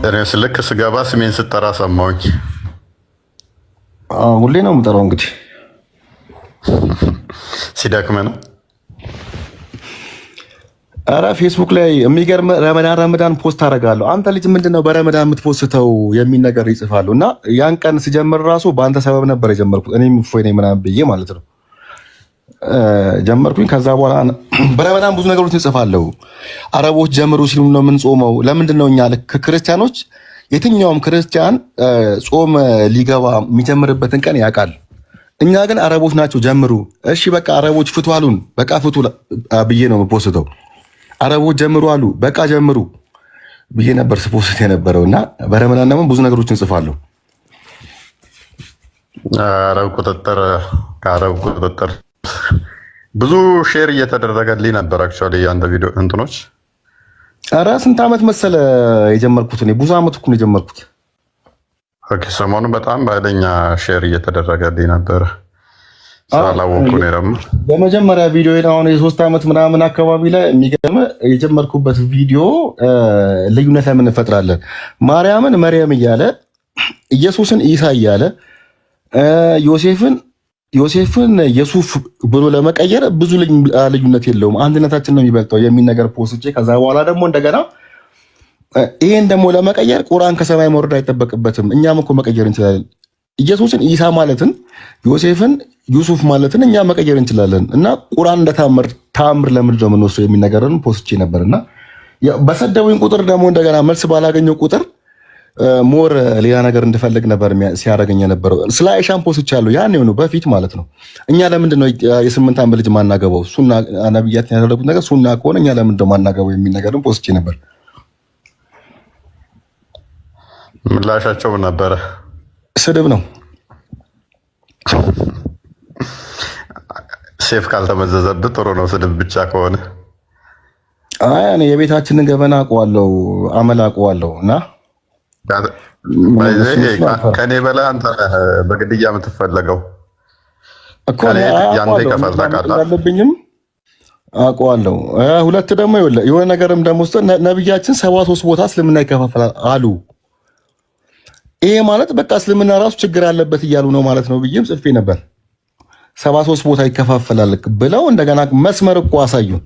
እኔ ስልክ ስገባ ስሜን ስጠራ ሰማሁኝ። ሁሌ ነው የምጠራው። እንግዲህ ሲደክመ ነው። አረ ፌስቡክ ላይ የሚገርም ረመዳን ፖስት አደርጋለሁ። አንተ ልጅ ምንድነው በረመዳን የምትፖስተው የሚል ነገር ይጽፋሉ። እና ያን ቀን ስጀምር ራሱ በአንተ ሰበብ ነበር የጀመርኩት። እኔም እፎይ ነኝ ምናምን ብዬ ማለት ነው ጀመርኩኝ። ከዛ በኋላ በረመዳን ብዙ ነገሮችን እጽፋለሁ። አረቦች ጀምሩ ሲሉ ነው የምንጾመው። ለምንድን ነው እኛ ልክ ክርስቲያኖች፣ የትኛውም ክርስቲያን ጾም ሊገባ የሚጀምርበትን ቀን ያውቃል። እኛ ግን አረቦች ናቸው ጀምሩ፣ እሺ በቃ አረቦች ፍቱ አሉን፣ በቃ ፍቱ ብዬ ነው የምፖስተው። አረቦች ጀምሩ አሉ፣ በቃ ጀምሩ ብዬ ነበር ስፖስት የነበረው። እና በረመዳን ደግሞ ብዙ ነገሮችን እጽፋለሁ። አረብ ቁጥጥር ከአረብ ቁጥጥር ብዙ ሼር እየተደረገልኝ ነበር። አክቹዋሊ ያንተ ቪዲዮ እንትኖች ኧረ ስንት ዓመት መሰለ የጀመርኩት? እኔ ብዙ ዓመት እኮ ነው የጀመርኩት። ኦኬ፣ ሰሞኑን በጣም በኃይለኛ ሼር እየተደረገልኝ ነበር። ስላላወቅኩ ነው ደግሞ በመጀመሪያ ቪዲዮ አሁን የ3 ዓመት ምናምን አካባቢ ላይ የሚገርም የጀመርኩበት ቪዲዮ ልዩነት ለምን እንፈጥራለን፣ ማርያምን መርያም እያለ ኢየሱስን ኢሳ እያለ ዮሴፍን የሱፍ ብሎ ለመቀየር ብዙ ልዩነት የለውም፣ አንድነታችን ነው የሚበልጠው የሚል ነገር ፖስቼ ከዛ በኋላ ደግሞ እንደገና ይሄን ደግሞ ለመቀየር ቁርአን ከሰማይ መውረድ አይጠበቅበትም፣ እኛም እኮ መቀየር እንችላለን። ኢየሱስን ኢሳ ማለትን ዮሴፍን ዩሱፍ ማለትን እኛ መቀየር እንችላለን እና ቁርአን እንደ ታምር ለምንድን ነው የምንወስደው የሚል ነገርን ፖስቼ ነበርና በሰደቡኝ ቁጥር ደግሞ እንደገና መልስ ባላገኘው ቁጥር ሞር ሌላ ነገር እንድፈልግ ነበር ሲያደርገኝ የነበረው። ስለ አይሻን ፖስቻለሁ ያን ነው በፊት ማለት ነው። እኛ ለምንድን ነው የ8 ዓመት ልጅ ማናገባው? ሱና ነብያት ያደረጉት ነገር ሱና ከሆነ እኛ ለምንድን ነው ማናገባው የሚል ነገርን ፖስቼ ነበር። ምላሻቸው ነበረ ስድብ ነው። ሴፍ ካልተመዘዘብህ ጥሩ ነው፣ ስድብ ብቻ ከሆነ። አይ እኔ የቤታችንን ገበና አውቀዋለሁ፣ አመል አውቀዋለሁ። እና ከኔ በላይ አንተ በግድያ የምትፈለገው እኮ ያንተ ይከፋል ታውቃለህ። አውቀዋለሁ። ሁለት ደግሞ የሆነ ነገርም ደግሞ ነብያችን 73 ቦታ እስልምና ይከፋፈላል አሉ። ይሄ ማለት በቃ እስልምና ራሱ ችግር አለበት እያሉ ነው ማለት ነው ብዬም ጽፌ ነበር። 73 ቦታ ይከፋፈላል ብለው እንደገና መስመር እኮ አሳዩን።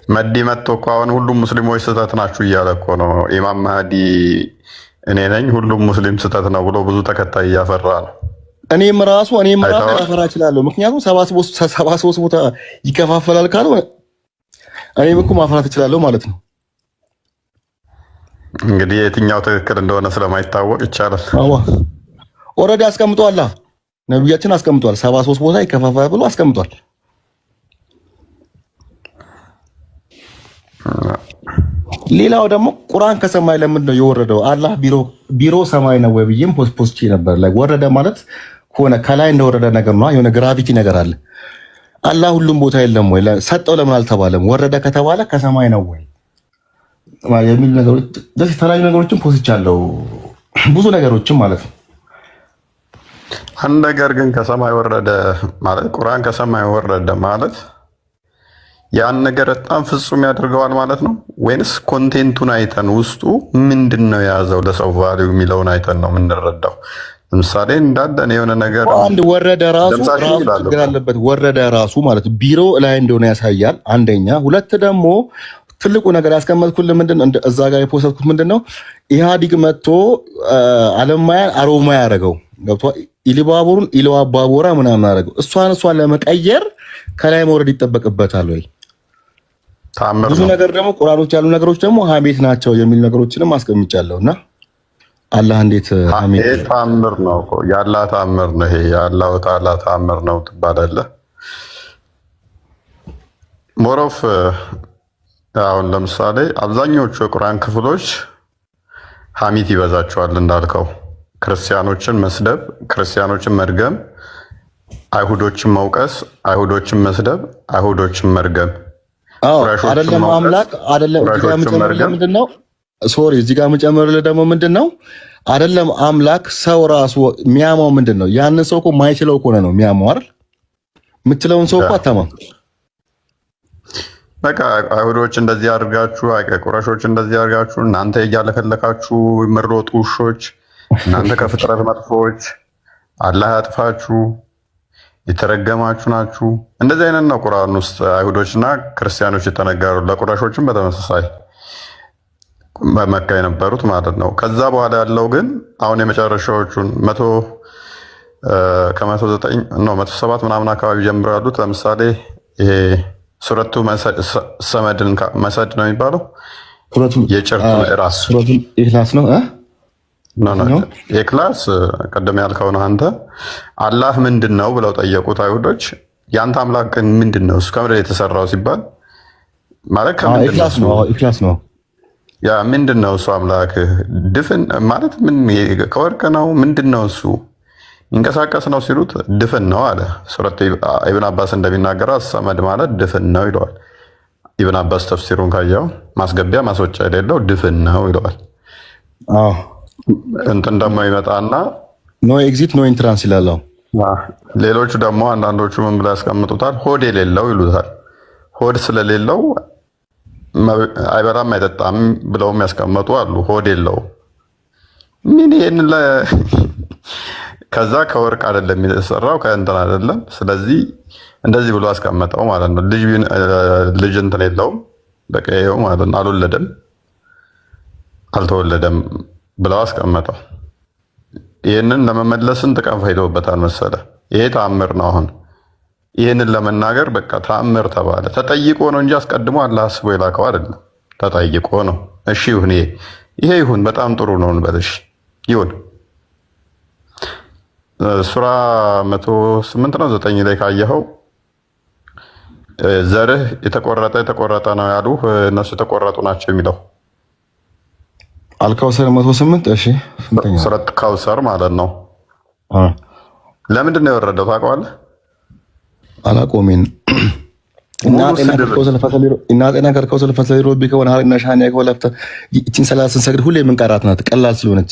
መዲ መጥቶ እኮ አሁን ሁሉም ሙስሊሞች ስህተት ናችሁ እያለ እኮ ነው። ኢማም ማህዲ እኔ ነኝ ሁሉም ሙስሊም ስህተት ነው ብሎ ብዙ ተከታይ እያፈራ ነው። እኔም ራሱ ማፈራ እችላለሁ። ምክንያቱም 73 ቦታ ይከፋፈላል ካሉ እኔም እኮ ማፈራት እችላለሁ ማለት ነው። እንግዲህ የትኛው ትክክል እንደሆነ ስለማይታወቅ ይቻላል። ኦልሬዲ አስቀምጧል፣ ነብያችን አስቀምጧል። 73 ቦታ ይከፋፈላል ብሎ አስቀምጧል። ሌላው ደግሞ ቁርአን ከሰማይ ለምንድን ነው የወረደው? አላህ ቢሮ ሰማይ ነው ወይ ብዬም ፖስት ነበር። ላይ ወረደ ማለት ሆነ ከላይ እንደወረደ ነገር ነው። የሆነ ግራቪቲ ነገር አለ። አላህ ሁሉም ቦታ የለም ወይ? ሰጠው ለምን አልተባለም? ወረደ ከተባለ ከሰማይ ነው ወይ የሚሉ ነገሮች ደስ የተለያዩ ነገሮችን ፖስቻለሁ። ብዙ ነገሮችን ማለት ነው። አንድ ነገር ግን ከሰማይ ወረደ ማለት ቁርአን ከሰማይ ወረደ ማለት ያን ነገር በጣም ፍጹም ያደርገዋል ማለት ነው ወይንስ ኮንቴንቱን አይተን ውስጡ ምንድን ነው የያዘው ለሰው ቫልዩ የሚለውን አይተን ነው የምንረዳው? ለምሳሌ እንዳለ የሆነ ነገር አንድ ወረደ ራሱ ችግር አለበት። ወረደ ራሱ ማለት ቢሮ ላይ እንደሆነ ያሳያል። አንደኛ። ሁለት ደግሞ ትልቁ ነገር ያስቀመጥኩልህ ምንድን ነው እዛ ጋር የፖስተትኩት ምንድን ነው ኢህአዲግ መጥቶ አለማያን አሮማያ ያደረገው ገብቷል። ኢሊባቡሩን ኢሊባቡራ ምናምን አደረገው። እሷን ለመቀየር ከላይ መውረድ ይጠበቅበታል ወይ? ብዙ ነገር ደግሞ ቁርአኖች ያሉ ነገሮች ደግሞ ሀሜት ናቸው የሚል ነገሮችንም አስቀምጫለሁና አላህ እንዴት ሀሜት ታምር ነው እኮ ያላህ ታምር ነው። ይሄ ያላህ ተዓላ ታምር ነው ትባላለህ። ሞሮፍ አሁን ለምሳሌ አብዛኞቹ የቁርአን ክፍሎች ሀሜት ይበዛቸዋል እንዳልከው፣ ክርስቲያኖችን መስደብ፣ ክርስቲያኖችን መርገም፣ አይሁዶችን መውቀስ፣ አይሁዶችን መስደብ፣ አይሁዶችን መርገም። አይደለም አምላክ አይደለም ምንድነው? ሶሪ እዚህ ጋር የምጨምርልህ ደግሞ ምንድነው? አይደለም አምላክ ሰው ራሱ የሚያማው ምንድነው? ያንን ሰው እኮ ማይችለው እኮ ነው የሚያማው አይደል? የምትለውን ሰው እኮ አታማም። በቃ አይሁዶች እንደዚህ አድርጋችሁ፣ ቁረሾች እንደዚህ አድርጋችሁ፣ እናንተ እያለከለካችሁ የምትሮጡ ውሾች፣ እናንተ ከፍጥረት መጥፎች፣ አላህ ያጥፋችሁ፣ የተረገማችሁ ናችሁ። እንደዚህ አይነት ነው ቁርአን ውስጥ አይሁዶችና ክርስቲያኖች የተነገሩ፣ ለቁረሾችም በተመሳሳይ በመካ የነበሩት ማለት ነው። ከዛ በኋላ ያለው ግን አሁን የመጨረሻዎቹን መቶ ሰባት ምናምን አካባቢ ጀምሮ ያሉት ለምሳሌ ይሄ ሱረቱ መሰድ ነው የሚባለው የጭርቱ ምዕራፍ ሱረቱ ኢኽላስ ነው። ኢኽላስ ቀደም ያልከው ነው አንተ። አላህ ምንድን ነው ብለው ጠየቁት አይሁዶች። የአንተ አምላክ ግን ምንድን ነው እሱ ከምድር የተሰራው ሲባል ማለት ኢኽላስ ነው። ያ ምንድን ነው እሱ አምላክ ድፍን ማለት ምን ከወርቅ ነው ምንድን ነው እሱ ይንቀሳቀስ ነው ሲሉት ድፍን ነው አለ። ሱረት ኢብን አባስ እንደሚናገረው አሰመድ ማለት ድፍን ነው ይለዋል። ኢብን አባስ ተፍሲሩን ካየው ማስገቢያ ማስወጫ የሌለው ድፍን ነው ይለዋል። እንትን ደግሞ ይመጣና ኖ ኤግዚት ኖ ኢንትራንስ ይላል። ሌሎቹ ደግሞ አንዳንዶቹ ምን ብለው ያስቀምጡታል? ሆድ የሌለው ይሉታል። ሆድ ስለሌለው አይበላም አይጠጣም ብለውም ያስቀመጡ አሉ። ሆድ የለው ምን ይሄን ከዛ ከወርቅ አይደለም የተሰራው ከእንትን አይደለም። ስለዚህ እንደዚህ ብሎ አስቀመጠው ማለት ነው። ልጅ እንትን የለውም በቃ ይኸው ማለት ነው። አልተወለደም ብለው አስቀመጠው። ይህንን ለመመለስ ስንት ቀን ፈጅቶበታል መሰለ። ይሄ ተአምር ነው። አሁን ይህንን ለመናገር በቃ ተአምር ተባለ። ተጠይቆ ነው እንጂ አስቀድሞ አላህ አስቦ የላከው አይደለም። ተጠይቆ ነው። እሺ ይሁን፣ ይሄ ይሁን፣ በጣም ጥሩ ነው እንበልሽ ይሁን። ሱራ 108 ነው 9 ላይ ካየኸው ዘርህ የተቆረጠ ነው ያሉ እነሱ የተቆረጡ ናቸው የሚለው አልካውሰር 108 እሺ፣ ሱረት ካውሰር ማለት ነው። ለምንድን ነው የወረደው ታውቀዋለህ? አላቆሚን እና ጤና ከርከው ስለፈሰሊሮ ቢከውን ሀሪና ሻኒ ከወለፍተ ይቺን 30 ሰግድ ሁሌ የምንቀራት ናት ቀላል ስለሆነች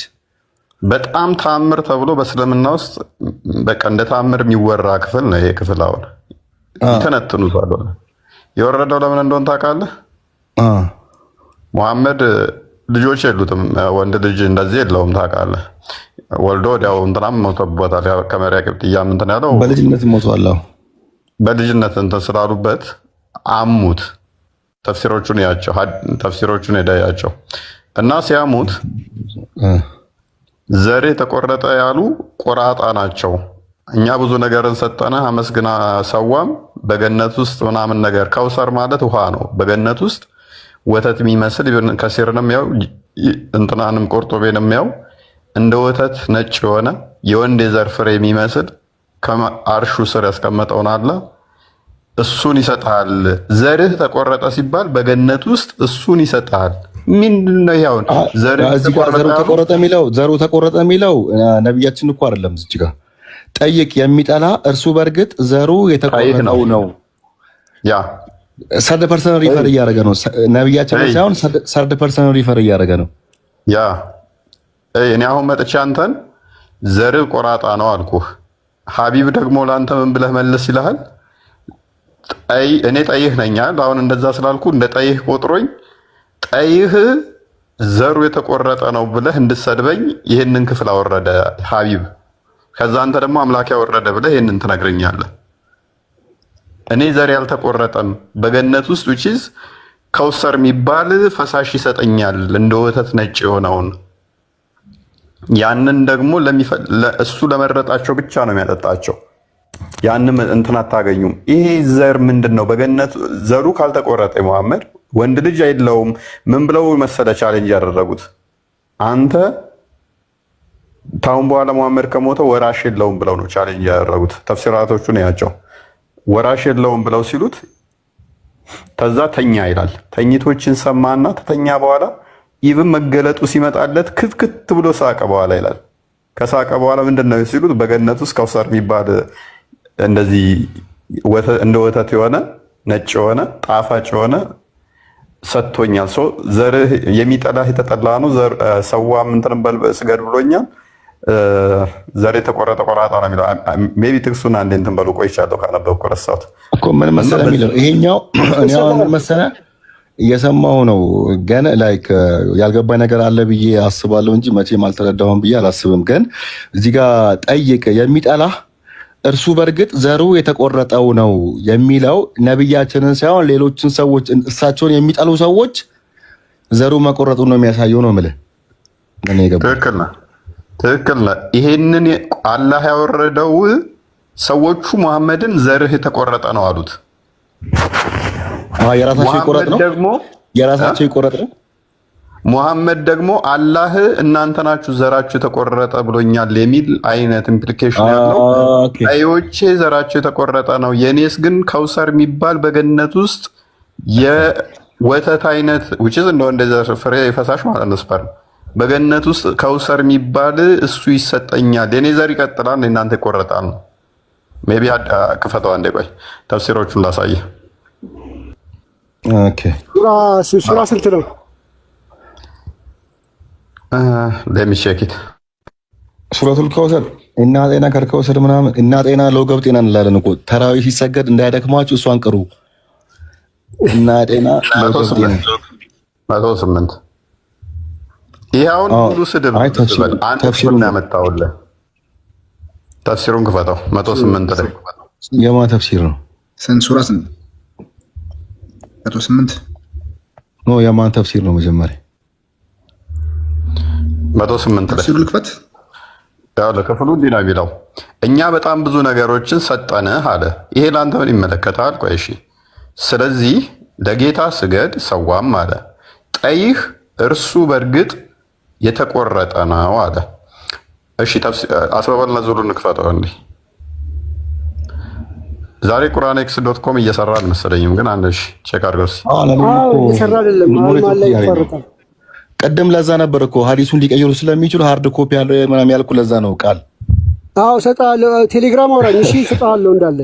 በጣም ተአምር ተብሎ በእስልምና ውስጥ በቃ እንደ ተአምር የሚወራ ክፍል ነው ይሄ ክፍል። አሁን ይተነትኑታል። የወረደው ለምን እንደሆነ ታውቃለህ? ሙሐመድ ልጆች የሉትም፣ ወንድ ልጅ እንደዚህ የለውም ታውቃለህ። ወልዶ ወዲያው እንትናም ሞቶበታል። ከመሪያ ቅብጥያም እንትን ያለው በልጅነት ሞቷል። በልጅነት እንትን ስላሉበት አሙት። ተፍሲሮቹን ሄዳያቸው እና ሲያሙት ዘሬ ተቆረጠ ያሉ ቆራጣ ናቸው። እኛ ብዙ ነገርን ሰጠነ አመስግና ሰዋም በገነት ውስጥ ምናምን ነገር ከውሰር ማለት ውሃ ነው። በገነት ውስጥ ወተት የሚመስል ከሲርንም ያው እንትናንም ቆርጦቤንም ያው እንደ ወተት ነጭ የሆነ የወንድ የዘር ፍሬ የሚመስል ከአርሹ ስር ያስቀመጠውን አለ እሱን ይሰጣል። ዘርህ ተቆረጠ ሲባል በገነት ውስጥ እሱን ይሰጣል። ምንድን ነው ይሄው ዘሩ ተቆረጠ የሚለው ነብያችን እኮ አይደለም። እዚህ ጋር ጠይቅ የሚጠላ እርሱ በእርግጥ ዘሩ የተቆረጠው ነው። ያ ሰርድ ፐርሰን ሪፈር እያደረገ ነው። ነብያችን ሳይሆን ሰርድ ፐርሰን ሪፈር እያደረገ ነው። ያ እኔ አሁን መጥቼ አንተን ዘር ቆራጣ ነው አልኩህ። ሀቢብ ደግሞ ለአንተ ምን ብለህ መልስ ይልሃል? እኔ ጠይህ ነኝ። አሁን እንደዛ ስላልኩ እንደ ጠይህ ቆጥሮኝ ጠይህ ዘሩ የተቆረጠ ነው ብለህ እንድሰድበኝ ይህንን ክፍል አወረደ ሀቢብ። ከዛ አንተ ደግሞ አምላክ ያወረደ ብለህ ይህንን ትነግረኛለህ። እኔ ዘር ያልተቆረጠም በገነት ውስጥ ውጪዝ ከውሰር የሚባል ፈሳሽ ይሰጠኛል እንደ ወተት ነጭ የሆነውን ያንን ደግሞ እሱ ለመረጣቸው ብቻ ነው የሚያጠጣቸው። ያንም እንትን አታገኙም። ይሄ ዘር ምንድን ነው? በገነት ዘሩ ካልተቆረጠ መሐመድ ወንድ ልጅ አይለውም። ምን ብለው መሰለ ቻሌንጅ ያደረጉት? አንተ ታውን በኋላ መሐመድ ከሞተ ወራሽ የለውም ብለው ነው ቻሌንጅ ያደረጉት። ተፍሲራቶቹን ያቸው ወራሽ የለውም ብለው ሲሉት ተዛ ተኛ ይላል። ተኝቶችን ሰማና ተተኛ በኋላ ኢቭን መገለጡ ሲመጣለት ክትክት ብሎ ሳቀ በኋላ ይላል። ከሳቀ በኋላ ምንድነው ሲሉት በገነት ውስጥ ከውሰር የሚባል እንደዚህ እንደ ወተት የሆነ ነጭ የሆነ ጣፋጭ የሆነ ሰጥቶኛል። ዘርህ የሚጠላህ የተጠላ ነው። ሰዋም እንትን በል ስገድ ብሎኛል። ዘር የተቆረጠ ቆራጣ ነው የሚለው። ሜይ ቢ ጥቅሱን አንዴ እንትን በሉ ቆይቻለሁ ካነበብኩ ረሳሁት እኮ ምን መሰለህ የሚለው ይሄኛው እኔ አሁን ምን መሰለህ እየሰማሁ ነው፣ ግን ላይክ ያልገባኝ ነገር አለ ብዬ አስባለሁ እንጂ መቼም አልተረዳሁም ብዬ አላስብም። ግን እዚህ ጋር ጠይቅ የሚጠላህ እርሱ በእርግጥ ዘሩ የተቆረጠው ነው የሚለው ነብያችንን ሳይሆን ሌሎችን ሰዎች እሳቸውን የሚጠሉ ሰዎች ዘሩ መቆረጡን ነው የሚያሳየው ነው የምልህ። ትክክል ነህ፣ ትክክል ነህ። ይሄንን አላህ ያወረደው ሰዎቹ መሐመድን ዘርህ የተቆረጠ ነው አሉት። የራሳቸው ይቆረጥ ነው ደግሞ የራሳቸው ይቆረጥ ነው። ሙሐመድ ደግሞ አላህ እናንተ ናችሁ ዘራችሁ የተቆረጠ ብሎኛል የሚል አይነት ኢምፕሊኬሽን ያለው አይዎቼ ዘራችሁ የተቆረጠ ነው፣ የኔስ ግን ከውሰር የሚባል በገነት ውስጥ የወተት አይነት which is እንደው እንደዛ ፍሬ ፈሳሽ ማለት ነው ስፐርም በገነት ውስጥ ከውሰር የሚባል እሱ ይሰጠኛል፣ የኔ ዘር ይቀጥላል፣ እናንተ ይቆረጣል ነው። ሜቢ ክፈተው አንዴ ቆይ ተፍሲሮቹን ላሳየህ። ኦኬ ሱራ ስንት ነው? ለሚሸኪት ሱረቱል ከውሰር እና ጤና ከርከውሰር ምናምን እና ጤና ለወገብ ጤና እንላለን እኮ ተራዊ ሲሰገድ እንዳያደክማችሁ እሷን ቅሩ እና ጤና ለወገብ ጤና 108 ይሄውን ሁሉ ስድብ ተፍሲሩን ያመጣውልህ። ተፍሲሩን ክፈተው 108 ላይ የማ ተፍሲር ነው? ስንት ሱራ ስንት? 108 ነው የማን ተፍሲር ነው? መጀመሪያ 108 ላይ ተፍሲሩን ልክፈት። ያው ለክፍሉ እንዲህ ነው የሚለው እኛ በጣም ብዙ ነገሮችን ሰጠንህ አለ። ይሄ ለአንተ ምን ይመለከታል? ቆይ እሺ፣ ስለዚህ ለጌታ ስገድ ሰዋም አለ። ጠይህ እርሱ በእርግጥ የተቆረጠ ነው አለ። እሺ አስበበል ነዙሩን እንክፈተው እንዴ። ዛሬ ቁርአንx.com እየሰራ አልመሰለኝም፣ ግን አንድ እሺ ቼክ አድርገው እስኪ። እየሰራ አይደለም ማለት ላይ ይቆርጣል። ቀደም ለዛ ነበር እኮ ሀዲሱን ሊቀይሩ ስለሚችሉ ሃርድ ኮፒ ያለው ምናምን ያልኩ ለዛ ነው ቃል። አዎ ሰጣለሁ፣ ቴሌግራም አውራኝ። እሺ ሰጣለሁ እንዳለ።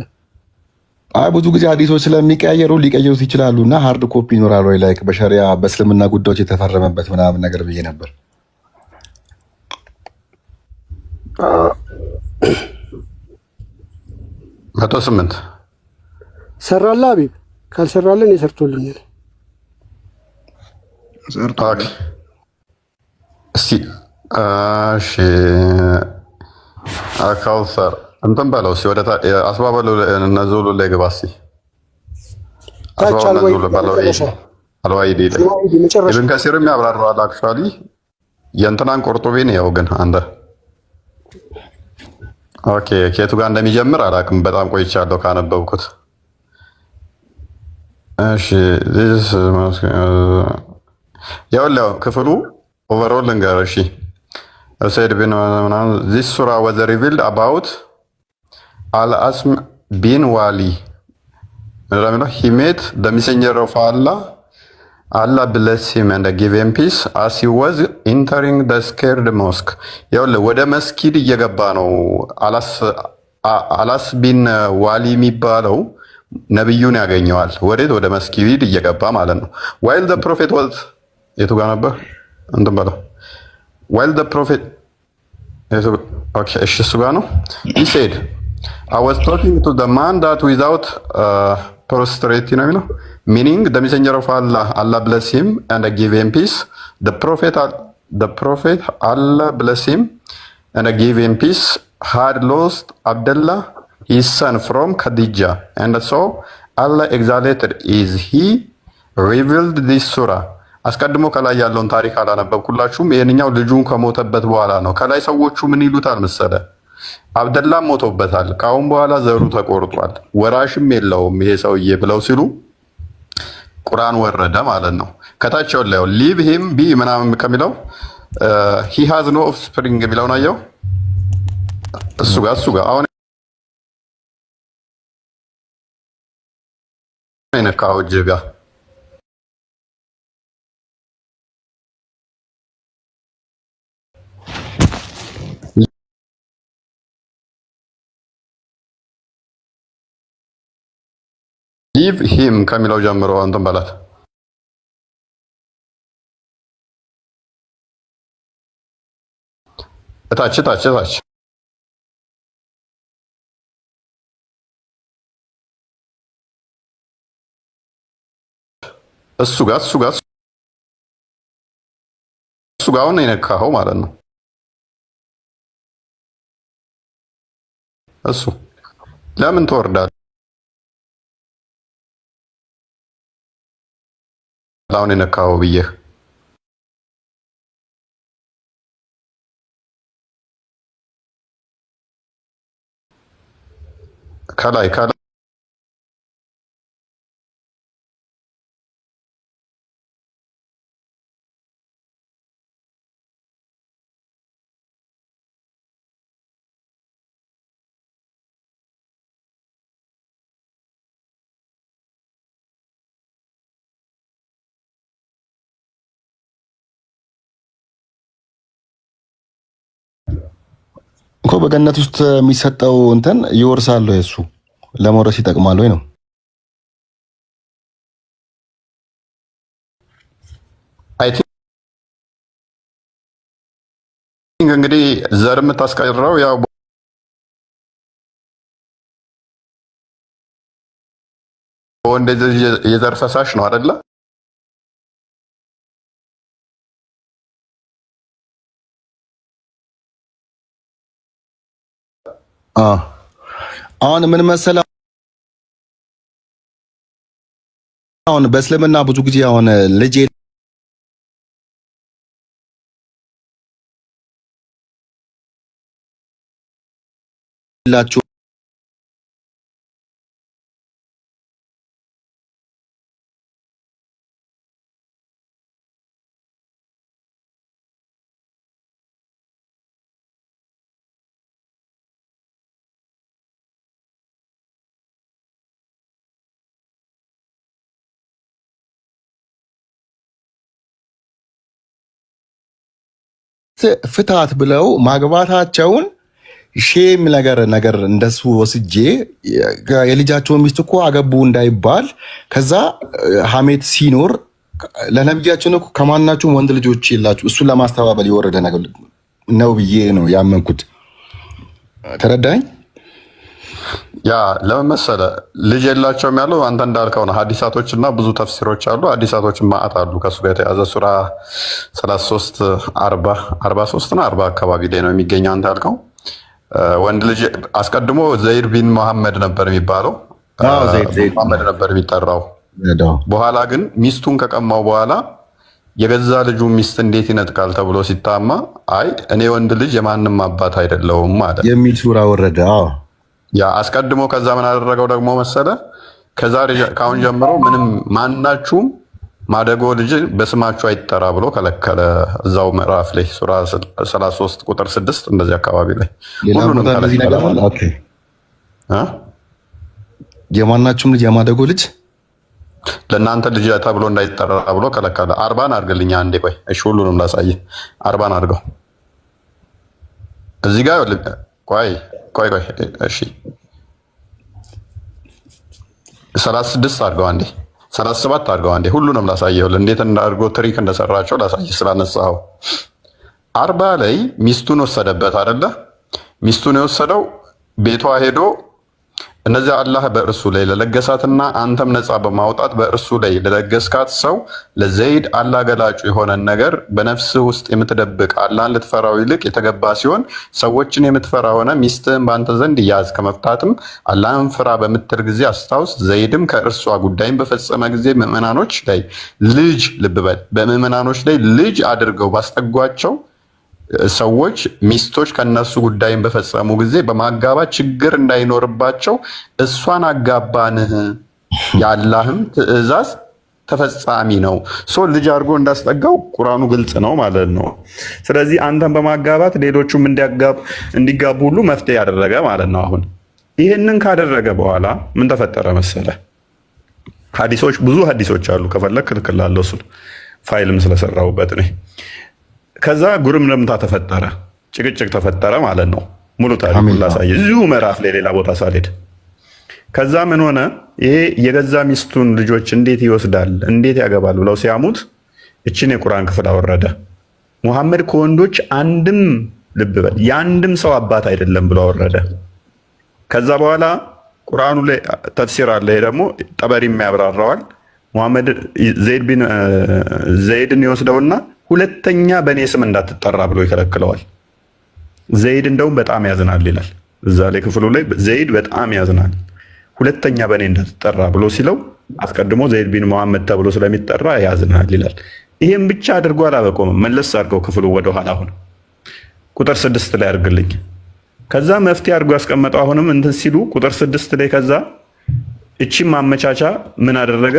አይ ብዙ ጊዜ ሀዲሶች ስለሚቀያየሩ ሊቀይሩት ይችላሉ እና ሃርድ ኮፒ ይኖራል ወይ ላይክ በሸሪያ በእስልምና ጉዳዮች የተፈረመበት ምናምን ነገር ብዬ ነበር። 108 ሰራላ ቢብ ካልሰራለን የሰርቶልኛል። ኦኬ እስቲ እሺ አካውሰር እንትን በለው እስኪ ወደ አስባበሉ ነዙሉ ላይ ግባ እስኪ። አስባበሉ ነዙሉ በለው አልዋይዲ ላይ ኢብን ከሲርም ያብራራዋል። አክቹዋሊ የእንትናን ቁርጡቢን ያው ግን አንተ ኦኬ ከየቱ ጋር እንደሚጀምር አላውቅም። በጣም ቆይቻለሁ ካነበብኩት። እሺ ያው ክፍሉ ኦቨርኦል ልንገር። እሺ ሰይድ ቢን this surah was revealed about Al-Asm bin Wali. He met the messenger of Allah. Allah bless him and give him peace as he was entering the scared mosque. ይኸውልህ ወደ መስጊድ እየገባ ነው። አላስ ቢን ዋሊ የሚባለው ነብዩን ያገኘዋል። ወዴት? ወደ መስጊድ እየገባ ማለት ነው። while the prophet was የቱ ጋር ነበር? እንትን በለው while the prophet okay እሺ እሱ ጋር ነው። he said I was talking to the man that without prostrate ነው የሚለው meaning the messenger of Allah, Allah bless him and give him peace, the prophet Allah bless him and give him peace had lost Abdullah his son from Khadijah, and so Allah exalted is he revealed this surah. አስቀድሞ ከላይ ያለውን ታሪክ አላነበብኩላችሁም። ይሄንኛው ልጁን ከሞተበት በኋላ ነው። ከላይ ሰዎቹ ምን ይሉታል መሰለ? አብደላ ሞቶበታል፣ ካሁን በኋላ ዘሩ ተቆርጧል፣ ወራሽም የለውም ይሄ ሰውዬ ብለው ሲሉ ቁርአን ወረደ ማለት ነው። ከታቸው ላይ ሊቭ ሂም ቢ ምናምን ከሚለው ሂ ሃዝ ኖ ኦፍስፕሪንግ የሚለው ነው። አየው እሱ ጋር አሁን የነካው እጅ ጋር ሊቭ ሂም ከሚለው ጀምሮ እንትን በላት። እታች እታች እታች እሱ ጋር አሁን የነካኸው ማለት ነው። እሱ ለምን ትወርዳለህ? አሁን የነካኸው ብዬህ ከላይ እኮ በገነት ውስጥ የሚሰጠው እንትን ይወርሳል ወይ? እሱ ለመውረስ ይጠቅማል ወይ ነው? አይ ቲንክ እንግዲህ ዘር የምታስቀረው ያው በወንድ የዘር ፈሳሽ ነው አይደለ? አሁን ምን መሰለህ፣ አሁን በእስልምና ብዙ ጊዜ አሁን ልጅ የላቸው ፍታት ብለው ማግባታቸውን ሼም ነገር እንደሱ ወስጄ የልጃቸውን ሚስት እኮ አገቡ እንዳይባል ከዛ ሐሜት ሲኖር ለነብያችን እኮ ከማናቸውም ወንድ ልጆች የላችሁ እሱን ለማስተባበል የወረደ ነገር ነው ብዬ ነው ያመንኩት። ተረዳኝ። ያ ለምን መሰለህ ልጅ የላቸውም ያለው አንተ እንዳልከው ነው። ሐዲሳቶች እና ብዙ ተፍሲሮች አሉ። ሐዲሳቶች ማአት አሉ ከሱ ጋር የተያዘ ሱራ 33 40 43 እና 40 አካባቢ ላይ ነው የሚገኘው። አንተ ያልከው ወንድ ልጅ አስቀድሞ ዘይድ ቢን መሐመድ ነበር የሚባለው፣ መሐመድ ነበር የሚጠራው። በኋላ ግን ሚስቱን ከቀማው በኋላ የገዛ ልጁ ሚስት እንዴት ይነጥቃል ተብሎ ሲታማ አይ እኔ ወንድ ልጅ የማንም አባት አይደለሁም ማለት የሚል ሱራ ወረደ። ያ አስቀድሞ ከዛ ምን አደረገው ደግሞ መሰለ ከዛሬ ካሁን ጀምሮ ምንም ማናችሁም ማደጎ ልጅ በስማችሁ አይጠራ ብሎ ከለከለ። እዛው ምዕራፍ ላይ ሱራ 33 ቁጥር 6 እንደዚህ አካባቢ ላይ ሁሉንም ከለከለ። ኦኬ የማናችሁም ልጅ የማደጎ ልጅ ለእናንተ ልጅ ተብሎ እንዳይጠራ ብሎ ከለከለ። 40 አድርግልኝ አንዴ። ቆይ እሺ ሁሉንም ላሳይ። 40 አድርገው እዚህ ጋር ቆይ እሺ 36 አድርገው አንዴ 37 አድርገው አንዴ። ሁሉንም ላሳየው እንዴት እንዳርጎ ትሪክ እንደሰራቸው ላሳየህ ስላነሳው። 40 ላይ ሚስቱን ወሰደበት አይደለ? ሚስቱን የወሰደው ቤቷ ሄዶ እነዚያ አላህ በእርሱ ላይ ለለገሳትና አንተም ነፃ በማውጣት በእርሱ ላይ ለለገስካት ሰው ለዘይድ አላህ ገላጩ የሆነን ነገር በነፍስህ ውስጥ የምትደብቅ አላህን ልትፈራው ይልቅ የተገባ ሲሆን ሰዎችን የምትፈራ ሆነ ሚስትህን በአንተ ዘንድ ያዝ፣ ከመፍታትም አላህን ፍራ በምትል ጊዜ አስታውስ። ዘይድም ከእርሷ ጉዳይን በፈጸመ ጊዜ ምዕመናኖች ላይ ልጅ ልብ በል በምዕመናኖች ላይ ልጅ አድርገው ባስጠጓቸው ሰዎች ሚስቶች ከነሱ ጉዳይን በፈጸሙ ጊዜ በማጋባት ችግር እንዳይኖርባቸው እሷን አጋባንህ። የአላህም ትዕዛዝ ተፈጻሚ ነው። ልጅ አድርጎ እንዳስጠጋው ቁርአኑ ግልጽ ነው ማለት ነው። ስለዚህ አንተን በማጋባት ሌሎቹም እንዲጋቡ ሁሉ መፍትሄ ያደረገ ማለት ነው። አሁን ይህንን ካደረገ በኋላ ምን ተፈጠረ መሰለ? ሐዲሶች ብዙ ሐዲሶች አሉ። ከፈለክ እልክልሃለሁ እሱን ፋይልም ስለሰራሁበት ነው። ከዛ ጉርምርምታ ተፈጠረ፣ ጭቅጭቅ ተፈጠረ ማለት ነው። ሙሉ ታሪኩን ላሳየህ እዚሁ ምዕራፍ ላይ ሌላ ቦታ ሳልሄድ። ከዛ ምን ሆነ? ይሄ የገዛ ሚስቱን ልጆች እንዴት ይወስዳል እንዴት ያገባል ብለው ሲያሙት እችን የቁርአን ክፍል አወረደ። ሙሐመድ ከወንዶች አንድም ልብ በል የአንድም ሰው አባት አይደለም ብሎ አወረደ። ከዛ በኋላ ቁርአኑ ላይ ተፍሲር አለ። ይሄ ደግሞ ጠበሪም ያብራራዋል። ሙሐመድ ዘይድን ይወስደውና ሁለተኛ በእኔ ስም እንዳትጠራ ብሎ ይከለክለዋል። ዘይድ እንደውም በጣም ያዝናል ይላል እዛ ላይ ክፍሉ ላይ ዘይድ በጣም ያዝናል ሁለተኛ በእኔ እንዳትጠራ ብሎ ሲለው አስቀድሞ ዘይድ ቢን ሙሐመድ ተብሎ ስለሚጠራ ያዝናል ይላል። ይሄን ብቻ አድርጎ አላበቆመም። መለስ አድርገው ክፍሉ ወደኋላ አሁን ቁጥር 6 ላይ አድርግልኝ። ከዛ መፍትሄ አድርጎ ያስቀመጠው አሁንም እንትን ሲሉ ቁጥር 6 ላይ ከዛ እቺ ማመቻቻ ምን አደረገ?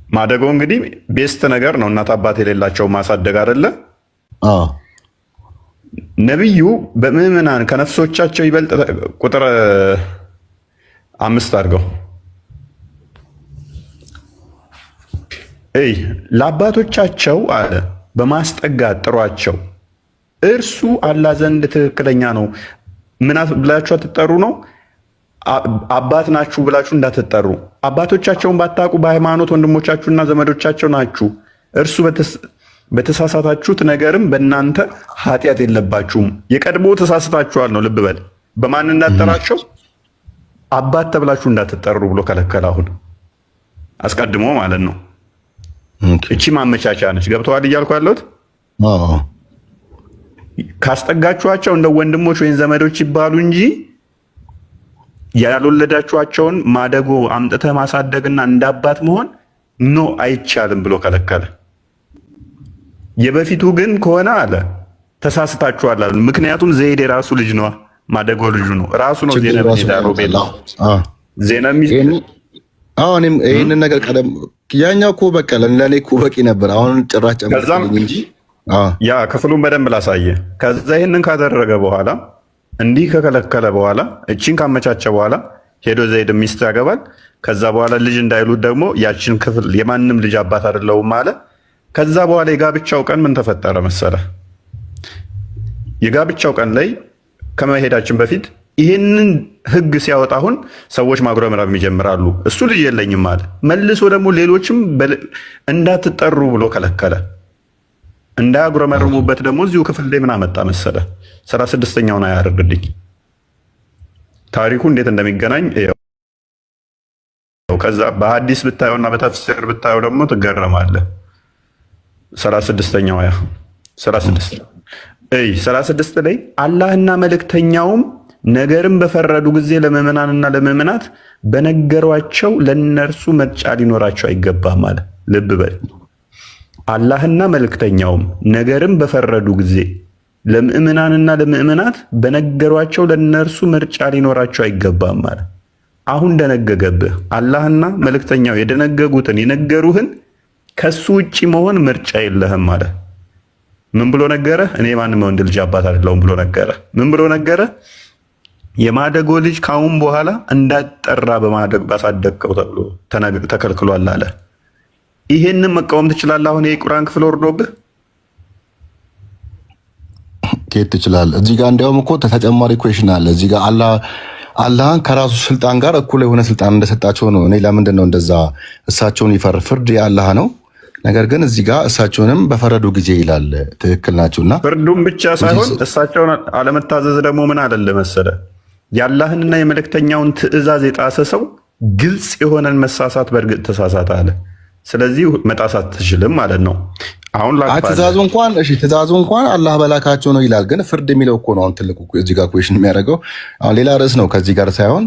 ማደጎ እንግዲህ ቤስት ነገር ነው። እናት አባት የሌላቸው ማሳደግ አይደለ? ነብዩ በምዕመናን ከነፍሶቻቸው ይበልጥ ቁጥር 5 አድርገው ለአባቶቻቸው አለ በማስጠጋት ጥሯቸው፣ እርሱ አላህ ዘንድ ትክክለኛ ነው። ምን ብላችሁ አትጠሩ ነው? አባት ናችሁ ብላችሁ እንዳትጠሩ። አባቶቻቸውን ባታውቁ በሃይማኖት ወንድሞቻችሁና ዘመዶቻቸው ናችሁ። እርሱ በተሳሳታችሁት ነገርም በእናንተ ኃጢአት የለባችሁም። የቀድሞ ተሳስታችኋል ነው። ልብ በል። በማን እንዳትጠራቸው? አባት ተብላችሁ እንዳትጠሩ ብሎ ከለከለ። አሁን አስቀድሞ ማለት ነው። እቺ ማመቻቻ ነች። ገብተዋል እያልኩ ያለሁት ካስጠጋችኋቸው እንደ ወንድሞች ወይም ዘመዶች ይባሉ እንጂ ያልወለዳችኋቸውን ማደጎ አምጥተህ ማሳደግና እንዳባት መሆን ኖ አይቻልም ብሎ ከለከለ። የበፊቱ ግን ከሆነ አለ ተሳስታችኋል አለ። ምክንያቱም ዘይድ የራሱ ልጅ ነው፣ ማደጎ ልጁ ነው፣ ራሱ ነው። እኔም ይህንን ነገር ቀደም ያኛው እኮ በቃ ለኔ እኮ በቂ ነበር። አሁን ጭራሽ ጨምርልኝ እንጂ ያ ክፍሉን በደንብ ላሳየ። ከዛ ይህንን ካደረገ በኋላ እንዲህ ከከለከለ በኋላ እቺን ካመቻቸ በኋላ ሄዶ ዘይድ ሚስት ያገባል። ከዛ በኋላ ልጅ እንዳይሉት ደግሞ ያችን ክፍል የማንም ልጅ አባት አይደለውም አለ። ከዛ በኋላ የጋብቻው ቀን ምን ተፈጠረ መሰለ? የጋብቻው ቀን ላይ ከመሄዳችን በፊት ይህንን ህግ ሲያወጣ አሁን ሰዎች ማጉረምረም ይጀምራሉ። እሱ ልጅ የለኝም አለ። መልሶ ደግሞ ሌሎችም እንዳትጠሩ ብሎ ከለከለ። እንዳያጉረመርሙበት ደግሞ እዚሁ ክፍል ላይ ምን አመጣ መሰለ? 36ኛውን አያደርግልኝ ታሪኩ እንዴት እንደሚገናኝ ከዛ በሐዲስ ብታየውና በተፍሲር ብታየው ደግሞ ትገረማለህ። 36ኛው 36 ላይ አላህና መልእክተኛውም ነገርም በፈረዱ ጊዜ ለምዕመናንና ለምዕመናት በነገሯቸው ለነርሱ ምርጫ ሊኖራቸው አይገባም አለ። ልብ በል። አላህና መልእክተኛውም ነገርም በፈረዱ ጊዜ ለምዕመናንና ለምዕመናት በነገሯቸው ለነርሱ ምርጫ ሊኖራቸው አይገባም አለ። አሁን ደነገገብህ። አላህና መልእክተኛው የደነገጉትን የነገሩህን ከሱ ውጪ መሆን ምርጫ የለህም አለ። ምን ብሎ ነገረህ? እኔ ማንም ወንድ ልጅ አባት አይደለሁም ብሎ ነገረህ። ምን ብሎ ነገረህ? የማደጎ ልጅ ካሁን በኋላ እንዳትጠራ በማደግ ባሳደግከው ተብሎ ተከልክሏል አለ። ይሄንን መቃወም ትችላለህ? አሁን የቁርአን ክፍል ወርዶብህ ከየት ትችላለህ? እዚህ ጋር እንዲያውም እኮ ተጨማሪ ኩዌሽን አለ። እዚህ ጋር አላህን ከራሱ ስልጣን ጋር እኩል የሆነ ስልጣን እንደሰጣቸው ነው። እኔ ለምንድን ነው እንደዛ እሳቸውን ፍርድ የአላህ ነው። ነገር ግን እዚህ ጋር እሳቸውንም በፈረዱ ጊዜ ይላል። ትክክል ናቸውና ፍርዱም ብቻ ሳይሆን እሳቸውን አለመታዘዝ ደግሞ ምን አለ መሰለ? የአላህንና የመልእክተኛውን ትእዛዝ የጣሰ ሰው ግልጽ የሆነን መሳሳት በእርግጥ ተሳሳተ አለ። ስለዚህ መጣሳት ትችልም ማለት ነው። አሁን ትእዛዙ እንኳን አላህ በላካቸው ነው ይላል። ግን ፍርድ የሚለው እኮ ነው አሁን ትልቁ እዚህ ጋር ኩዌሽን የሚያደርገው። አሁን ሌላ ርዕስ ነው ከዚህ ጋር ሳይሆን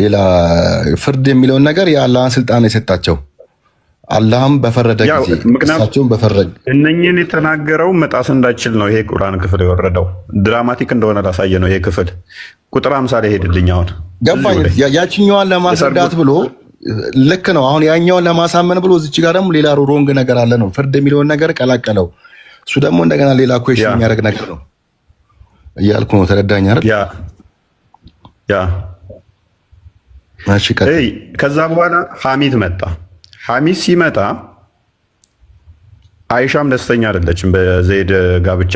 ሌላ ፍርድ የሚለውን ነገር የአላህን ስልጣን የሰጣቸው አላህም በፈረደ ጊዜ እሳቸውን በፈረደ እነኝን የተናገረው መጣስ እንዳችል ነው። ይሄ ቁርአን ክፍል የወረደው ድራማቲክ እንደሆነ ላሳየ ነው። ይሄ ክፍል ቁጥር 50 ላይ ሄድልኝ። አሁን ገባኝ። ያችኛዋን ለማስረዳት ብሎ ልክ ነው። አሁን ያኛውን ለማሳመን ብሎ እዚች ጋር ደግሞ ሌላ ሮንግ ነገር አለ ነው። ፍርድ የሚለውን ነገር ቀላቀለው። እሱ ደግሞ እንደገና ሌላ ኩዌሽን የሚያደርግ ነገር ነው እያልኩ ነው። ተረዳኝ አይደል? ከዛ በኋላ ሐሚድ መጣ። ሐሚድ ሲመጣ አይሻም ደስተኛ አይደለችም በዘይድ ጋብቻ።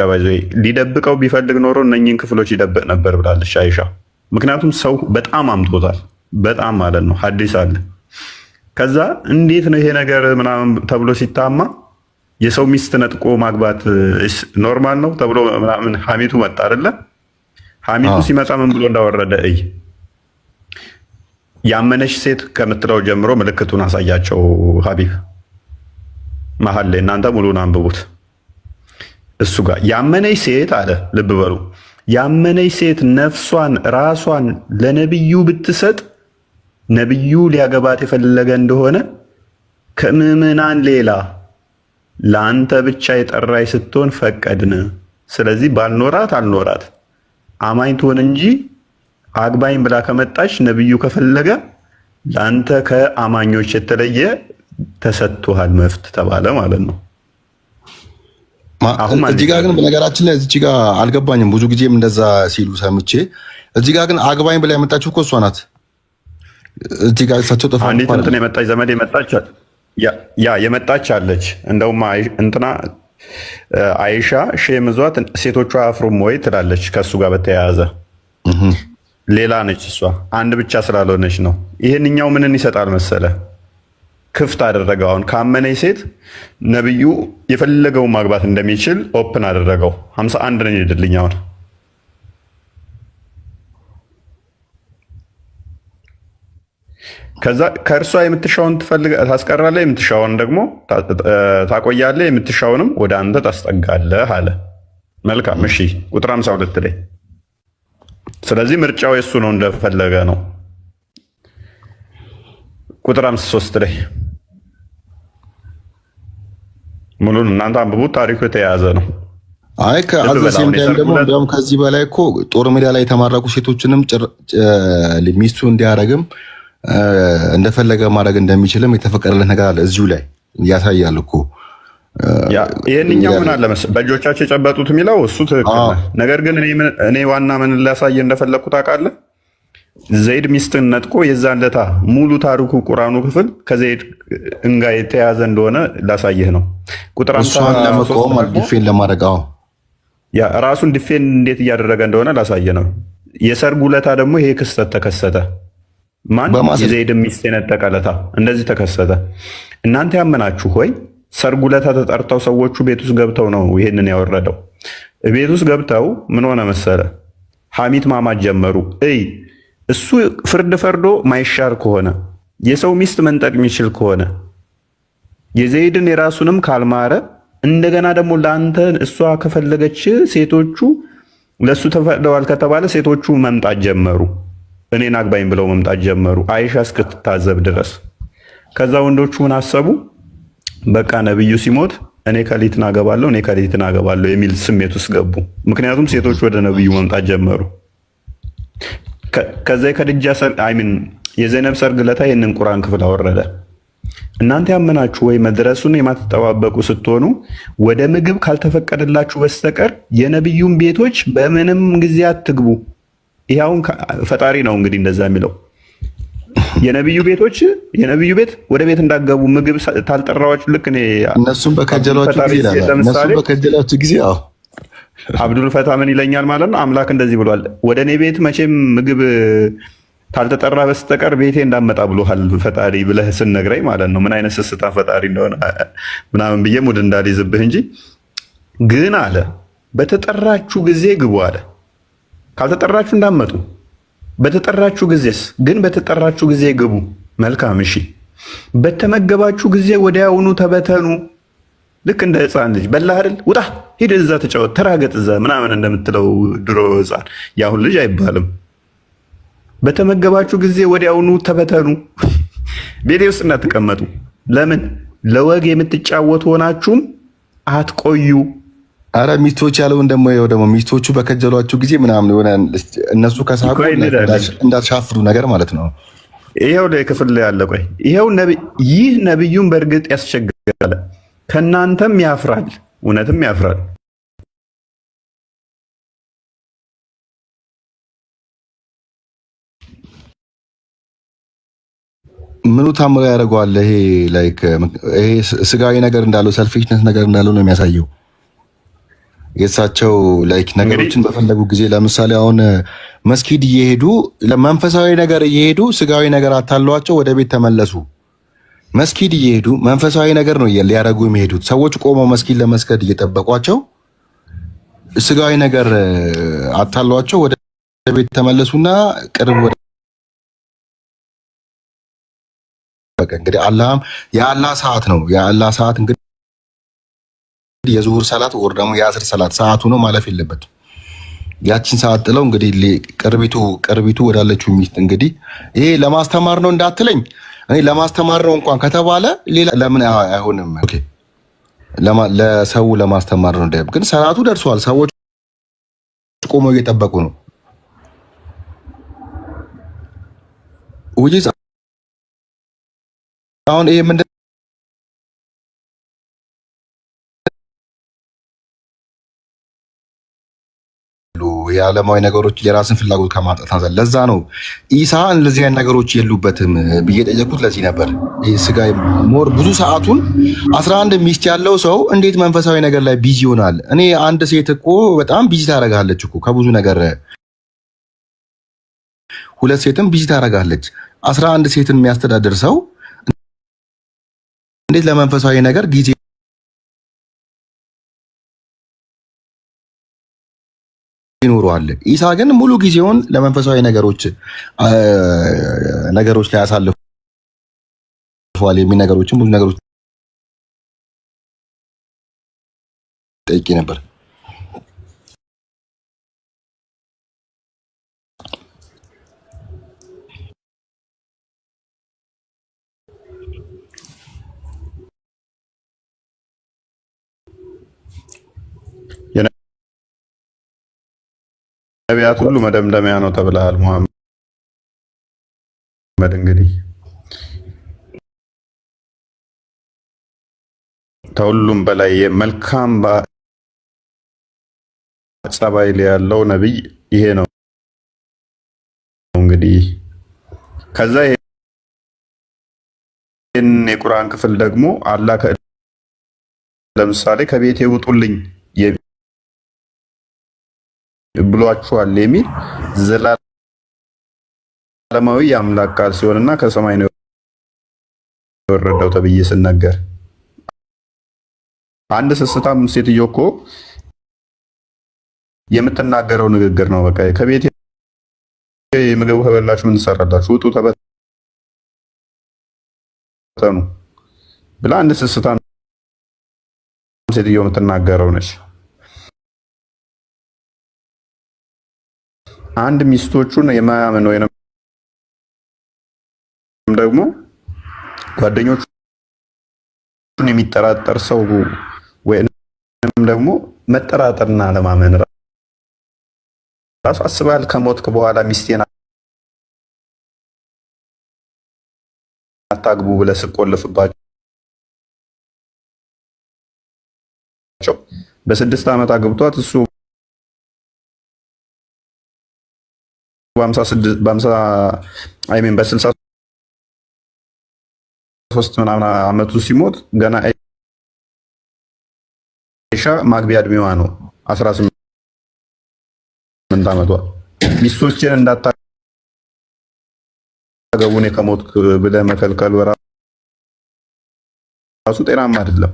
ሊደብቀው ቢፈልግ ኖሮ እነኝህን ክፍሎች ይደብቅ ነበር ብላለች አይሻ። ምክንያቱም ሰው በጣም አምቶታል፣ በጣም ማለት ነው። ሐዲስ አለ። ከዛ እንዴት ነው ይሄ ነገር ምናምን ተብሎ ሲታማ የሰው ሚስት ነጥቆ ማግባት ኖርማል ነው ተብሎ ምናምን ሐሜቱ መጣ አይደለ? ሐሜቱ ሲመጣ ምን ብሎ እንዳወረደ እይ። ያመነች ሴት ከምትለው ጀምሮ ምልክቱን አሳያቸው ሀቢብ መሀል ላይ እናንተ ሙሉን አንብቡት። እሱ ጋር ያመነች ሴት አለ። ልብ በሉ። ያመነች ሴት ነፍሷን ራሷን ለነብዩ ብትሰጥ ነብዩ ሊያገባት የፈለገ እንደሆነ ከምዕመናን ሌላ ለአንተ ብቻ የጠራች ስትሆን ፈቀድን። ስለዚህ ባልኖራት አልኖራት አማኝ ትሆን እንጂ አግባኝ ብላ ከመጣች ነብዩ ከፈለገ ለአንተ ከአማኞች የተለየ ተሰጥቶሃል መፍት ተባለ ማለት ነው። እዚህ ጋር ግን በነገራችን ላይ እዚህ ጋር አልገባኝም። ብዙ ጊዜም እንደዛ ሲሉ ሰምቼ እዚህ ጋር ግን አግባኝ ብላ የመጣችው እኮ እሷ ናት። እዚህ ጋር እሳቸው ጥፋት አንዲት እንትን የመጣች ዘመድ የመጣች አለች። እንደውም እንትና አይሻ ሼም ዟት ሴቶቿ አፍሩም ወይ ትላለች። ከሱ ጋር በተያያዘ ሌላ ነች እሷ አንድ ብቻ ስላልሆነች ነው። ይሄንኛው ምንን ይሰጣል መሰለ? ክፍት አደረገው። አሁን ካመነች ሴት ነብዩ የፈለገውን ማግባት እንደሚችል ኦፕን አደረገው። 51 ነኝ ይድልኝ። አሁን ከዛ ከእርሷ የምትሻውን ታስቀራለህ፣ የምትሻውን ደግሞ ታቆያለህ፣ የምትሻውንም ወደ አንተ ታስጠጋለህ አለ። መልካም እሺ። ቁጥር 52 ላይ ስለዚህ ምርጫው የሱ ነው፣ እንደፈለገ ነው። ቁጥር 53 ላይ ሙሉን እናንተ አንብቡት። ታሪኩ የተያያዘ ነው። አይ ከአዘሴም ደግሞ እንደውም ከዚህ በላይ እኮ ጦር ሜዳ ላይ የተማረኩ ሴቶችንም ሚስቱ እንዲያረግም እንደፈለገ ማድረግ እንደሚችልም የተፈቀደለት ነገር አለ። እዚሁ ላይ ያሳያል እኮ። ይሄንኛው ምን አለ መሰለህ በእጆቻቸው የጨበጡት የሚለው እሱ ትክክል ነው። ነገር ግን እኔ ዋና ምን ላሳየ እንደፈለኩት ታውቃለህ? ዘይድ ሚስትን ነጥቆ የዛን ለታ ሙሉ ታሪኩ ቁርአኑ ክፍል ከዘይድ እንጋ የተያዘ እንደሆነ ላሳየህ ነው። ቁጥር 53 ለመቆም ዲፌን ለማድረግ ያ ራሱን ዲፌን እንዴት እያደረገ እንደሆነ ላሳየህ ነው። የሰርጉ ለታ ደግሞ ይሄ ክስተት ተከሰተ። ማን? የዘይድ ሚስት የነጠቀ ለታ እንደዚህ ተከሰተ። እናንተ ያመናችሁ ሆይ ሰርጉ ለታ ተጠርተው ሰዎቹ ቤት ውስጥ ገብተው ነው ይሄንን ያወረደው። ቤት ውስጥ ገብተው ምን ሆነ መሰለ? ሐሚት ማማት ጀመሩ። እሱ ፍርድ ፈርዶ ማይሻር ከሆነ የሰው ሚስት መንጠቅ የሚችል ከሆነ የዘይድን የራሱንም ካልማረ እንደገና ደግሞ ለአንተ እሷ ከፈለገች ሴቶቹ ለሱ ተፈቅደዋል ከተባለ ሴቶቹ መምጣት ጀመሩ። እኔን አግባኝ ብለው መምጣት ጀመሩ አይሻ እስክትታዘብ ድረስ። ከዛ ወንዶቹ ምን አሰቡ? በቃ ነብዩ ሲሞት እኔ ከሊትን አገባለሁ እኔ ከሊትን አገባለሁ የሚል ስሜት ውስጥ ገቡ። ምክንያቱም ሴቶቹ ወደ ነብዩ መምጣት ጀመሩ። ከዛ ከድጃ የዘይነብ ሰርግ ለታ ይህንን ቁርአን ክፍል አወረደ። እናንተ ያመናችሁ ወይ መድረሱን የማትጠባበቁ ስትሆኑ ወደ ምግብ ካልተፈቀደላችሁ በስተቀር የነብዩን ቤቶች በምንም ጊዜ አትግቡ። ይሄውን ፈጣሪ ነው እንግዲህ እንደዛ የሚለው። የነብዩ ቤቶች የነብዩ ቤት ወደ ቤት እንዳገቡ ምግብ ታልጠራዋችሁ ልክ እነሱም በከጀሏችሁ ጊዜ አብዱል ፈታ ምን ይለኛል ማለት ነው። አምላክ እንደዚህ ብሏል፣ ወደ እኔ ቤት መቼም ምግብ ታልተጠራ በስተቀር ቤቴ እንዳመጣ ብሎሃል ፈጣሪ ብለህ ስነግረኝ ማለት ነው። ምን አይነት ስስታ ፈጣሪ እንደሆነ ምናምን ብዬ ሙድ እንዳልይዝብህ እንጂ ግን አለ በተጠራችሁ ጊዜ ግቡ አለ። ካልተጠራችሁ እንዳመጡ በተጠራችሁ ጊዜስ ግን በተጠራችሁ ጊዜ ግቡ። መልካም እሺ። በተመገባችሁ ጊዜ ወዲያውኑ ተበተኑ። ልክ እንደ ህፃን ልጅ በላህ አይደል? ውጣ ሂድ እዛ ተጫወት ተራገጥ እዛ ምናምን እንደምትለው ድሮ ህፃን፣ ያሁን ልጅ አይባልም። በተመገባችሁ ጊዜ ወዲያውኑ ተበተኑ። ቤቴ ውስጥ እንዳትቀመጡ። ለምን? ለወግ የምትጫወቱ ሆናችሁም አትቆዩ። አረ ሚስቶች ያለውን ደግሞ ሚስቶቹ በከጀሏችሁ ጊዜ ምናምን የሆነ እነሱ ከሳቁ እንዳትሻፍሩ ነገር ማለት ነው። ይሄው ላይ ክፍል ላይ ያለ ቆይ ይሄው ይህ ነብዩን በእርግጥ ያስቸግራል ከናንተም ያፍራል፣ እውነትም ያፍራል። ምኑ ታምሮ ያደርገዋል? ይሄ ስጋዊ ነገር እንዳለው ሰልፊሽነት ነገር እንዳለው ነው የሚያሳየው። የእሳቸው ነገሮችን በፈለጉ ጊዜ ለምሳሌ አሁን መስጊድ እየሄዱ ለመንፈሳዊ ነገር እየሄዱ ስጋዊ ነገር አታለዋቸው ወደ ቤት ተመለሱ። መስጊድ እየሄዱ መንፈሳዊ ነገር ነው ሊያደርጉ የሚሄዱት ሰዎች ቆመው መስጊድ ለመስገድ እየጠበቋቸው ስጋዊ ነገር አታሏቸው ወደ ቤት ተመለሱና ቅርብ ወደ በቃ እንግዲህ አላህም የአላህ ሰዓት ነው። የአላህ ሰዓት እንግዲህ የዙሁር ሰላት ወር ደግሞ የአስር ሰላት ሰዓቱ ነው፣ ማለፍ የለበትም። ያቺን ሰዓት ጥለው እንግዲህ ቅርቢቱ ወዳለችው ሚስት እንግዲህ ይሄ ለማስተማር ነው እንዳትለኝ፣ እኔ ለማስተማር ነው እንኳን ከተባለ ሌላ ለምን አይሆንም? ኦኬ ለሰው ለማስተማር ነው እንዳይብ፣ ግን ሰዓቱ ደርሷል። ሰዎች ቆመው እየጠበቁ ነው። ውጪ አሁን ይሄ ምንድን የዓለማዊ ነገሮች የራስን ፍላጎት ከማጣት አንፃር ለዛ ነው ኢሳ እንደዚህ አይነት ነገሮች የሉበትም ብዬ ጠየቁት። ለዚህ ነበር ስጋ ሞር ብዙ ሰዓቱን 11 ሚስት ያለው ሰው እንዴት መንፈሳዊ ነገር ላይ ቢዚ ይሆናል? እኔ አንድ ሴት እኮ በጣም ቢዚ ታደርጋለች እኮ ከብዙ ነገር፣ ሁለት ሴትም ቢዚ ታደርጋለች። 11 ሴትን የሚያስተዳድር ሰው እንዴት ለመንፈሳዊ ነገር ጊዜ ይኖረዋል? ኢሳ ግን ሙሉ ጊዜውን ለመንፈሳዊ ነገሮች ላይ አሳልፏል። የሚል ነገሮችን ብዙ ነገሮች ጠይቄ ነበር። ነቢያት ሁሉ መደምደሚያ ነው ተብለሃል ሙሐመድ። እንግዲህ ከሁሉም በላይ መልካም ጸባይ ያለው ነቢይ ይሄ ነው። እንግዲህ ከዛ ይህን የቁርአን ክፍል ደግሞ አላህ ለምሳሌ ከቤቴ ውጡልኝ ብሏችኋል የሚል ዘላለማዊ የአምላክ ቃል ሲሆንና ከሰማይ ነው የወረደው ተብዬ ስነገር አንድ ስስታም ሴትዮ እኮ የምትናገረው ንግግር ነው። በቃ ከቤት ምግብ ከበላችሁ ምን ትሰራላችሁ? ውጡ ተበተኑ ብላ አንድ ስስታም ሴትዮ የምትናገረው ነች። አንድ ሚስቶቹን የማያምን ወይንም ደግሞ ጓደኞቹን የሚጠራጠር ሰው ወይንም ደግሞ መጠራጠርና ለማመን ራሱ አስባል። ከሞትክ በኋላ ሚስቴን አታግቡ ብለህ ስቆልፍባቸው በ6 ዓመት አግብቷት እሱ በ63 ምናምን ዓመቱ ሲሞት ገና አይሻ ማግቢያ እድሜዋ ነው 18 ዓመቷ። ሚስቶችን እንዳታገቡ እኔ ከሞትክ ብለህ መከልከል በራሱ ጤናማ አይደለም።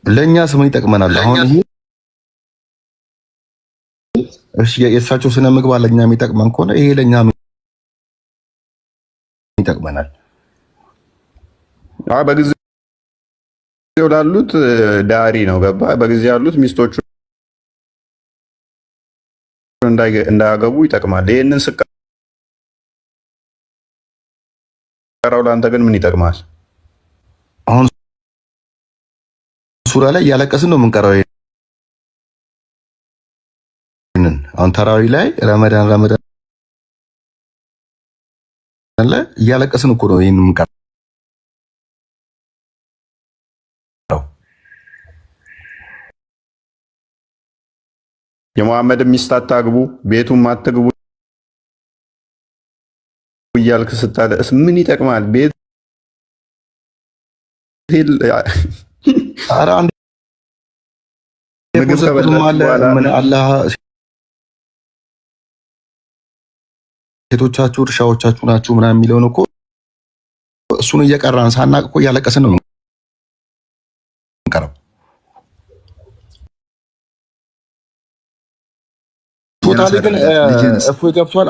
ለኛ ስምን ይጠቅመናል። አሁን ይሄ እሺ የእሳቸው ስነ ምግባር ለኛ የሚጠቅመን ከሆነ ይሄ ለኛ ይጠቅመናል። በጊዜው ላሉት ዳሪ ነው ገባ። በጊዜው ያሉት ሚስቶቹ እንዳያገቡ ይጠቅማል። ይሄንን ስቀራው ለአንተ ግን ምን ይጠቅማል? አሁን ሱራ ላይ እያለቀስን ነው የምንቀራው። አሁን ተራዊ ላይ ረመዳን ላይ እያለቀስን እኮ ነው ይሄን የምንቀራው። የሙሐመድን ሚስት አታግቡ፣ ቤቱም አትግቡ እያልክ ስታለቅስ ምን ይጠቅማል? ቤት ኧረ አንድ ምግብ ከበላችሁ በኋላ ምን አላህ ሴቶቻችሁ እርሻዎቻችሁ ናችሁ ምናምን የሚለውን እኮ እሱን እየቀራን ሳናቅ እኮ እያለቀስን ነው የምንቀረው። ቶታሊ ግን እፎይ ገብቷል።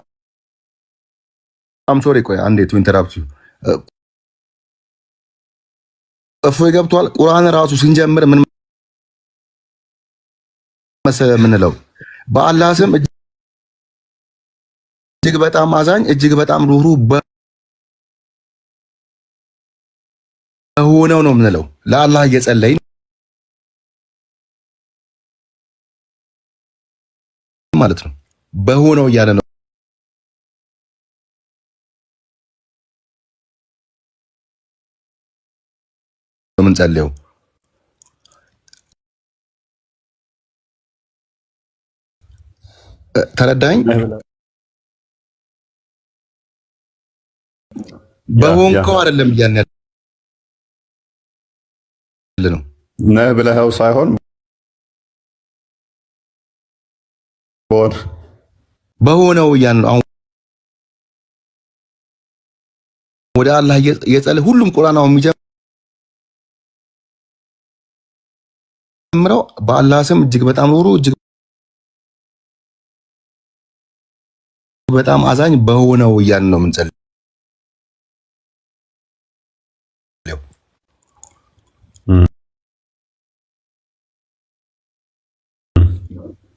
ሶሪ ቆይ አንዴ ቱ ኢንተራፕት እፎይ ገብቷል። ቁርአን ራሱ ስንጀምር ምን መሰለህ የምንለው በአላህ ስም እጅግ በጣም አዛኝ እጅግ በጣም ሩህሩህ በሆነው ነው የምንለው። ለአላህ እየጸለይን ማለት ነው። በሆነው እያለ ነው የምንጸልየው። ተረዳኝ። በሆንከው አይደለም እያልን ያለ ነው። ነህ ብለኸው ሳይሆን በሆነው እያልን ነው። አሁን ወደ አላህ እየጸለየ ሁሉም ቁርአን አሁን የሚጀምረው በአላህ ስም እጅግ በጣም ሩህሩህ እጅግ በጣም አዛኝ በሆነው እያልን ነው የምንጸልየው።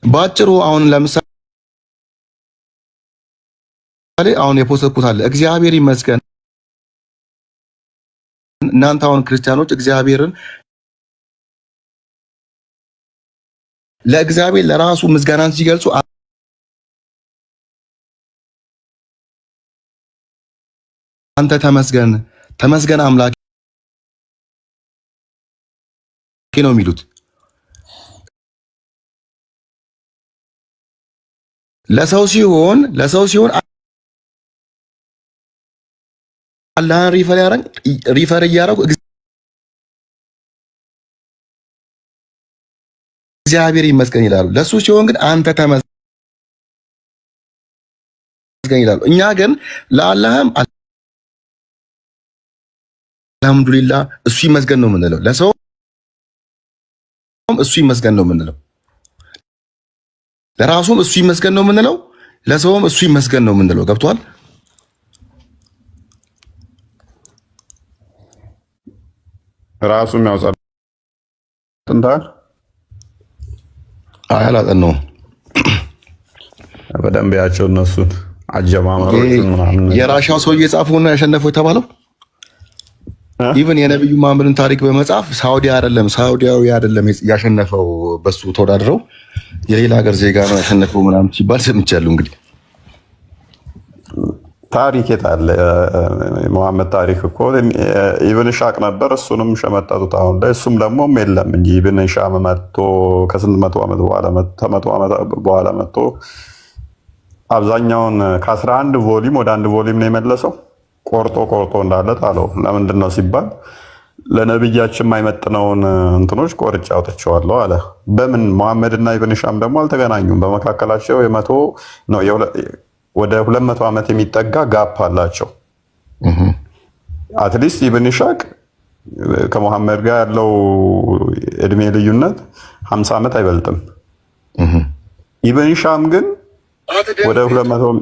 ባጭሩ አሁን ለምሳሌ አሁን የፖስተኩት አለ እግዚአብሔር ይመስገን። እናንተ አሁን ክርስቲያኖች እግዚአብሔርን ለእግዚአብሔር ለራሱ ምስጋናን ሲገልጹ አንተ ተመስገን ተመስገን አምላኬ ነው የሚሉት። ለሰው ሲሆን አላህን ሪፈር እያደረጉ እግዚአብሔር ይመስገን ይላሉ። ለሱ ሲሆን ግን አንተ ተመስገን ይላሉ። እኛ ግን ለአላህም አልሐምዱሊላህ እሱ ይመስገን ነው የምንለው። ለሰውም እሱ ይመስገን ነው የምንለው። ለራሱም እሱ ይመስገን ነው የምንለው። ለሰውም እሱ ይመስገን ነው የምንለው። ገብቷል? ራሱም ያውጻል እንታል አላጠናውም በደንብ ያቸው እነሱን አጀማመሮችን ምናምን የራሻው ሰውዬ የጻፈውና ያሸነፈው የተባለው ኢቭን የነብዩ መሐመድን ታሪክ በመጻፍ ሳውዲያዊ አይደለም ያሸነፈው። በሱ ተወዳድረው የሌላ ሀገር ዜጋ ነው ያሸነፈው ምናምን ሲባል ሰምቻለሁ። እንግዲህ ታሪክ የታለ? መሐመድ ታሪክ እኮ ኢብን ሻቅ ነበር፣ እሱንም ሸመጠጡት አሁን ላይ። እሱም ደግሞ የለም እንጂ ኢብን ሻም መጥቶ ከስንት መቶ ዓመት በኋላ መጥቶ አብዛኛውን ከ11 ቮሊም ወደ 1 ቮሊም ነው የመለሰው። ቆርጦ እንዳለ ጣለው። ለምንድን ነው ሲባል ለነብያችን የማይመጥነውን እንትኖች ቆርጬ አውጥቼዋለሁ አለ። በምን መሐመድና ኢብን ሻም ደግሞ አልተገናኙም። በመካከላቸው ወደ 200 ዓመት የሚጠጋ ጋፕ አላቸው። አትሊስት ኢብን ሻቅ ከመሐመድ ጋር ያለው እድሜ ልዩነት 50 ዓመት አይበልጥም። ኢብን ሻም ግን ወደ 200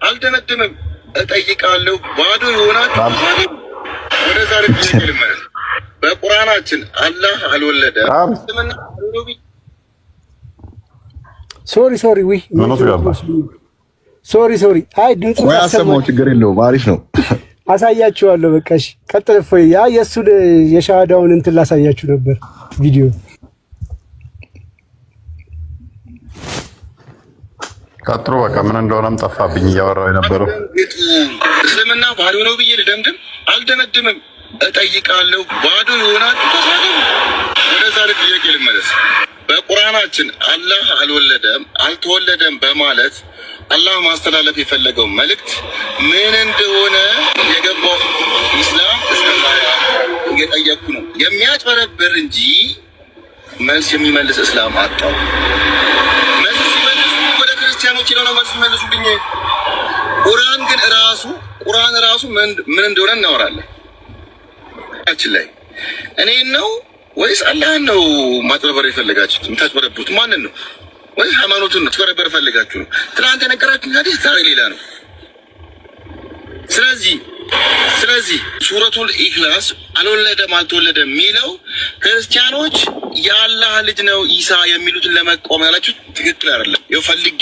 አልደመድምም እጠይቃለሁ ባዶ ይሆናል። ወደ ዛሬ ልመለስ። በቁርአናችን አላህ አልወለደም። ሶሪ አይ ድምጽ አሰማው፣ ችግር የለውም አሪፍ ነው። አሳያችኋለሁ። በቃ እሺ ቀጥል። እፎይ ያ የእሱን የሻሃዳውን እንትን ላሳያችሁ ነበር ቪዲዮ። ቀጥሮ በቃ ምን እንደሆነም ጠፋብኝ እያወራሁ የነበረው። እስልምና ባዶ ነው ብዬ ልደምድም? አልደመድምም እጠይቃለሁ ባዶ ይሆናል። ወደ ዛሬ ጥያቄ ልመለስ። በቁርአናችን አላህ አልወለደም አልተወለደም በማለት አላህ ማስተላለፍ የፈለገው መልእክት ምን እንደሆነ የገባው ኢስላም እየጠየኩ ነው። የሚያጭበረብር እንጂ መልስ የሚመልስ እስላም አጣው። መልስ ሲመልሱ ወደ ክርስቲያኖች የሚችለው ነው መልስ መልሱልኝ። ቁርአን ራሱ ምን እንደሆነ እናወራለን። አችን ላይ እኔን ነው ወይስ አላህን ነው ማጥበበር የፈለጋችሁት? የምታጭበረብሩት ማንን ነው? ወይስ ሃይማኖቱን ነው ትበረበር ፈልጋችሁ ነው? ትናንት የነገራችሁ ሐዲስ ዛሬ ሌላ ነው። ስለዚህ ሱረቱል ኢኽላስ አልወለደም አልተወለደም የሚለው ክርስቲያኖች የአላህ ልጅ ነው ኢሳ የሚሉትን ለመቆም ያላችሁ ትክክል አይደለም። ይኸው ፈልጌ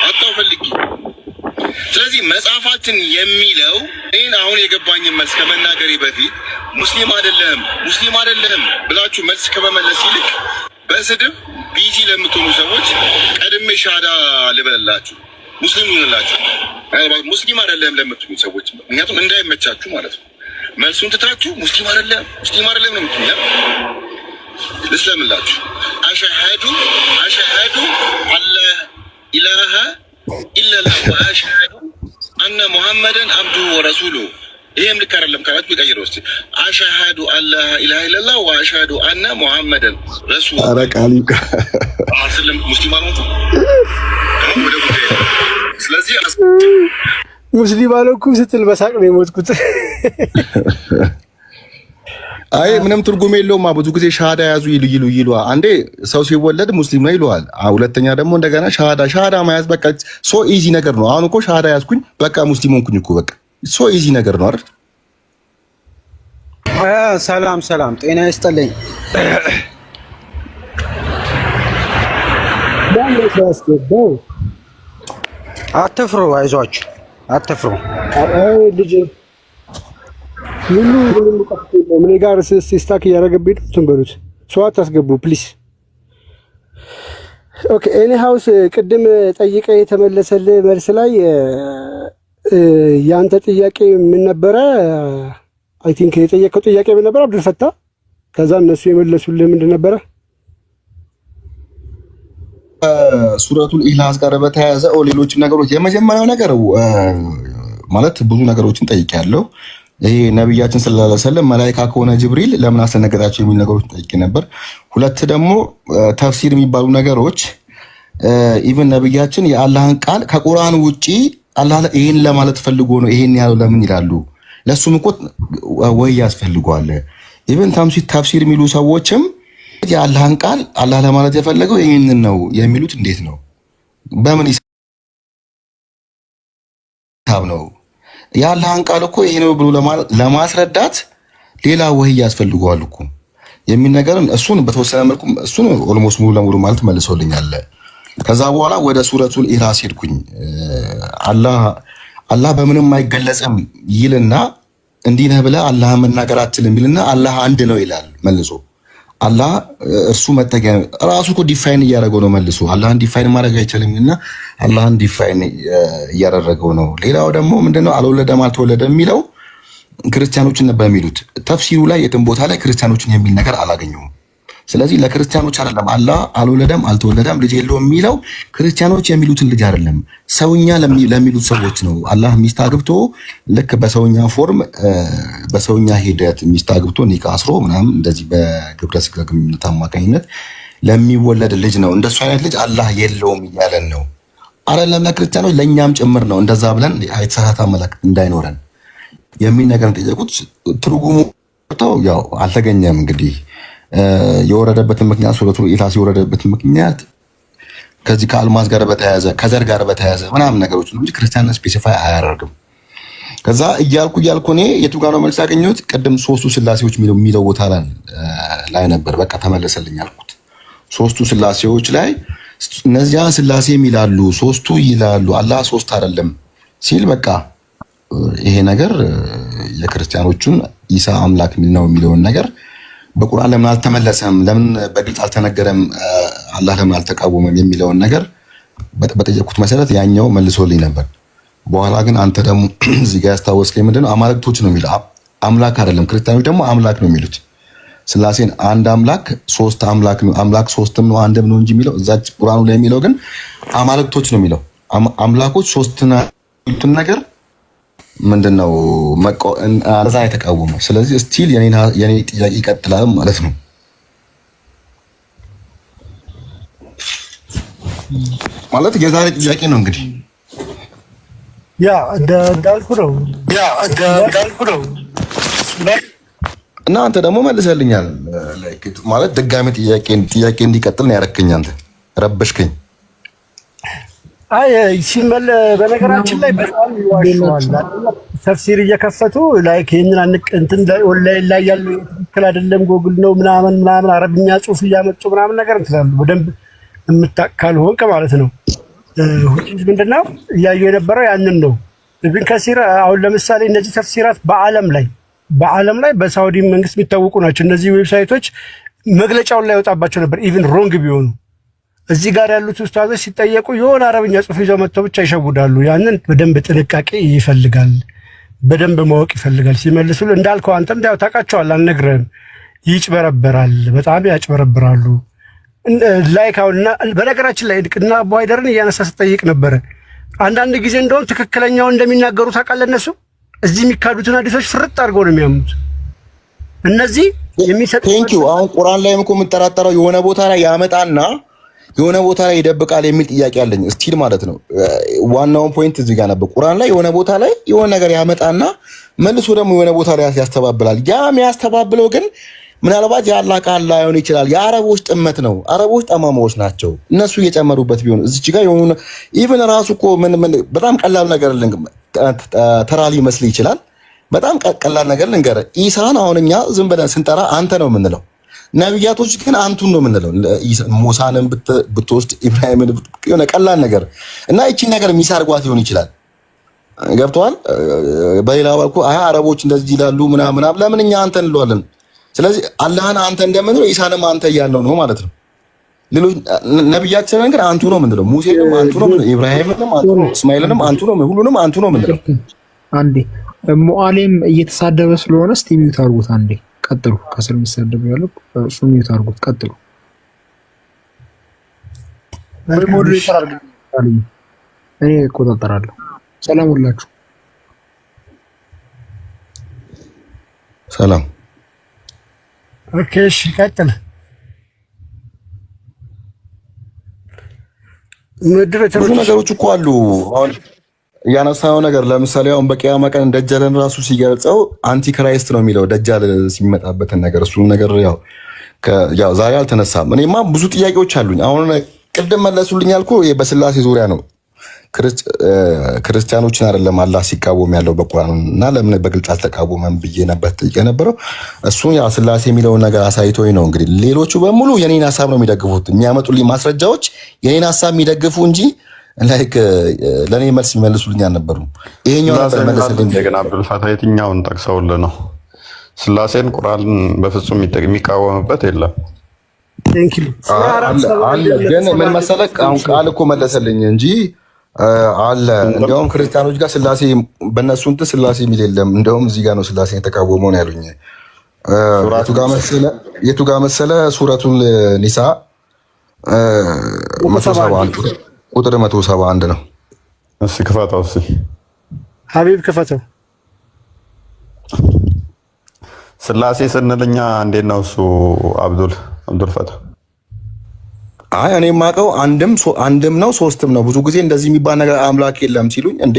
አጣው ፈልጌ። ስለዚህ መጽሐፋችን የሚለው እኔን አሁን የገባኝን መልስ ከመናገሬ በፊት ሙስሊም አይደለም ብላችሁ መልስ ከመመለስ ይልቅ በስድብ ቢዚ ለምትሆኑ ሰዎች ቀድሜ ሻዳ ልበላችሁ፣ ሙስሊም ይሆንላችሁ። ሙስሊም አይደለም ለምትሉ ሰዎች ምክንያቱም እንዳይመቻችሁ ማለት ነው። መልሱን ትታችሁ ሙስሊም አይደለም ነው የምትሉኝ። ልስለምላችሁ። አሸሃዱ አላ ኢላሃ ኢለላህ ወአሽሃዱ አነ ሙሐመደን አብዱሁ ወረሱሉሁ። ይሄም ልክ አይደለም ካላችሁ ቢቀይረው እስቲ አሸሃዱ አላ ኢላሃ ኢለላህ ወአሽሃዱ አነ ሙሐመደን ረሱሉሁ። አረቃሊካ አስለም ሙስሊም አልሆንኩ ወደ ጉዳይ። ስለዚህ ሙስሊም አልሆንኩም ስትል በሳቅ ነው የሞትኩት። አይ ምንም ትርጉም የለውም። ብዙ ጊዜ ሻሃዳ ያዙ ይሉ አንዴ ሰው ሲወለድ ሙስሊም ነው ይለዋል። ሁለተኛ ደግሞ እንደገና ሻሃዳ መያዝ በቃ ሶ ኢዚ ነገር ነው። አሁን እኮ ሻሃዳ ያዝኩኝ በቃ ሙስሊም ሆንኩኝ እኮ በቃ ሶ ኢዚ ነገር ነው አይደል? ሰላም ጤና ይስጥልኝ። አትፍሩ፣ አይዟችሁ አትፍሩ። ልጅ ሁሉ ቀፍቶ ምን ጋር ስታክ እያደረገብኝ እንትን በሉት። ሰው አታስገቡ ፕሊስ። ኦኬ ኤኒ ሃውስ ቅድም ጠይቀ የተመለሰልህ መልስ ላይ ያንተ ጥያቄ ምን ነበረ? አይ ቲንክ የጠየቀው ጥያቄ ምን ነበር? አብዱል ፈታ። ከዛ እነሱ የመለሱልህ ምንድን ነበረ? ሱረቱል ኢኽላስ ጋር በተያያዘ ሌሎች ነገሮች የመጀመሪያው ነገር ማለት ብዙ ነገሮችን ጠይቄያለሁ። ይሄ ነብያችን ሰለላሁ ዐለይሂ ወሰለም መላእክት ከሆነ ጅብሪል ለምን አስነገራቸው የሚል ነገሮችን ጠይቄ ነበር። ሁለት ደግሞ ተፍሲር የሚባሉ ነገሮች ኢቭን ነብያችን የአላህን ቃል ከቁርአን ውጪ አላህ ይሄን ለማለት ፈልጎ ነው ይሄን ያለው ለምን ይላሉ? ለሱም እኮ ወይ ያስፈልገዋል። ኢቭን ተፍሲር የሚሉ ሰዎችም የአላህን ቃል አላህ ለማለት የፈለገው ይሄንን ነው የሚሉት እንዴት ነው? በምን ሂሳብ ነው? የአላህን ቃል እኮ ይሄ ነው ብሎ ለማስረዳት ሌላ ወህይ ያስፈልገዋል እኮ የሚል ነገርን እሱን በተወሰነ መልኩ እሱን ኦልሞስት ሙሉ ለሙሉ ማለት መልሶልኛል። ከዛ በኋላ ወደ ሱረቱል ኢኽላስ ሄድኩኝ። አላህ በምንም አይገለጽም ይልና እንዲህ ነህ ብለህ አላህ መናገር አትችልም ይልና አላህ አንድ ነው ይላል መልሶ። አላህ እሱ መጠጊያ ራሱ እኮ ዲፋይን እያደረገው ነው መልሶ። አላህን ዲፋይን ማድረግ አይችልም እና አላህን ዲፋይን እያደረገው ነው። ሌላው ደግሞ ምንድነው አልወለደም አልተወለደም የሚለው ክርስቲያኖችን ነበር የሚሉት። ተፍሲሩ ላይ የትም ቦታ ላይ ክርስቲያኖችን የሚል ነገር አላገኘሁም። ስለዚህ ለክርስቲያኖች አይደለም አላህ አልወለደም አልተወለደም ልጅ የለውም የሚለው ክርስቲያኖች የሚሉትን ልጅ አይደለም ሰውኛ ለሚሉት ሰዎች ነው። አላህ ሚስት አግብቶ ልክ በሰውኛ ፎርም በሰውኛ ሂደት ሚስት አግብቶ ኒካ አስሮ ምናምን እንደዚህ በግብረ ስጋ ግንኙነት አማካኝነት ለሚወለድ ልጅ ነው። እንደሱ አይነት ልጅ አላህ የለውም እያለን ነው አይደለም። ለክርስቲያኖች ለእኛም ጭምር ነው እንደዛ ብለን የተሳሳተ አመለካከት እንዳይኖረን የሚል ነገር ጠየቁት። ትርጉሙ ያው አልተገኘም። እንግዲህ የወረደበትን ምክንያት ሱረቱል ኢኽላስ የወረደበትን ምክንያት ከዚህ ከአልማዝ ጋር በተያያዘ ከዘር ጋር በተያያዘ ምናምን ነገሮች ነው እንጂ ክርስቲያን ስፔሲፋይ አያደርግም። ከዛ እያልኩ እኔ የቱ ጋር ነው መልስ ያገኘሁት? ቅድም ሶስቱ ስላሴዎች የሚለው ቦታ ላይ ነበር። በቃ ተመለሰልኝ አልኩት። ሶስቱ ስላሴዎች ላይ እነዚያ ስላሴ ይላሉ ሶስቱ ይላሉ አላህ ሶስት አይደለም ሲል በቃ ይሄ ነገር የክርስቲያኖቹን ኢሳ አምላክ ነው የሚለውን ነገር በቁርአን ለምን አልተመለሰም፣ ለምን በግልጽ አልተነገረም፣ አላህ ለምን አልተቃወመም የሚለውን ነገር በጠየቁት መሰረት ያኛው መልሶልኝ ነበር። በኋላ ግን አንተ ደግሞ እዚህ ጋር ያስታወስከኝ ምንድነው አማልክቶች ነው የሚለው አምላክ አይደለም። ክርስቲያኖች ደግሞ አምላክ ነው የሚሉት ስላሴን አንድ አምላክ ሶስት አምላክ ነው አምላክ ሶስትም ነው አንድም ነው እንጂ የሚለው እዛች ቁርአኑ ላይ የሚለው ግን አማልክቶች ነው የሚለው አምላኮች ሶስትና ነገር ምንድነው አዛ የተቃወመው። ስለዚህ ስቲል የኔ ጥያቄ ይቀጥላል ማለት ነው። ማለት የዛሬ ጥያቄ ነው እንግዲህ ያ እንዳልኩ ነው እና አንተ ደግሞ መልሰልኛል። ማለት ድጋሚ ጥያቄ እንዲቀጥል ነው ያደረከኝ። አንተ ረበሽከኝ። አይ ሲመለ በነገራችን ላይ በጣም ይዋሸዋል። ተፍሲር እየከፈቱ ላይክ ይሄንን እንትን ላይ ኦንላይን ላይ ያለው ትክክል አይደለም ጎግል ነው ምናምን አረብኛ ጽሑፍ እያመጡ ምናምን ነገር እንትላሉ። በደንብ የምታውቅ ካልሆንክ ማለት ነው። ሁሉ ምንድነው እያዩ የነበረው ያንን ነው። ኢብን ከሲር አሁን ለምሳሌ እነዚህ ተፍሲራት በዓለም ላይ በሳውዲ መንግስት የሚታወቁ ናቸው። እነዚህ ዌብሳይቶች መግለጫውን ላይ ያወጣባቸው ነበር ኢቭን ሮንግ ቢሆኑ። እዚህ ጋር ያሉት ኡስታዞች ሲጠየቁ የሆነ አረብኛ ጽሑፍ ይዘው መጥተው ብቻ ይሸውዳሉ። ያንን በደንብ ጥንቃቄ ይፈልጋል፣ በደንብ ማወቅ ይፈልጋል። ሲመልሱ እንዳልከው አንተም ታውቃቸዋል፣ አልነግርህም። ይጭበረበራል፣ በጣም ያጭበረብራሉ። ላይክ አሁንና በነገራችን ላይ እና አቡ ሃይደርን እያነሳ ስጠይቅ ነበረ። አንዳንድ ጊዜ እንደውም ትክክለኛውን እንደሚናገሩ ታውቃለህ። እነሱ እዚህ የሚካዱትን ሐዲሶች ፍርጥ አድርገው ነው የሚያምኑት። እነዚህ ቴንኪው። አሁን ቁርአን ላይም እኮ የምጠራጠረው የሆነ ቦታ ላይ ያመጣና የሆነ ቦታ ላይ ይደብቃል የሚል ጥያቄ አለኝ። ስቲል ማለት ነው ዋናውን ፖይንት እዚህ ጋር ነበር። ቁርአን ላይ የሆነ ቦታ ላይ የሆነ ነገር ያመጣና መልሶ ደግሞ የሆነ ቦታ ላይ ያስተባብላል። ያ የሚያስተባብለው ግን ምናልባት የአላህ ቃል ላይሆን ይችላል። የአረቦች ጥመት ነው። አረቦች ጠማማዎች ናቸው። እነሱ እየጨመሩበት ቢሆን እዚች ጋር የሆነ ኢቭን ራሱ እኮ በጣም ቀላል ነገር ተራ ሊመስል ይችላል። በጣም ቀላል ነገር ልንገር። ኢሳን አሁን እኛ ዝም ብለን ስንጠራ አንተ ነው የምንለው። ነብያቶች ግን አንቱን ነው የምንለው። ሙሳንም ብትወስድ ኢብራሂምን የሆነ ቀላል ነገር እና እቺን ነገር የሚሳርጓት ሊሆን ይችላል። ገብተዋል። በሌላ በኩል አረቦች እንደዚህ ይላሉ ምናምን ለምን እኛ አንተ እንለዋለን? ስለዚህ አላህን አንተ እንደምንለው ኢሳንም አንተ እያለው ነው ማለት ነው። ሌሎች ነብያችንን ግን አንቱ ነው የምንለው። ሙሴንም አንቱ ነው የምንለው፣ ኢብራሂምንም አንቱ ነው፣ እስማኤልንም አንቱ ነው፣ ሁሉንም አንቱ ነው የምንለው። አንዴ ሙአሊም እየተሳደበ ስለሆነ እስቲ ሚዩት አድርጉት። አንዴ ቀጥሉ። ከስር የሚሳደብ ያለው እሱ ሚዩት አድርጉት። ቀጥሉ። እኔ እቆጣጠራለሁ። ሰላም ሁላችሁ። ሰላም። ኦኬ እሺ ቀጥል። ብዙ ነገሮች እኮ አሉ። አሁን ያነሳው ነገር ለምሳሌ አሁን በቂያማ ቀን ደጃልን ራሱ ሲገልጸው አንቲ ክራይስት ነው የሚለው ደጃል ሲመጣበትን ነገር እሱን ነገር ያው ዛሬ አልተነሳም። እኔማ ብዙ ጥያቄዎች አሉኝ። አሁን ቅድም መለሱልኝ ያልኩ በስላሴ ዙሪያ ነው። ክርስቲያኖችን አይደለም አላህ ሲቃወም ያለው በቁርአን እና ለምን በግልጽ አልተቃወመም ብዬ ነበር የነበረው። እሱን ያው ስላሴ የሚለውን ነገር አሳይቶኝ ነው። እንግዲህ ሌሎቹ በሙሉ የኔን ሐሳብ ነው የሚደግፉት። የሚያመጡልኝ ማስረጃዎች የኔን ሐሳብ የሚደግፉ እንጂ ላይክ ለኔ መልስ የሚመልሱልኝ አልነበሩም። ይሄኛው ነበር መልስልኝ። ግን አብዱልፈታህ የትኛውን ጠቅሰውልህ ነው? ስላሴን ቁርአን በፍጹም የሚቃወምበት የለም። ግን ምን መሰለህ አሁን ቃል እኮ መለሰልኝ እንጂ አለ እንደውም ክርስቲያኖች ጋር ስላሴ በእነሱ እንትን ስላሴ የሚል የለም። እንደውም እዚህ ጋር ነው ስላሴ የተቃወመው ነው ያሉኝ። የቱ ጋር መሰለ? ሱረቱል ኒሳ 171 ቁጥር 171 ነው። እሺ ክፈተው። እሺ ሀቢብ ክፈተው። ስላሴ ስንልኛ እንዴት ነው እሱ? አብዱልፈታህ አይ እኔ የማውቀው አንድም ነው ሶስትም ነው። ብዙ ጊዜ እንደዚህ የሚባል ነገር አምላክ የለም ሲሉኝ እንዴ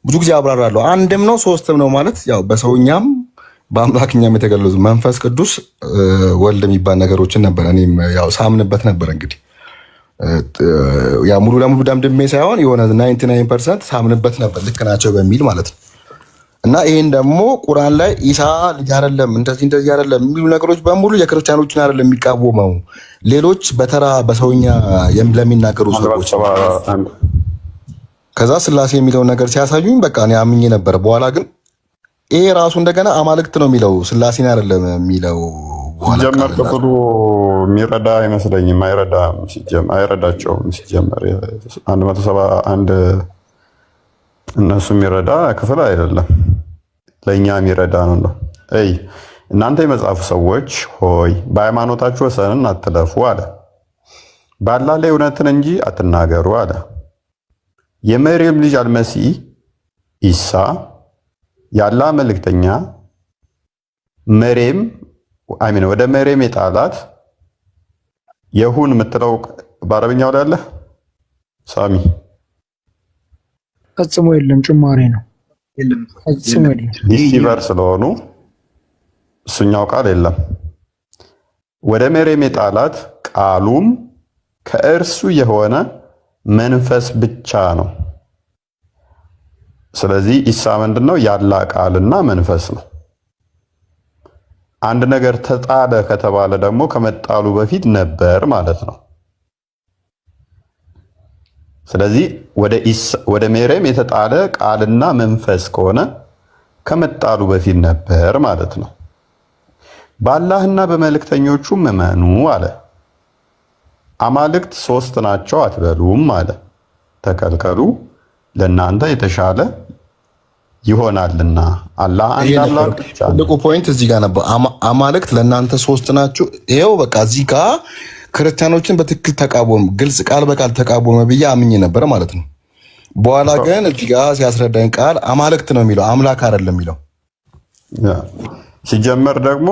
ብዙ ጊዜ አብራራለሁ። አንድም ነው ሶስትም ነው ማለት ያው በሰውኛም በአምላክኛም የተገለጹ መንፈስ ቅዱስ ወልድ የሚባል ነገሮችን ነበር። እኔም ያው ሳምንበት ነበር። እንግዲህ ያው ሙሉ ለሙሉ ደምድሜ ሳይሆን የሆነ 99% ሳምንበት ነበር ልክ ናቸው በሚል ማለት ነው። እና ይሄን ደግሞ ቁርአን ላይ ኢሳ ልጅ አይደለም እንደዚህ አይደለም የሚሉ ነገሮች በሙሉ የክርስቲያኖችን አይደለም የሚቃወመው ሌሎች በተራ በሰውኛ ለሚናገሩ ሰዎች ከዛ ስላሴ የሚለውን ነገር ሲያሳዩኝ በቃ እኔ አምኜ ነበር። በኋላ ግን ይሄ ራሱ እንደገና አማልክት ነው የሚለው ስላሴን አይደለም የሚለው። ሲጀመር ክፍሉ የሚረዳ አይመስለኝም። አይረዳቸውም። ሲጀመር 171 እነሱ የሚረዳ ክፍል አይደለም፣ ለእኛ የሚረዳ ነው። እናንተ የመጽሐፉ ሰዎች ሆይ በሃይማኖታችሁ ወሰንን አትለፉ አለ። በአላህ ላይ እውነትን እንጂ አትናገሩ አለ። የመርየም ልጅ አልመሲህ ኢሳ የአላህ መልእክተኛ ወደ መርየም የጣላት የሁን የምትለው በአረብኛው ላይ አለ ሳሚ ፈጽሞ የለም፣ ጭማሬ ነው። ፈጽሞ የለም። ዲሲቨር ስለሆኑ እሱኛው ቃል የለም። ወደ መሬም የጣላት ቃሉም ከእርሱ የሆነ መንፈስ ብቻ ነው። ስለዚህ ኢሳ ምንድነው? ያላ ቃልና መንፈስ ነው። አንድ ነገር ተጣለ ከተባለ ደግሞ ከመጣሉ በፊት ነበር ማለት ነው። ስለዚህ ወደ መሬም የተጣለ ቃልና መንፈስ ከሆነ ከመጣሉ በፊት ነበር ማለት ነው። በአላህና በመልእክተኞቹም እመኑ አለ። አማልክት ሶስት ናቸው አትበሉም አለ። ተከልከሉ፣ ለእናንተ የተሻለ ይሆናልና አላህ አንድ አምላክ ብቻ ነው። ትልቁ ፖይንት እዚህ ጋር ነበር። አማልክት ለእናንተ ሶስት ናቸው። ይኸው በቃ እዚህ ጋር ክርስቲያኖችን በትክክል ተቃወሙ፣ ግልጽ ቃል በቃል ተቃወሙ ብዬ አምኜ ነበር ማለት ነው። በኋላ ግን እዚህ ጋር ሲያስረዳኝ ቃል አማልክት ነው የሚለው፣ አምላክ አይደለም የሚለው። ሲጀመር ደግሞ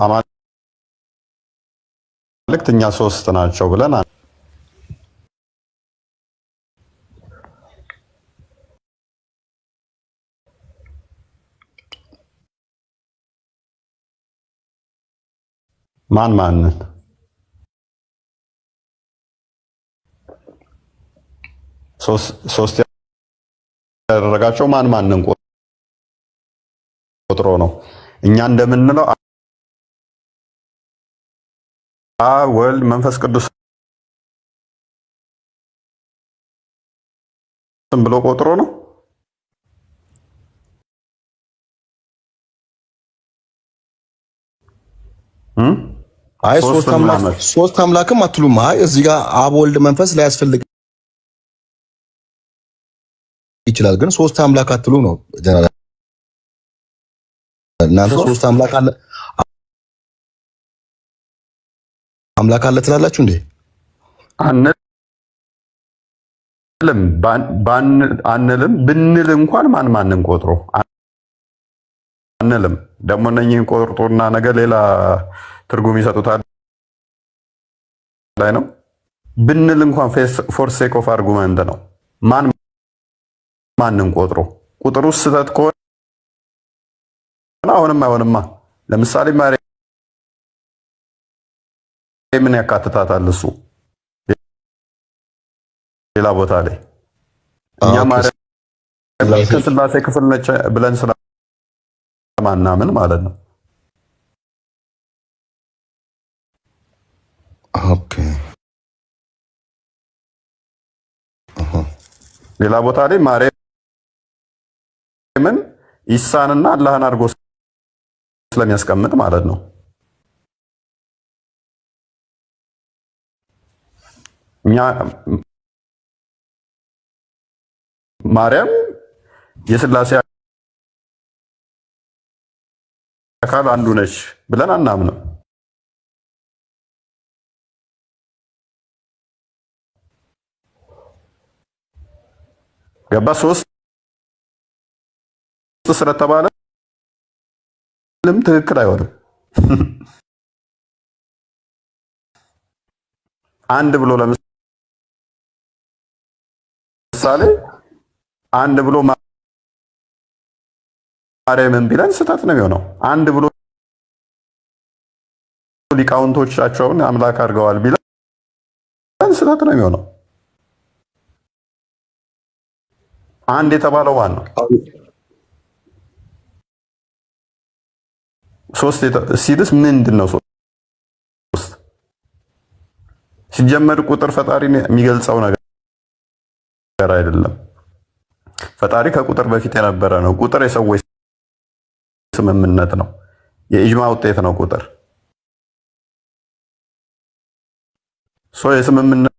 አማልክት እኛ ሶስት ናቸው ብለን ማንን ሶስት ያደረጋቸው ማንን ቆጥሮ ነው? እኛ እንደምንለው አብ ወልድ መንፈስ ቅዱስ ብሎ ቆጥሮ ነው። አይ ሶስት አምላክም አትሉም። አይ እዚህ ጋር አብ ወልድ መንፈስ ላይ ያስፈልግ ይችላል፣ ግን ሶስት አምላክ አትሉ ነው። እናንተ ሶስት አምላክ አለ ትላላችሁ እንዴ? አንልም። ብንል እንኳን ማንን ቆጥሮ አንልም። ደግሞ እነኚህን ቆርጦና ነገ ሌላ ትርጉም ይሰጡታል ላይ ነው። ብንል እንኳን ፎር ሴክ ኦፍ አርጉመንት ነው። ማንን ቆጥሮ ቁጥሩ ስህተት ከሆነ አይሆንማ። ለምሳሌ ምን ያካትታታል? እሱ ሌላ ቦታ ላይ እኛ ማርያም ከስላሴ ክፍል ነች ብለን ስለማናምን ማለት ነው። ኦኬ ሌላ ቦታ ላይ ማርያምን ኢሳንና አላህን አድርጎ ስለሚያስቀምጥ ማለት ነው። እኛ ማርያም የስላሴ አካል አንዱ ነች ብለን አናምንም። ገባ? ሶስት ስለተባለ ትክክል አይሆንም። አንድ ብሎ ለምሳሌ አንድ ብሎ ማርያምን ቢለን ስህተት ነው የሚሆነው። አንድ ብሎ ሊቃውንቶቻቸውን አምላክ አድርገዋል ቢለን ስህተት ነው የሚሆነው። አንድ የተባለው ማን ነው? ሶስት ሲልስ ምንድን ነው? ሶስት ሲጀመር ቁጥር ፈጣሪን የሚገልጸው ነገር አይደለም። ፈጣሪ ከቁጥር በፊት የነበረ ነው። ቁጥር የሰዎች ስምምነት ነው፣ የኢጅማ ውጤት ነው። ቁጥር የስምምነት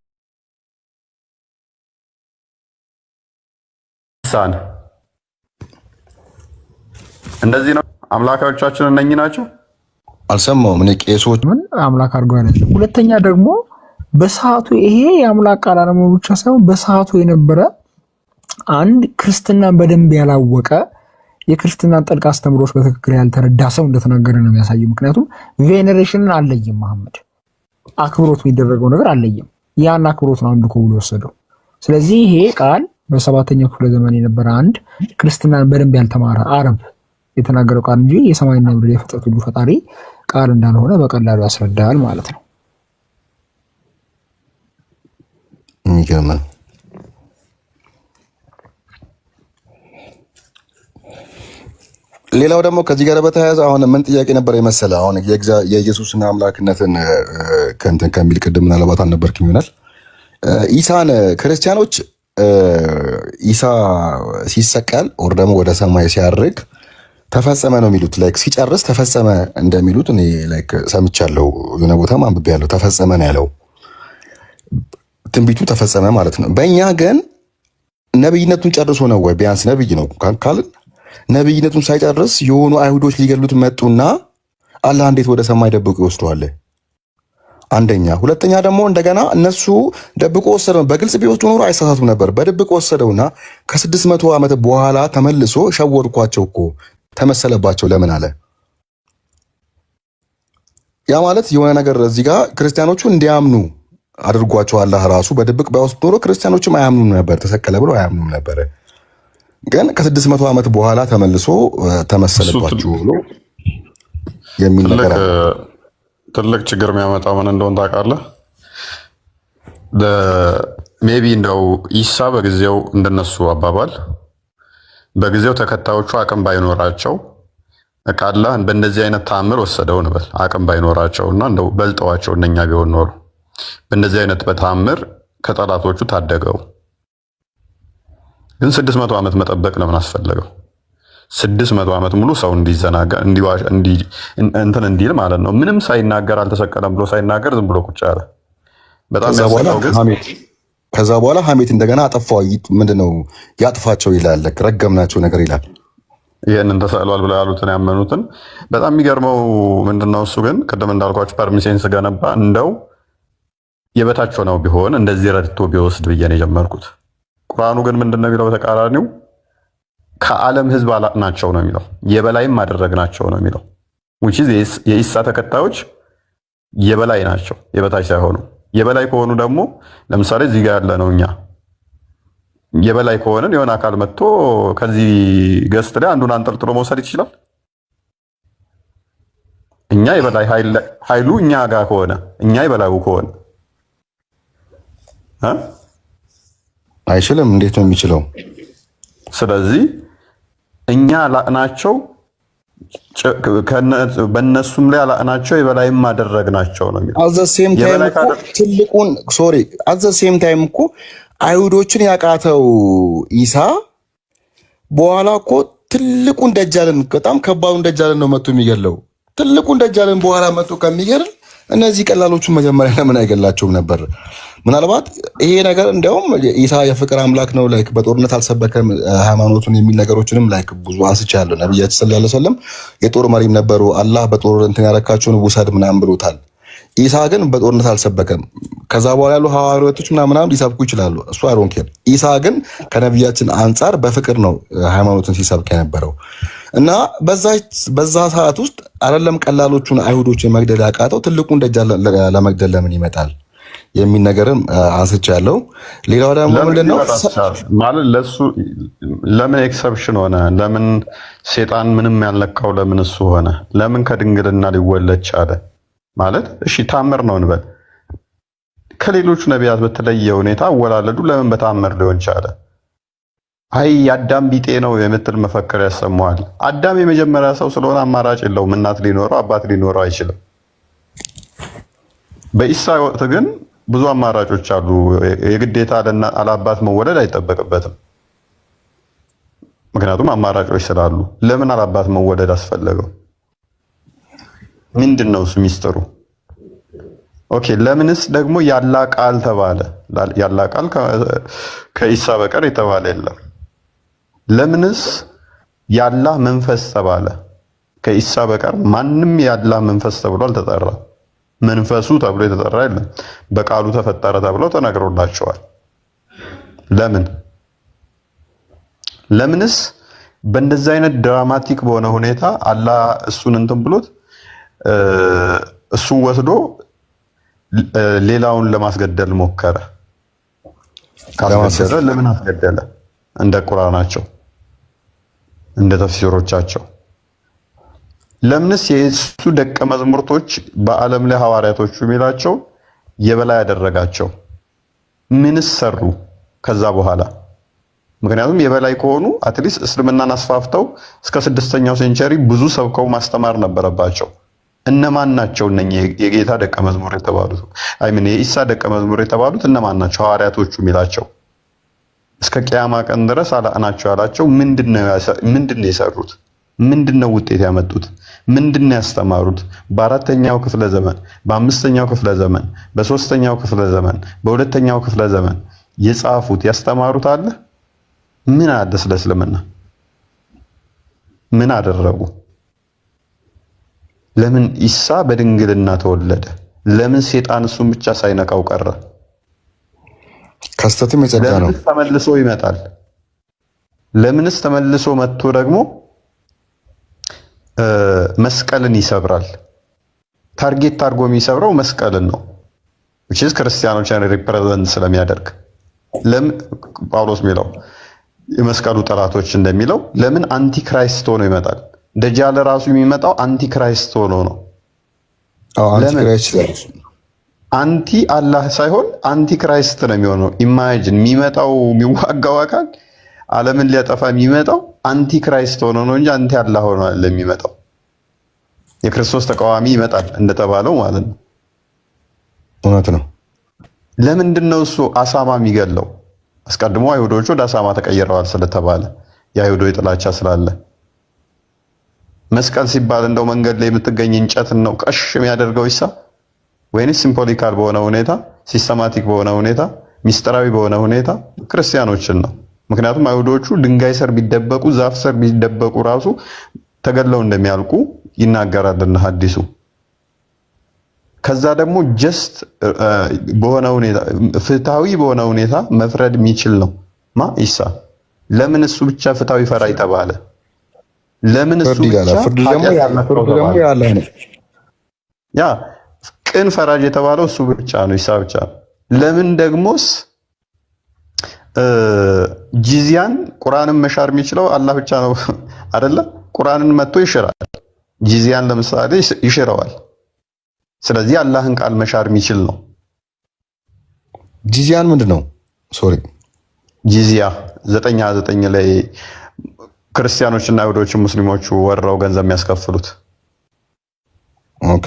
ሳን እንደዚህ ነው። አምላካዎቻችን እነኚህ ናቸው። አልሰማሁም እኔ ቄሶች ምን አምላክ አድርገው አይደለም። ሁለተኛ ደግሞ በሰዓቱ ይሄ የአምላክ ቃል አለመሆኑ ብቻ ሳይሆን በሰዓቱ የነበረ አንድ ክርስትናን በደንብ ያላወቀ የክርስትናን ጥልቅ አስተምሮች በትክክል ያልተረዳ ሰው እንደተናገረ ነው የሚያሳየው። ምክንያቱም ቬኔሬሽንን አለየም፣ መሐመድ አክብሮት የሚደረገው ነገር አለየም። ያን አክብሮት ነው አንዱ ብሎ ወሰደው። ስለዚህ ይሄ ቃል በሰባተኛው ክፍለ ዘመን የነበረ አንድ ክርስትናን በደንብ ያልተማረ አረብ የተናገረው ቃል እንጂ የሰማይና ምድር የፍጥረት ሁሉ ፈጣሪ ቃል እንዳልሆነ በቀላሉ ያስረዳል ማለት ነው። የሚገርም ነው። ሌላው ደግሞ ከዚህ ጋር በተያያዘ አሁን ምን ጥያቄ ነበር የመሰለ አሁን የኢየሱስና አምላክነትን ከእንትን ከሚል ቅድም ምናልባት አልነበርክም ይሆናል ኢሳን ክርስቲያኖች ኢሳ ሲሰቀል ወር ደግሞ ወደ ሰማይ ሲያርግ ተፈጸመ ነው የሚሉት። ላይክ ሲጨርስ ተፈጸመ እንደሚሉት እኔ ላይክ ሰምቻለሁ። የሆነ ቦታም አንብቤያለሁ። ተፈጸመ ነው ያለው፣ ትንቢቱ ተፈጸመ ማለት ነው። በእኛ ግን ነብይነቱን ጨርሶ ነው ወይ ቢያንስ ነብይ ነው ካልን ነብይነቱን ሳይጨርስ የሆኑ አይሁዶች ሊገሉት መጡና አላህ እንዴት ወደ ሰማይ ደብቆ ይወስደዋል? አንደኛ። ሁለተኛ ደግሞ እንደገና እነሱ ደብቆ ወሰደው። በግልጽ ቢወስዱ ኖሮ አይሳሳቱም ነበር። በድብቅ ወሰደውና ከ600 ዓመት በኋላ ተመልሶ ሸወድኳቸው እኮ ተመሰለባቸው ለምን አለ? ያ ማለት የሆነ ነገር እዚህ ጋር ክርስቲያኖቹ እንዲያምኑ አድርጓቸው አላህ ራሱ በድብቅ ባይወስድ ኖሮ ክርስቲያኖችም አያምኑም ነበር፣ ተሰቀለ ብሎ አያምኑም ነበር። ግን ከ600 ዓመት በኋላ ተመልሶ ተመሰለባቸው ብሎ የሚል ነገር ትልቅ ችግር የሚያመጣው ምን እንደሆነ ታውቃለህ? ሜቢ እንደው ኢሳ በጊዜው እንደነሱ አባባል በጊዜው ተከታዮቹ አቅም ባይኖራቸው ካላህ በእንደዚህ አይነት ተአምር ወሰደው እንበል አቅም ባይኖራቸውና እንደው በልጠዋቸው እነኛ ቢሆን ኖሮ በእንደዚህ አይነት በተአምር ከጠላቶቹ ታደገው። ግን 600 ዓመት መጠበቅ ለምን አስፈለገው? 600 ዓመት ሙሉ ሰው እንዲዘናጋ እንትን እንዲል ማለት ነው። ምንም ሳይናገር አልተሰቀለም ብሎ ሳይናገር ዝም ብሎ ቁጭ አለ። በጣም ያሳቀው ግን ከዛ በኋላ ሐሜት እንደገና አጠፋው። ምንድነው ያጥፋቸው ይላል፣ ረገምናቸው ነገር ይላል። ይሄንን ተሰቅሏል ብለው ያሉትን ያመኑትን በጣም የሚገርመው ምንድነው እሱ ግን ቅድም እንዳልኳችሁ ፐርሚሴንስ ገነባ እንደው የበታቸው ነው ቢሆን እንደዚህ ረድቶ ቢወስድ ብዬ ነው የጀመርኩት። ቁርአኑ ግን ምንድነው የሚለው? በተቃራኒው ከዓለም ህዝብ አላቅናቸው ነው የሚለው፣ የበላይም አደረግናቸው ነው የሚለው። which is የኢሳ ተከታዮች የበላይ ናቸው፣ የበታች ሳይሆኑ። የበላይ ከሆኑ ደግሞ ለምሳሌ እዚህ ጋር ያለ ነው እኛ የበላይ ከሆነን የሆነ አካል መጥቶ ከዚህ ገስት ላይ አንዱን አንጠልጥሎ መውሰድ ይችላል። እኛ የበላይ ኃይሉ እኛ ጋር ከሆነ እኛ የበላዩ ከሆነ አይችልም። እንዴት ነው የሚችለው? ስለዚህ እኛ ላቅናቸው በእነሱም ላይ አላቅናቸው የበላይም አደረግናቸው ነው የሚለው። አዘ ሴም ታይም ትልቁን አዘ ሴም ታይም እኮ አይሁዶችን ያቃተው ኢሳ በኋላ እኮ ትልቁን ደጃልን በጣም ከባዱን ደጃልን ነው መጥቶ የሚገለው። ትልቁን ደጃልን በኋላ መጥቶ ከሚገርል እነዚህ ቀላሎቹን መጀመሪያ ለምን አይገላቸውም ነበር? ምናልባት ይሄ ነገር እንዲያውም ኢሳ የፍቅር አምላክ ነው ላይክ በጦርነት አልሰበከም ሃይማኖቱን የሚል ነገሮችንም ላይክ ብዙ አንስቻለሁ። ነብያችን ሰለላሁ ዐለይሂ ወሰለም የጦር መሪም ነበሩ። አላህ በጦር እንትን ያረካቸውን ውሰድ ምናምን ብሎታል። ኢሳ ግን በጦርነት አልሰበከም። ከዛ በኋላ ያሉ ሐዋርያቶች ምናምን ሊሰብኩ ይችላሉ፣ እሱ አይሮን ኬር። ኢሳ ግን ከነብያችን አንጻር በፍቅር ነው ሃይማኖትን ሲሰብክ የነበረው እና በዛ ሰዓት ውስጥ አይደለም ቀላሎቹን አይሁዶችን መግደል ያቃተው ትልቁን ደጃል ለመግደል ለምን ይመጣል የሚል ነገርም አንስቻለሁ። ሌላው ደግሞ ምንድነው ማለት ለሱ ለምን ኤክሰፕሽን ሆነ? ለምን ሴጣን ምንም ያልነካው ለምን እሱ ሆነ? ለምን ከድንግልና ሊወለድ ቻለ? ማለት እሺ ታምር ነው እንበል። ከሌሎቹ ነቢያት በተለየ ሁኔታ አወላለዱ ለምን በታምር ሊሆን ቻለ? አይ የአዳም ቢጤ ነው የምትል መፈክር ያሰማዋል። አዳም የመጀመሪያ ሰው ስለሆነ አማራጭ የለውም። እናት ሊኖረው አባት ሊኖረው አይችልም። በኢሳ ወቅት ግን ብዙ አማራጮች አሉ። የግዴታ አላባት መወለድ አይጠበቅበትም። ምክንያቱም አማራጮች ስላሉ። ለምን አላባት መወለድ አስፈለገው? ምንድነው እሱ ሚስጥሩ? ኦኬ ለምንስ ደግሞ ያላ ቃል ተባለ? ያላ ቃል ከኢሳ በቀር የተባለ የለም። ለምንስ ያላ መንፈስ ተባለ? ከኢሳ በቀር ማንም ያላ መንፈስ ተብሎ አልተጠራ። መንፈሱ ተብሎ የተጠራ የለም። በቃሉ ተፈጠረ ተብለው ተነግሮላቸዋል። ለምንስ በእንደዚህ አይነት ድራማቲክ በሆነ ሁኔታ አላህ እሱን እንትን ብሎት እሱን ወስዶ ሌላውን ለማስገደል ሞከረ? ካስገደለ ለምን አስገደለ? እንደ ቁርአናቸው እንደ ተፍሲሮቻቸው ለምንስ የሱ ደቀ መዛሙርቶች በዓለም ላይ ሐዋርያቶቹ የሚላቸው የበላይ ያደረጋቸው? ምንስ ሰሩ ከዛ በኋላ? ምክንያቱም የበላይ ከሆኑ አትሊስት እስልምናን አስፋፍተው እስከ 6ኛው ሴንቸሪ ብዙ ሰብከው ማስተማር ነበረባቸው። እነማን ናቸው እነኚህ የጌታ ደቀ መዝሙር የተባሉት? የኢሳ ደቀ መዝሙር የተባሉት እነማን ናቸው? ሐዋርያቶቹ የሚላቸው እስከ ቂያማ ቀን ድረስ ናቸው ያላቸው ምንድነው የሰሩት? ምንድነው ውጤት ያመጡት? ምንድነው ያስተማሩት? በ4ኛው ክፍለ ዘመን፣ በ5ኛው ክፍለ ዘመን፣ በ3ኛው ክፍለ ዘመን፣ በ2ኛው ክፍለ ዘመን የጻፉት ያስተማሩት አለ? ምን አለ? ስለ እስልምና ምን አደረጉ? ለምን ኢሳ በድንግልና ተወለደ? ለምን ሴጣን እሱን ብቻ ሳይነካው ቀረ? ከስተትም የጸዳ ነው። ለምንስ ተመልሶ ይመጣል? ለምንስ ተመልሶ መጥቶ ደግሞ መስቀልን ይሰብራል? ታርጌት አድርጎ የሚሰብረው መስቀልን ነው። which is ክርስቲያኖችን ሪፕሬዘንት ስለሚያደርግ ለምን ጳውሎስ የሚለው የመስቀሉ ጠላቶች እንደሚለው ለምን አንቲክራይስት ሆኖ ይመጣል? ደጃል ራሱ የሚመጣው አንቲክራይስት ሆኖ ነው። አንቲ አላህ ሳይሆን አንቲክራይስት ነው የሚሆነው። ኢማጂን የሚመጣው የሚዋጋው አካል ዓለምን ሊያጠፋ የሚመጣው አንቲክራይስት ሆኖ ነው እንጂ አንቲ አላህ ሆኖ አይደለም የሚመጣው። የክርስቶስ ተቃዋሚ ይመጣል እንደተባለው ማለት ነው። እውነት ነው። ለምንድን ነው እሱ አሳማ የሚገለው? አስቀድሞ አይሁዶቹ ወደ አሳማ ተቀይረዋል ስለተባለ የአይሁዶች ጥላቻ ስላለ። መስቀል ሲባል እንደው መንገድ ላይ የምትገኝ እንጨትን ነው ቀሽ የሚያደርገው ኢሳ? ወይንስ ሲምቦሊካል በሆነ ሁኔታ፣ ሲስተማቲክ በሆነ ሁኔታ፣ ሚስጥራዊ በሆነ ሁኔታ ክርስቲያኖችን ነው? ምክንያቱም አይሁዶቹ ድንጋይ ስር ቢደበቁ፣ ዛፍ ስር ቢደበቁ ራሱ ተገለው እንደሚያልቁ ይናገራልና ሐዲሱ። ከዛ ደግሞ ጀስት በሆነ ሁኔታ ፍትሃዊ በሆነ ሁኔታ መፍረድ የሚችል ነው ኢሳ። ለምን እሱ ብቻ ፍትሃዊ ፈራጅ ተባለ? ለምን እሱ ብቻ ፍርድ ደግሞ ያለ ነው? ያ ቅን ፈራጅ የተባለው እሱ ብቻ ነው፣ ኢሳ ብቻ ነው። ለምን ደግሞስ ጂዚያን ቁርአንን መሻር የሚችለው አላህ ብቻ ነው አይደለ? ቁርአንን መጥቶ ይሽራል። ጂዚያን ለምሳሌ ይሽረዋል። ስለዚህ አላህን ቃል መሻር የሚችል ነው። ጂዚያን ምንድን ነው? ሶሪ ጂዚያ 929 ላይ ክርስቲያኖችና አይሁዶች ሙስሊሞቹ ወረው ገንዘብ የሚያስከፍሉት። ኦኬ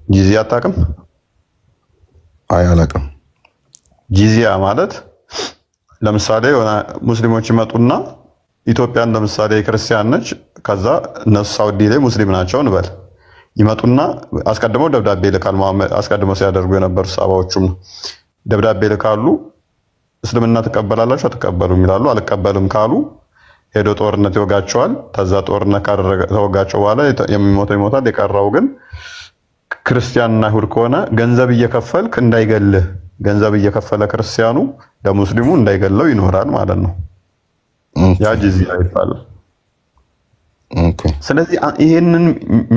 ጂዚያ አታውቅም? አይ አላውቅም። ጂዚያ ማለት ለምሳሌ ሙስሊሞች ይመጡና ኢትዮጵያን ለምሳሌ ክርስቲያን ነች፣ ከዛ እነሱ ሳውዲ ላይ ሙስሊም ናቸው እንበል። ይመጡና አስቀድመው ደብዳቤ ልካል። አስቀድመው ሲያደርጉ የነበሩ ሰባዎቹም ደብዳቤ ልካሉ። እስልምና ትቀበላላችሁ? አትቀበሉም ይላሉ። አልቀበልም ካሉ ሄዶ ጦርነት ይወጋቸዋል። ከዛ ጦርነት ከተወጋቸው በኋላ የሚሞተው ይሞታል። የቀረው ግን ክርስቲያንና አይሁድ ከሆነ ገንዘብ እየከፈልክ እንዳይገልህ፣ ገንዘብ እየከፈለ ክርስቲያኑ ለሙስሊሙ እንዳይገለው ይኖራል ማለት ነው። ያ ጂዚያ ይባላል። ስለዚህ ይሄንን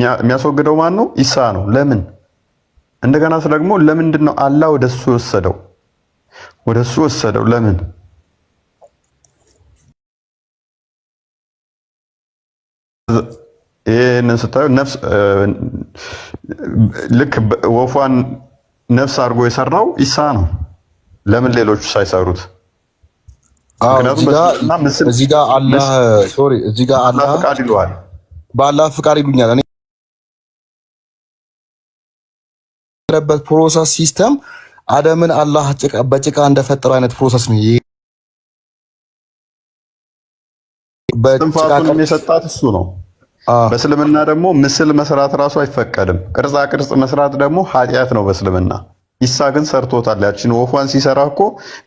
የሚያስወግደው ማን ነው? ኢሳ ነው። ለምን? እንደገና ደግሞ ለምንድን ነው አላህ ወደሱ ወሰደው? ወደሱ ወሰደው ለምን? ይሄንን ስታዩ ነፍስ ልክ ወፏን ነፍስ አድርጎ የሰራው ኢሳ ነው። ለምን ሌሎቹ ሳይሰሩት? እዚህ ጋር አላህ ሶሪ፣ እዚህ ጋር አላህ ፍቃድ ይለዋል። በአላህ ፍቃድ ይሉኛል። እኔ ረበት ፕሮሰስ ሲስተም አደምን አላህ በጭቃ እንደፈጠረው አይነት ፕሮሰስ ነው። በጭቃ የሰጣት እሱ ነው። በእስልምና ደግሞ ምስል መስራት ራሱ አይፈቀድም። ቅርጻ ቅርጽ መስራት ደግሞ ኃጢአት ነው በእስልምና። ኢሳ ግን ሰርቶታል። ያችን ወፏን ሲሰራ እኮ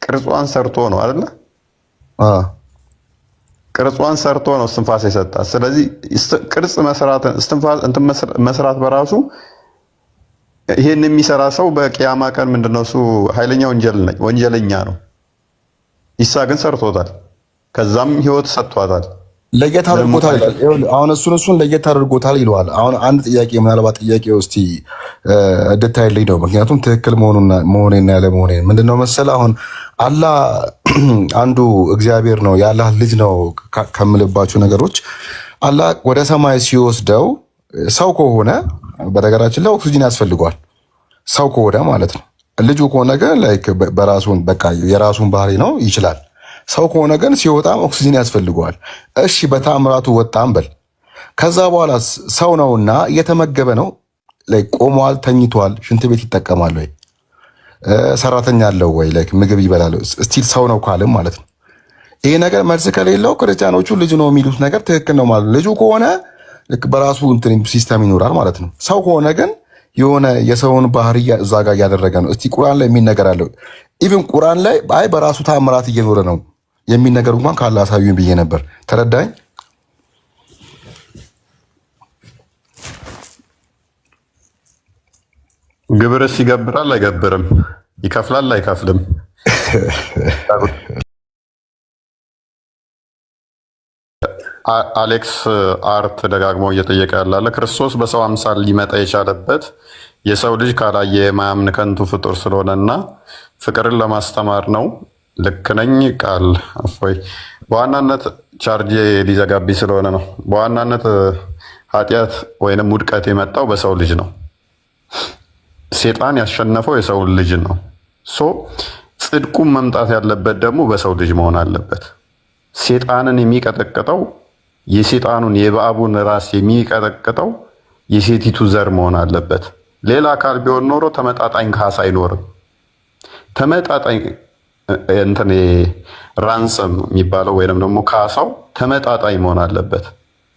ቅርጿን ሰርቶ ነው አይደለ? ቅርጿን ሰርቶ ነው እስትንፋስ የሰጣት። ስለዚህ ቅርጽ መስራት መስራት በራሱ ይሄን የሚሰራ ሰው በቂያማ ቀን ምንድነው እሱ ኃይለኛ ወንጀለኛ ነው። ኢሳ ግን ሰርቶታል። ከዛም ህይወት ሰጥቷታል። ለየት አድርጎታል ይላል። አሁን እሱን ለየት አድርጎታል ይለዋል። አሁን አንድ ጥያቄ ምናልባት ጥያቄ ውስጥ እንድታይልኝ ነው። ምክንያቱም ትክክል መሆኔና ያለ መሆኔ ምንድነው መሰለህ? አሁን አላህ አንዱ እግዚአብሔር ነው የአላህ ልጅ ነው ከምልባቸው ነገሮች አላህ ወደ ሰማይ ሲወስደው ሰው ከሆነ በነገራችን ላይ ኦክሲጅን ያስፈልገዋል። ሰው ከሆነ ማለት ነው። ልጁ ከሆነ ግን ላይክ በራሱን በቃ የራሱን ባህሪ ነው ይችላል። ሰው ከሆነ ግን ሲወጣም ኦክሲጅን ያስፈልገዋል። እሺ በታምራቱ ወጣም በል። ከዛ በኋላ ሰው ነውና እየተመገበ ነው። ላይክ ቆሟል፣ ተኝቷል፣ ሽንት ቤት ይጠቀማል ወይ ሰራተኛ አለው ወይ ላይክ ምግብ ይበላል ስቲል ሰው ነው ካለም ማለት ነው። ይሄ ነገር መልስ ከሌለው ክርስቲያኖቹ ልጅ ነው የሚሉት ነገር ትክክል ነው ማለት ልጁ ከሆነ ልክ በራሱ እንትን ሲስተም ይኖራል ማለት ነው። ሰው ከሆነ ግን የሆነ የሰውን ባህሪ እዛ ጋር እያደረገ ነው። እስቲ ቁርአን ላይ የሚል ነገር አለው። ኢቭን ቁርአን ላይ አይ በራሱ ታምራት እየኖረ ነው የሚል ነገር እንኳን ካለ አሳዩኝ ብዬ ነበር። ተረዳኝ? ግብርስ ይገብራል አይገብርም? ይከፍላል አይከፍልም? አሌክስ አርት ደጋግሞ እየጠየቀ ያላለ ክርስቶስ በሰው አምሳል ሊመጣ የቻለበት የሰው ልጅ ካላየ የማያምን ከንቱ ፍጡር ስለሆነና ፍቅርን ለማስተማር ነው። ልክ ነኝ? ቃል እፎይ በዋናነት ቻርጄ ሊዘጋቢ ስለሆነ ነው። በዋናነት ኃጢአት ወይንም ውድቀት የመጣው በሰው ልጅ ነው። ሴጣን ያሸነፈው የሰው ልጅ ነው። ጽድቁም መምጣት ያለበት ደግሞ በሰው ልጅ መሆን አለበት። ሴጣንን የሚቀጠቅጠው የሴጣኑን የእባቡን ራስ የሚቀጠቅጠው የሴቲቱ ዘር መሆን አለበት። ሌላ አካል ቢሆን ኖሮ ተመጣጣኝ ካሳ አይኖርም። ተመጣጣኝ እንትን ራንሰም የሚባለው ወይንም ደግሞ ካሳው ተመጣጣኝ መሆን አለበት፣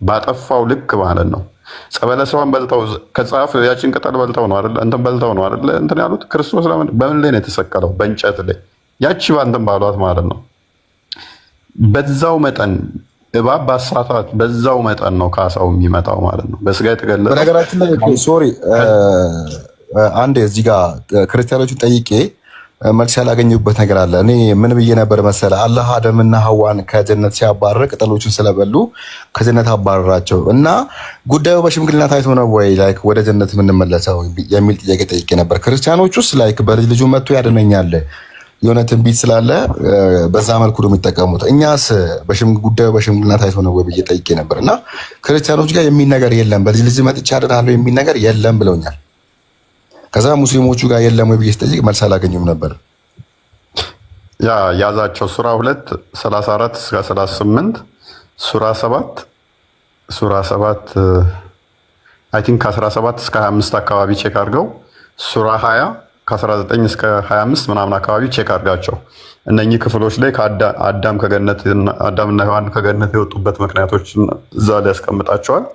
ባጠፋው ልክ ማለት ነው። ጸበለሰዋን በልተው ከጻፍ ያችን ቅጠል በልተው ነው አይደል? እንትን በልተው ነው አይደል? እንትን ያሉት ክርስቶስ በምን ላይ ነው የተሰቀለው? በእንጨት ላይ። ያቺ ባንተን ባሏት ማለት ነው። በዛው መጠን እባብ ባሳታት በዛው መጠን ነው ካሳው የሚመጣው ማለት ነው። በስጋ የተገለጸ በነገራችን ላይ ሶሪ አንዴ እዚህ ጋር ክርስቲያኖቹ ጠይቄ መልስ ያላገኙበት ነገር አለ። እኔ ምን ብዬ ነበር መሰለ? አላህ አደምና ሐዋን ከጀነት ሲያባረር ቅጠሎችን ስለበሉ ከጀነት አባረራቸው እና ጉዳዩ በሽምግልና ታይቶ ነው ወይ ላይክ ወደ ጀነት የምንመለሰው የሚል ጥያቄ ጠይቄ ነበር። ክርስቲያኖቹስ ላይክ በልጅ ልጁ መጥቶ ያድነኛል የሆነ ትንቢት ስላለ በዛ መልኩ ነው የሚጠቀሙት። እኛስ ጉዳዩ በሽምግልና ታይቶ ነው ወይ ብዬ ጠይቄ ነበር እና ክርስቲያኖች ጋር የሚል ነገር የለም፣ በልጅ ልጅ መጥቼ አድናለሁ የሚል ነገር የለም ብለውኛል። ከዛ ሙስሊሞቹ ጋር የለም ወይ ብዬ ስጠይቅ መልስ አላገኙም ነበር። ያ ያዛቸው ሱራ 2 34 እስከ 38 ሱራ 7 አይ ቲንክ ከ17 እስከ 25 አካባቢ ቼክ አድርገው ሱራ 20 ከ19 እስከ 25 ምናምን አካባቢ ቼክ አድርጋቸው። እነኚህ ክፍሎች ላይ አዳምና ሔዋን ከገነት የወጡበት ምክንያቶች እዛ ላይ ያስቀምጣቸዋል።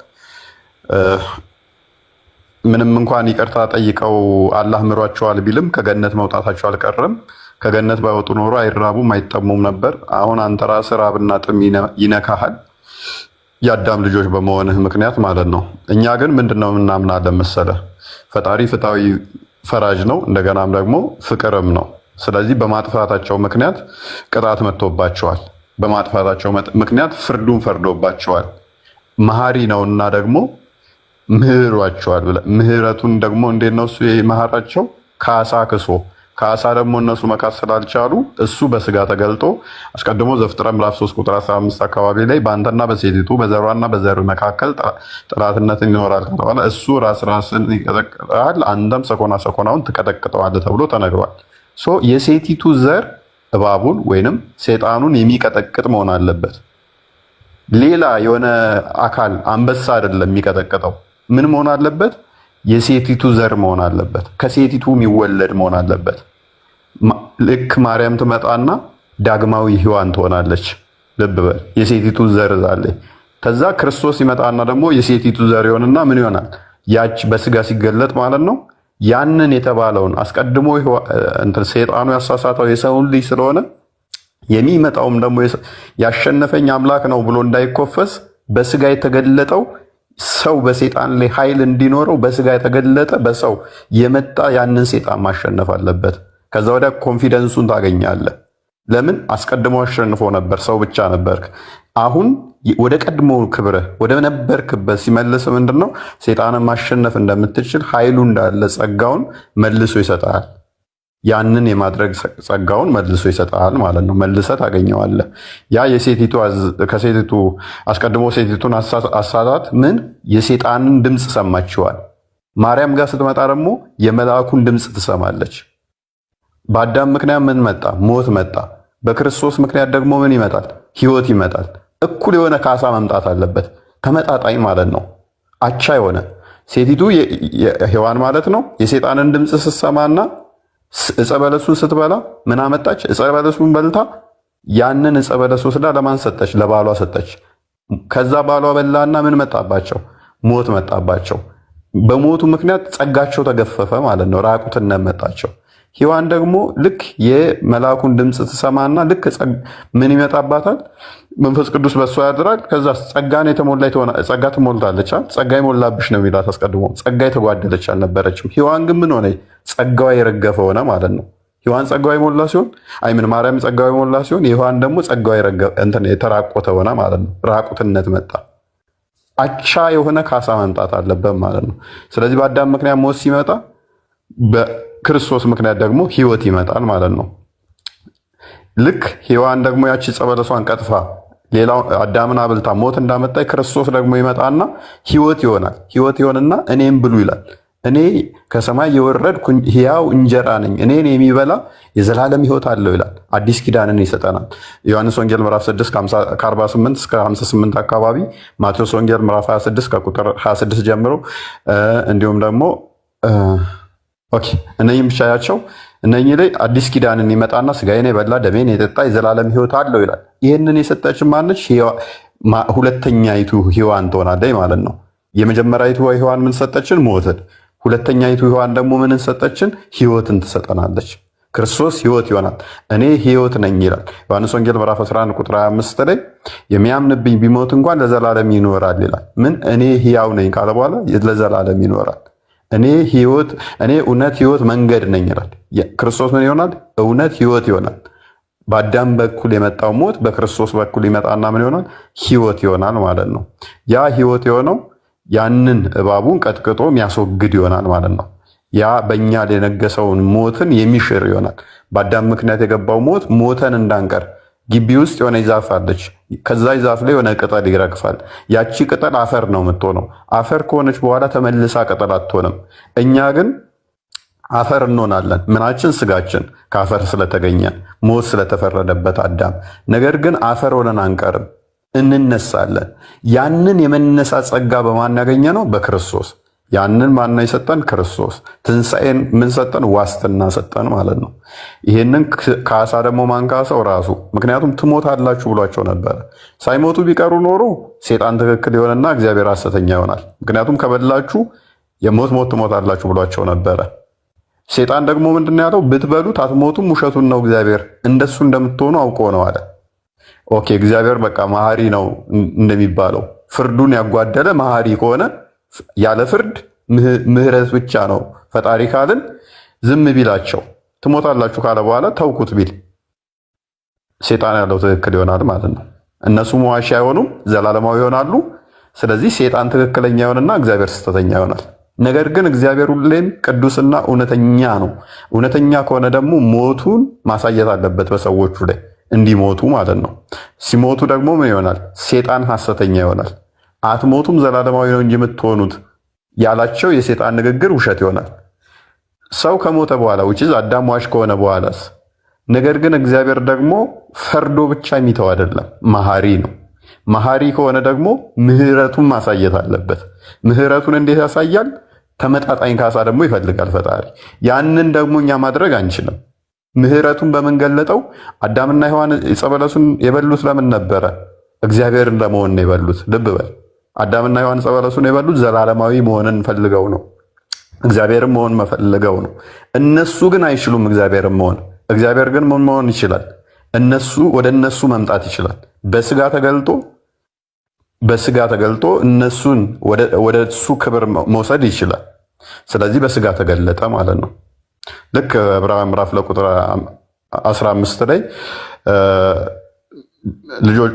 ምንም እንኳን ይቅርታ ጠይቀው አላህ ምሯቸዋል ቢልም ከገነት መውጣታቸው አልቀረም። ከገነት ባይወጡ ኖሮ አይራቡም አይጠሙም ነበር። አሁን አንተ ራስህ ራብና ጥም ይነካሃል የአዳም ልጆች በመሆንህ ምክንያት ማለት ነው። እኛ ግን ምንድነው እናምናለን መሰለህ? ፈጣሪ ፍትሃዊ ፈራጅ ነው፣ እንደገናም ደግሞ ፍቅርም ነው። ስለዚህ በማጥፋታቸው ምክንያት ቅጣት መጥቶባቸዋል። በማጥፋታቸው ምክንያት ፍርዱን ፈርዶባቸዋል። መሐሪ ነውና ደግሞ ምህሯቸዋል። ምህረቱን ደግሞ እንዴት ነው እሱ የመሐራቸው? ካሳ ክሶ ካሳ ደግሞ እነሱ መካስ ስላልቻሉ እሱ በስጋ ተገልጦ አስቀድሞ ዘፍጥረት ምዕራፍ 3 ቁጥር 15 አካባቢ ላይ በአንተና በሴቲቱ በዘሯና በዘር መካከል ጠላትነትን ይኖራል ከተባለ እሱ ራስን ይቀጠቅጣል፣ አንተም ሰኮናውን ትቀጠቅጠዋለህ ተብሎ ተነግሯል። የሴቲቱ ዘር እባቡን ወይንም ሴጣኑን የሚቀጠቅጥ መሆን አለበት። ሌላ የሆነ አካል አንበሳ አይደለም የሚቀጠቅጠው። ምን መሆን አለበት? የሴቲቱ ዘር መሆን አለበት። ከሴቲቱ የሚወለድ መሆን አለበት። ልክ ማርያም ትመጣና ዳግማዊ ሔዋን ትሆናለች። ልብ በል፣ የሴቲቱ ዘር ዛለች። ከዛ ክርስቶስ ይመጣና ደግሞ የሴቲቱ ዘር ይሆንና ምን ይሆናል? ያች በስጋ ሲገለጥ ማለት ነው። ያንን የተባለውን አስቀድሞ ሴጣኑ ያሳሳተው የሰውን ልጅ ስለሆነ የሚመጣውም ደግሞ ያሸነፈኝ አምላክ ነው ብሎ እንዳይኮፈስ በስጋ የተገለጠው ሰው በሴጣን ላይ ኃይል እንዲኖረው በስጋ የተገለጠ በሰው የመጣ ያንን ሴጣን ማሸነፍ አለበት። ከዛ ወዲያ ኮንፊደንሱን ታገኛለህ። ለምን? አስቀድሞ አሸንፎ ነበር፣ ሰው ብቻ ነበር። አሁን ወደ ቀድሞ ክብርህ ወደ ነበርክበት ሲመልስ ምንድነው ሰይጣንን ማሸነፍ እንደምትችል ኃይሉ እንዳለ ጸጋውን መልሶ ይሰጣል። ያንን የማድረግ ጸጋውን መልሶ ይሰጣል ማለት ነው። መልሰህ ታገኘዋለህ። ያ ከሴቲቱ አስቀድሞ ሴቲቱን አሳታት ምን የሰይጣንን ድምፅ ሰማችዋል። ማርያም ጋር ስትመጣ ደግሞ የመልአኩን ድምፅ ትሰማለች። በአዳም ምክንያት ምን መጣ? ሞት መጣ። በክርስቶስ ምክንያት ደግሞ ምን ይመጣል? ሕይወት ይመጣል። እኩል የሆነ ካሳ መምጣት አለበት። ተመጣጣኝ ማለት ነው። አቻ የሆነ ሴቲቱ ሔዋን ማለት ነው የሰይጣንን ድምፅ ስትሰማና ዕፀ በለሱን ስትበላ ምን አመጣች? ዕፀ በለሱን በልታ ያንን ዕፀ በለስ ወስዳ ለማን ሰጠች? ለባሏ ሰጠች። ከዛ ባሏ በላና ምን መጣባቸው? ሞት መጣባቸው። በሞቱ ምክንያት ጸጋቸው ተገፈፈ ማለት ነው። ራቁትነት መጣቸው። ሔዋን ደግሞ ልክ የመልአኩን ድምፅ ትሰማና ልክ ምን ይመጣባታል? መንፈስ ቅዱስ በሷ ያድራል። ከዛ ጸጋን ጸጋ ትሞልታለች። ጸጋ የሞላብሽ ነው የሚላት አስቀድሞ። ጸጋ የተጓደለች አልነበረችም። ሔዋን ግን ምን ሆነ? ጸጋዋ የረገፈ ሆነ ማለት ነው። ሔዋን ጸጋዋ የሞላ ሲሆን ማርያም ጸጋዋ የሞላ ሲሆን ሔዋን ደግሞ ጸጋዋ የተራቆተ ሆነ ማለት ነው። ራቁትነት መጣ። አቻ የሆነ ካሳ መምጣት አለበት ማለት ነው። ስለዚህ በአዳም ምክንያት ሞት ሲመጣ በክርስቶስ ምክንያት ደግሞ ሕይወት ይመጣል ማለት ነው። ልክ ሔዋን ደግሞ ያቺ ዕፀ በለሷን ቀጥፋ ሌላው አዳምን አብልታ ሞት እንዳመጣ ክርስቶስ ደግሞ ይመጣና ሕይወት ይሆናል። ሕይወት ይሆንና እኔም ብሉ ይላል። እኔ ከሰማይ የወረድኩ ሕያው እንጀራ ነኝ፣ እኔን የሚበላ የዘላለም ሕይወት አለው ይላል። አዲስ ኪዳንን ይሰጠናል። ዮሐንስ ወንጌል ምዕራፍ 6 ከ48 እስከ 58 አካባቢ፣ ማቴዎስ ወንጌል ምዕራፍ 26 ከቁጥር 26 ጀምሮ እንዲሁም ደግሞ እነኝም ብቻ ያቸው እነኚህ ላይ አዲስ ኪዳንን ይመጣና ስጋዬን የበላ ደሜን የጠጣ የዘላለም ሕይወት አለው ይላል። ይህንን የሰጠችን ማነች? ሁለተኛይቱ ሔዋን ትሆናለች ማለት ነው። የመጀመሪያይቱ ሔዋን ምን ሰጠችን? ሞትን። ሁለተኛይቱ ሔዋን ደግሞ ምንን ሰጠችን? ሕይወትን ትሰጠናለች። ክርስቶስ ሕይወት ይሆናል። እኔ ሕይወት ነኝ ይላል ዮሐንስ ወንጌል ምዕራፍ 11 ቁጥር 25 ላይ የሚያምንብኝ ቢሞት እንኳን ለዘላለም ይኖራል ይላል። ምን እኔ ሕያው ነኝ ካለ በኋላ ለዘላለም ይኖራል። እኔ እውነት ሕይወት መንገድ ነኝ ይላል። ክርስቶስ ምን ይሆናል? እውነት ሕይወት ይሆናል። በአዳም በኩል የመጣው ሞት በክርስቶስ በኩል ይመጣና ምን ይሆናል? ሕይወት ይሆናል ማለት ነው። ያ ሕይወት የሆነው ያንን እባቡን ቀጥቅጦ የሚያስወግድ ይሆናል ማለት ነው። ያ በእኛ የነገሰውን ሞትን የሚሽር ይሆናል። በአዳም ምክንያት የገባው ሞት ሞተን እንዳንቀር ግቢ ውስጥ የሆነ ዛፍ አለች። ከዛ ዛፍ ላይ የሆነ ቅጠል ይረግፋል። ያቺ ቅጠል አፈር ነው የምትሆነው። አፈር ከሆነች በኋላ ተመልሳ ቅጠል አትሆንም። እኛ ግን አፈር እንሆናለን። ምናችን? ስጋችን ከአፈር ስለተገኘ ሞት ስለተፈረደበት አዳም። ነገር ግን አፈር ሆነን አንቀርም፣ እንነሳለን። ያንን የመነሳት ጸጋ በማን ያገኘ ነው? በክርስቶስ። ያንን ማነው የሰጠን? ክርስቶስ። ትንሣኤን ምን ሰጠን? ዋስትና ሰጠን ማለት ነው። ይሄንን ካሳ ደግሞ ማንካሰው ራሱ። ምክንያቱም ትሞታላችሁ ብሏቸው ነበረ። ሳይሞቱ ቢቀሩ ኖሮ ሴጣን ትክክል ይሆንና እግዚአብሔር ሐሰተኛ ይሆናል። ምክንያቱም ከበላችሁ የሞት ሞት ትሞታላችሁ ብሏቸው ነበረ። ሴጣን ደግሞ ምንድን ያለው? ብትበሉት አትሞቱም፣ ውሸቱን ነው እግዚአብሔር፣ እንደሱ እንደምትሆኑ አውቆ ነው አለ። ኦኬ፣ እግዚአብሔር በቃ መሐሪ ነው እንደሚባለው ፍርዱን ያጓደለ መሐሪ ከሆነ ያለ ፍርድ ምህረት ብቻ ነው ፈጣሪ ካልን ዝም ቢላቸው ትሞታላችሁ ካለ በኋላ ተውኩት ቢል ሴጣን ያለው ትክክል ይሆናል ማለት ነው። እነሱ መዋሻ አይሆኑም፣ ዘላለማዊ ይሆናሉ። ስለዚህ ሴጣን ትክክለኛ ይሆንና እግዚአብሔር ስህተተኛ ይሆናል። ነገር ግን እግዚአብሔር ሁሌም ቅዱስና እውነተኛ ነው። እውነተኛ ከሆነ ደግሞ ሞቱን ማሳየት አለበት በሰዎቹ ላይ እንዲሞቱ ማለት ነው። ሲሞቱ ደግሞ ምን ይሆናል? ሴጣን ሐሰተኛ ይሆናል። አትሞቱም ዘላለማዊ ነው እንጂ የምትሆኑት ያላቸው የሴጣን ንግግር ውሸት ይሆናል። ሰው ከሞተ በኋላ አዳም ዋሽ ከሆነ በኋላስ? ነገር ግን እግዚአብሔር ደግሞ ፈርዶ ብቻ የሚተው አይደለም፣ መሐሪ ነው። መሐሪ ከሆነ ደግሞ ምህረቱን ማሳየት አለበት። ምህረቱን እንዴት ያሳያል? ተመጣጣኝ ካሳ ደግሞ ይፈልጋል ፈጣሪ። ያንን ደግሞ እኛ ማድረግ አንችልም። ምህረቱን በምን ገለጠው? አዳምና ሔዋን ዕፀ በለሱን የበሉት ለምን ነበረ? እግዚአብሔርን ለመሆን ነው የበሉት። ልብ በል። አዳምና ሔዋን ዕፀ በለሱን የበሉት ዘላለማዊ መሆንን ፈልገው ነው፣ እግዚአብሔርን መሆን መፈልገው ነው። እነሱ ግን አይችሉም እግዚአብሔርን መሆን። እግዚአብሔር ግን ምን መሆን ይችላል? ወደ እነሱ መምጣት ይችላል። በስጋ ተገልጦ እነሱን ወደ እሱ ክብር መውሰድ ይችላል። ስለዚህ በስጋ ተገለጠ ማለት ነው። ልክ ዕብራውያን ምዕራፍ ለቁጥር 15 ላይ ልጆች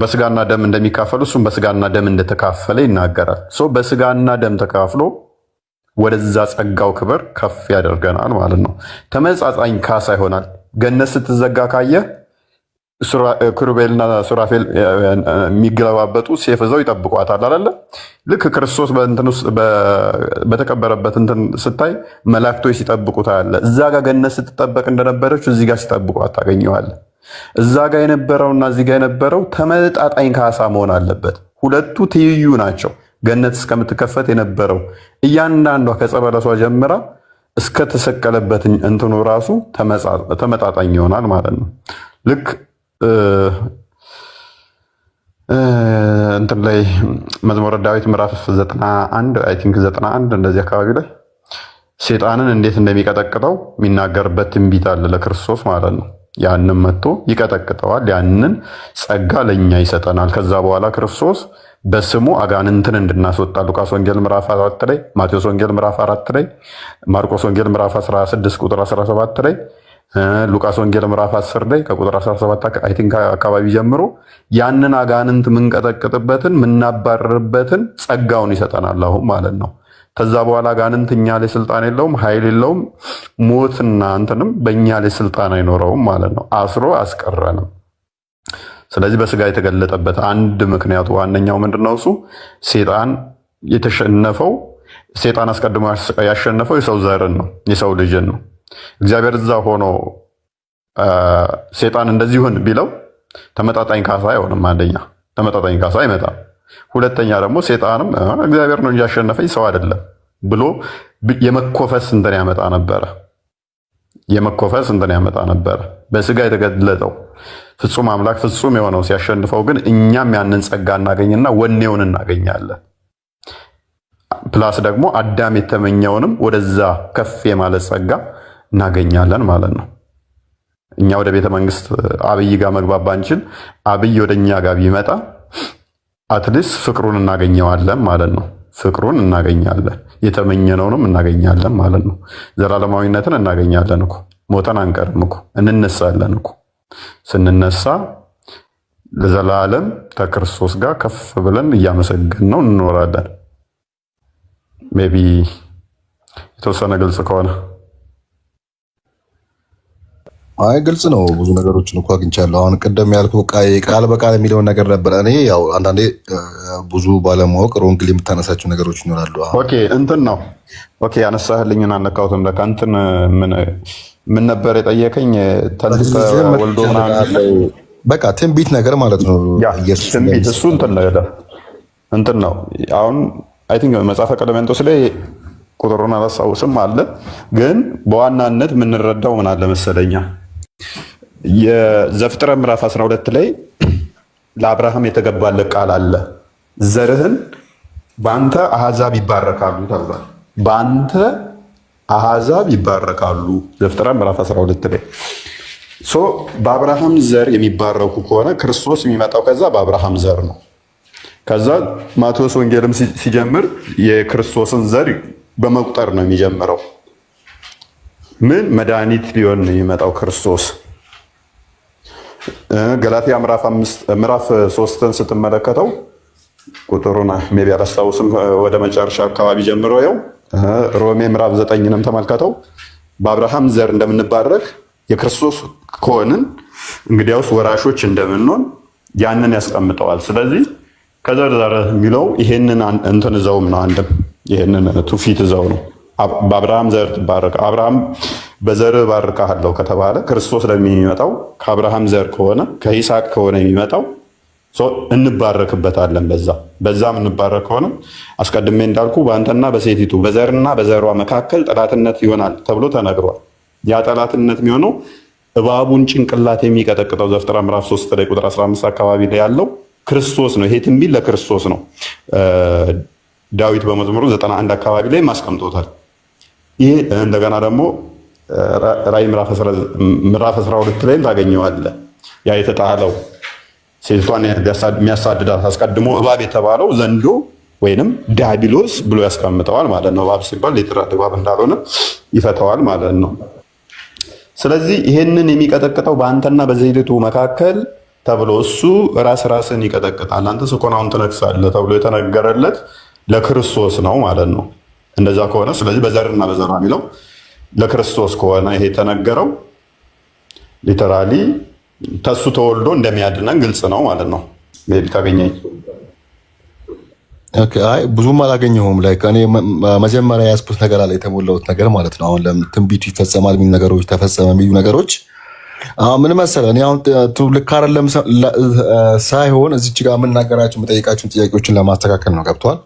በስጋና ደም እንደሚካፈሉ እሱም በስጋና ደም እንደተካፈለ ይናገራል። በስጋና ደም ተካፍሎ ወደዛ ጸጋው ክብር ከፍ ያደርገናል ማለት ነው። ተመጻጻኝ ካሳ ይሆናል። ገነት ስትዘጋ ካየ ኪሩቤልና ሱራፌል የሚገለባበጡ ሴፍ ይዘው ይጠብቋታል አይደለ? ልክ ክርስቶስ በተቀበረበት እንትን ስታይ መላእክቶች ሲጠብቁት አለ። እዛ ጋር ገነት ስትጠበቅ እንደነበረች እዚህ ጋር ሲጠብቋት ታገኘዋለህ። እዛ ጋር የነበረውና እዚህ ጋር የነበረው ተመጣጣኝ ካሳ መሆን አለበት። ሁለቱ ትይዩ ናቸው። ገነት እስከምትከፈት የነበረው እያንዳንዷ ከጸበለሷ ጀምራ እስከተሰቀለበት እንትኑ ራሱ ተመጣጣኝ ይሆናል ማለት ነው። ልክ እንትን ላይ መዝሙረ ዳዊት ምዕራፍ 91 አይ ቲንክ 91 እንደዚህ አካባቢ ላይ ሴጣንን እንዴት እንደሚቀጠቅጠው የሚናገርበት ትንቢት አለ ለክርስቶስ ማለት ነው። ያንን መጥቶ ይቀጠቅጠዋል። ያንን ጸጋ ለኛ ይሰጠናል። ከዛ በኋላ ክርስቶስ በስሙ አጋንንትን እንድናስወጣ ሉቃስ ወንጌል ምዕራፍ 4 ላይ፣ ማቴዎስ ወንጌል ምዕራፍ 4 ላይ፣ ማርቆስ ወንጌል ምዕራፍ 16 ቁጥር 17 ላይ፣ ሉቃስ ወንጌል ምዕራፍ 10 ላይ ከቁጥር 17 አይ ቲንክ አካባቢ ጀምሮ ያንን አጋንንት ምንቀጠቅጥበትን ምናባርርበትን ጸጋውን ይሰጠናል አሁን ማለት ነው። ከዛ በኋላ አጋንንት እኛ ላይ ስልጣን የለውም፣ ኃይል የለውም። ሞትና እንትንም በእኛ ላይ ስልጣን አይኖረውም ማለት ነው። አስሮ አስቀረንም። ስለዚህ በስጋ የተገለጠበት አንድ ምክንያቱ ዋነኛው ምንድነው? እሱ ሴጣን የተሸነፈው ሴጣን አስቀድሞ ያሸነፈው የሰው ዘርን ነው፣ የሰው ልጅን ነው። እግዚአብሔር እዛ ሆኖ ሴጣን እንደዚህ ይሁን ቢለው ተመጣጣኝ ካሳ አይሆንም። አንደኛ ተመጣጣኝ ካሳ አይመጣም። ሁለተኛ ደግሞ ሴጣንም እግዚአብሔር ነው እንጂ ያሸነፈኝ ሰው አይደለም ብሎ የመኮፈስ እንትን ያመጣ ነበረ። የመኮፈስ እንትን ያመጣ ነበረ። በስጋ የተገለጠው ፍጹም አምላክ ፍጹም የሆነው ሲያሸንፈው ግን እኛም ያንን ጸጋ እናገኝና ወኔውን እናገኛለን። ፕላስ ደግሞ አዳም የተመኘውንም ወደዛ ከፍ የማለት ጸጋ እናገኛለን ማለት ነው። እኛ ወደ ቤተ መንግስት አብይ ጋር መግባት ባንችል አብይ ወደ እኛ ጋር ቢመጣ አትሊስት ፍቅሩን እናገኘዋለን ማለት ነው። ፍቅሩን እናገኛለን፣ የተመኘነውንም እናገኛለን ማለት ነው። ዘላለማዊነትን እናገኛለን እኮ ሞተን አንቀርም እኮ እንነሳለን እኮ። ስንነሳ ለዘላለም ከክርስቶስ ጋር ከፍ ብለን እያመሰገን ነው እንኖራለን። ሜቢ የተወሰነ ግልጽ ከሆነ አይ ግልጽ ነው። ብዙ ነገሮችን እኮ አግኝቻለሁ። አሁን ቅድም ያልከው ቃል በቃል የሚለውን ነገር ነበር። እኔ ያው አንዳንዴ ብዙ ባለማወቅ ሮንግሊ የምታነሳቸው ነገሮች ይኖራሉ። ኦኬ እንትን ነው ኦኬ ያነሳህልኝን አነካሁትም ለካ እንትን ምን ነበር የጠየቀኝ? ተልፈ ወልዶ በቃ ትንቢት ነገር ማለት ነው። ትንቢት እሱ እንትን ነው። አሁን አይ ቲንክ መጽሐፈ ቀለሜንጦስ ላይ ቁጥሩን አላስታውስም አለ። ግን በዋናነት የምንረዳው ምን አለ መሰለኛ የዘፍጥረት ምዕራፍ 12 ላይ ለአብርሃም የተገባለት ቃል አለ። ዘርህን በአንተ አሕዛብ ይባረካሉ ተብሏል። በአንተ አሕዛብ ይባረካሉ ዘፍጥረት ምዕራፍ 12 ላይ በአብርሃም ዘር የሚባረኩ ከሆነ ክርስቶስ የሚመጣው ከዛ በአብርሃም ዘር ነው። ከዛ ማቴዎስ ወንጌልም ሲጀምር የክርስቶስን ዘር በመቁጠር ነው የሚጀምረው። ምን መድኃኒት ሊሆን ነው የሚመጣው ክርስቶስ። ገላትያ ምዕራፍ 3ን ስትመለከተው ቁጥሩን ሜቢ አላስታውስም፣ ወደ መጨረሻ አካባቢ ጀምሮ ያው ሮሜ ምዕራፍ 9ንም ተመልከተው። በአብርሃም ዘር እንደምንባረክ የክርስቶስ ከሆንን እንግዲያውስ ወራሾች እንደምንሆን ያንን ያስቀምጠዋል። ስለዚህ ከዘር ዘር የሚለው ይሄንን እንትን እዛውም ነው። አንድም ይሄንን ትውፊት እዛው ነው። በአብርሃም ዘር ትባረክ፣ አብርሃም በዘር ባርካለሁ ከተባለ ክርስቶስ ለሚመጣው ከአብርሃም ዘር ከሆነ ከይስሐቅ ከሆነ የሚመጣው እንባረክበታለን። በዛም እንባረክ ከሆነ አስቀድሜ እንዳልኩ በአንተና በሴቲቱ በዘርና በዘሯ መካከል ጠላትነት ይሆናል ተብሎ ተነግሯል። ያ ጠላትነት የሚሆነው እባቡን ጭንቅላት የሚቀጠቅጠው ዘፍጥረት ምዕራፍ 3 ላይ ቁጥር 15 አካባቢ ላይ ያለው ክርስቶስ ነው። ይሄ ትንቢት ለክርስቶስ ነው። ዳዊት በመዝሙሩ 91 አካባቢ ላይ ማስቀምጦታል። ይሄ እንደገና ደግሞ ራዕይ ምዕራፍ 12 ላይ ታገኘዋለህ። ያ የተጣለው ሴቷን የሚያሳድዳት አስቀድሞ እባብ የተባለው ዘንዶ ወይንም ዲያብሎስ ብሎ ያስቀምጠዋል ማለት ነው። እባብ ሲባል ሊትራል እባብ እንዳልሆነ ይፈተዋል ማለት ነው። ስለዚህ ይሄንን የሚቀጠቅጠው በአንተና በሴቲቱ መካከል ተብሎ እሱ ራስን ይቀጠቅጣል፣ አንተ ሰኮናውን ትነክሳለህ ተብሎ የተነገረለት ለክርስቶስ ነው ማለት ነው። እንደዛ ከሆነ ስለዚህ በዘርና በዘሯ የሚለው ለክርስቶስ ከሆነ ይሄ የተነገረው ሊተራሊ ተሱ ተወልዶ እንደሚያድነን ግልጽ ነው ማለት ነው። ሜቢ ካገኘኝ ኦኬ። አይ ብዙም አላገኘሁም። ላይ እኔ መጀመሪያ ያስኩት ነገር አለ የተሞላሁት ነገር ማለት ነው። አሁን ለምን ትንቢቱ ይፈጸማል የሚሉ ነገሮች ተፈጸመ የሚሉ ነገሮች ምን መሰለህ፣ እኔ አሁን ልክ አይደለም ሳይሆን እዚች ጋር የምናገራቸው የምጠይቃቸውን ጥያቄዎችን ለማስተካከል ነው። ገብቷል?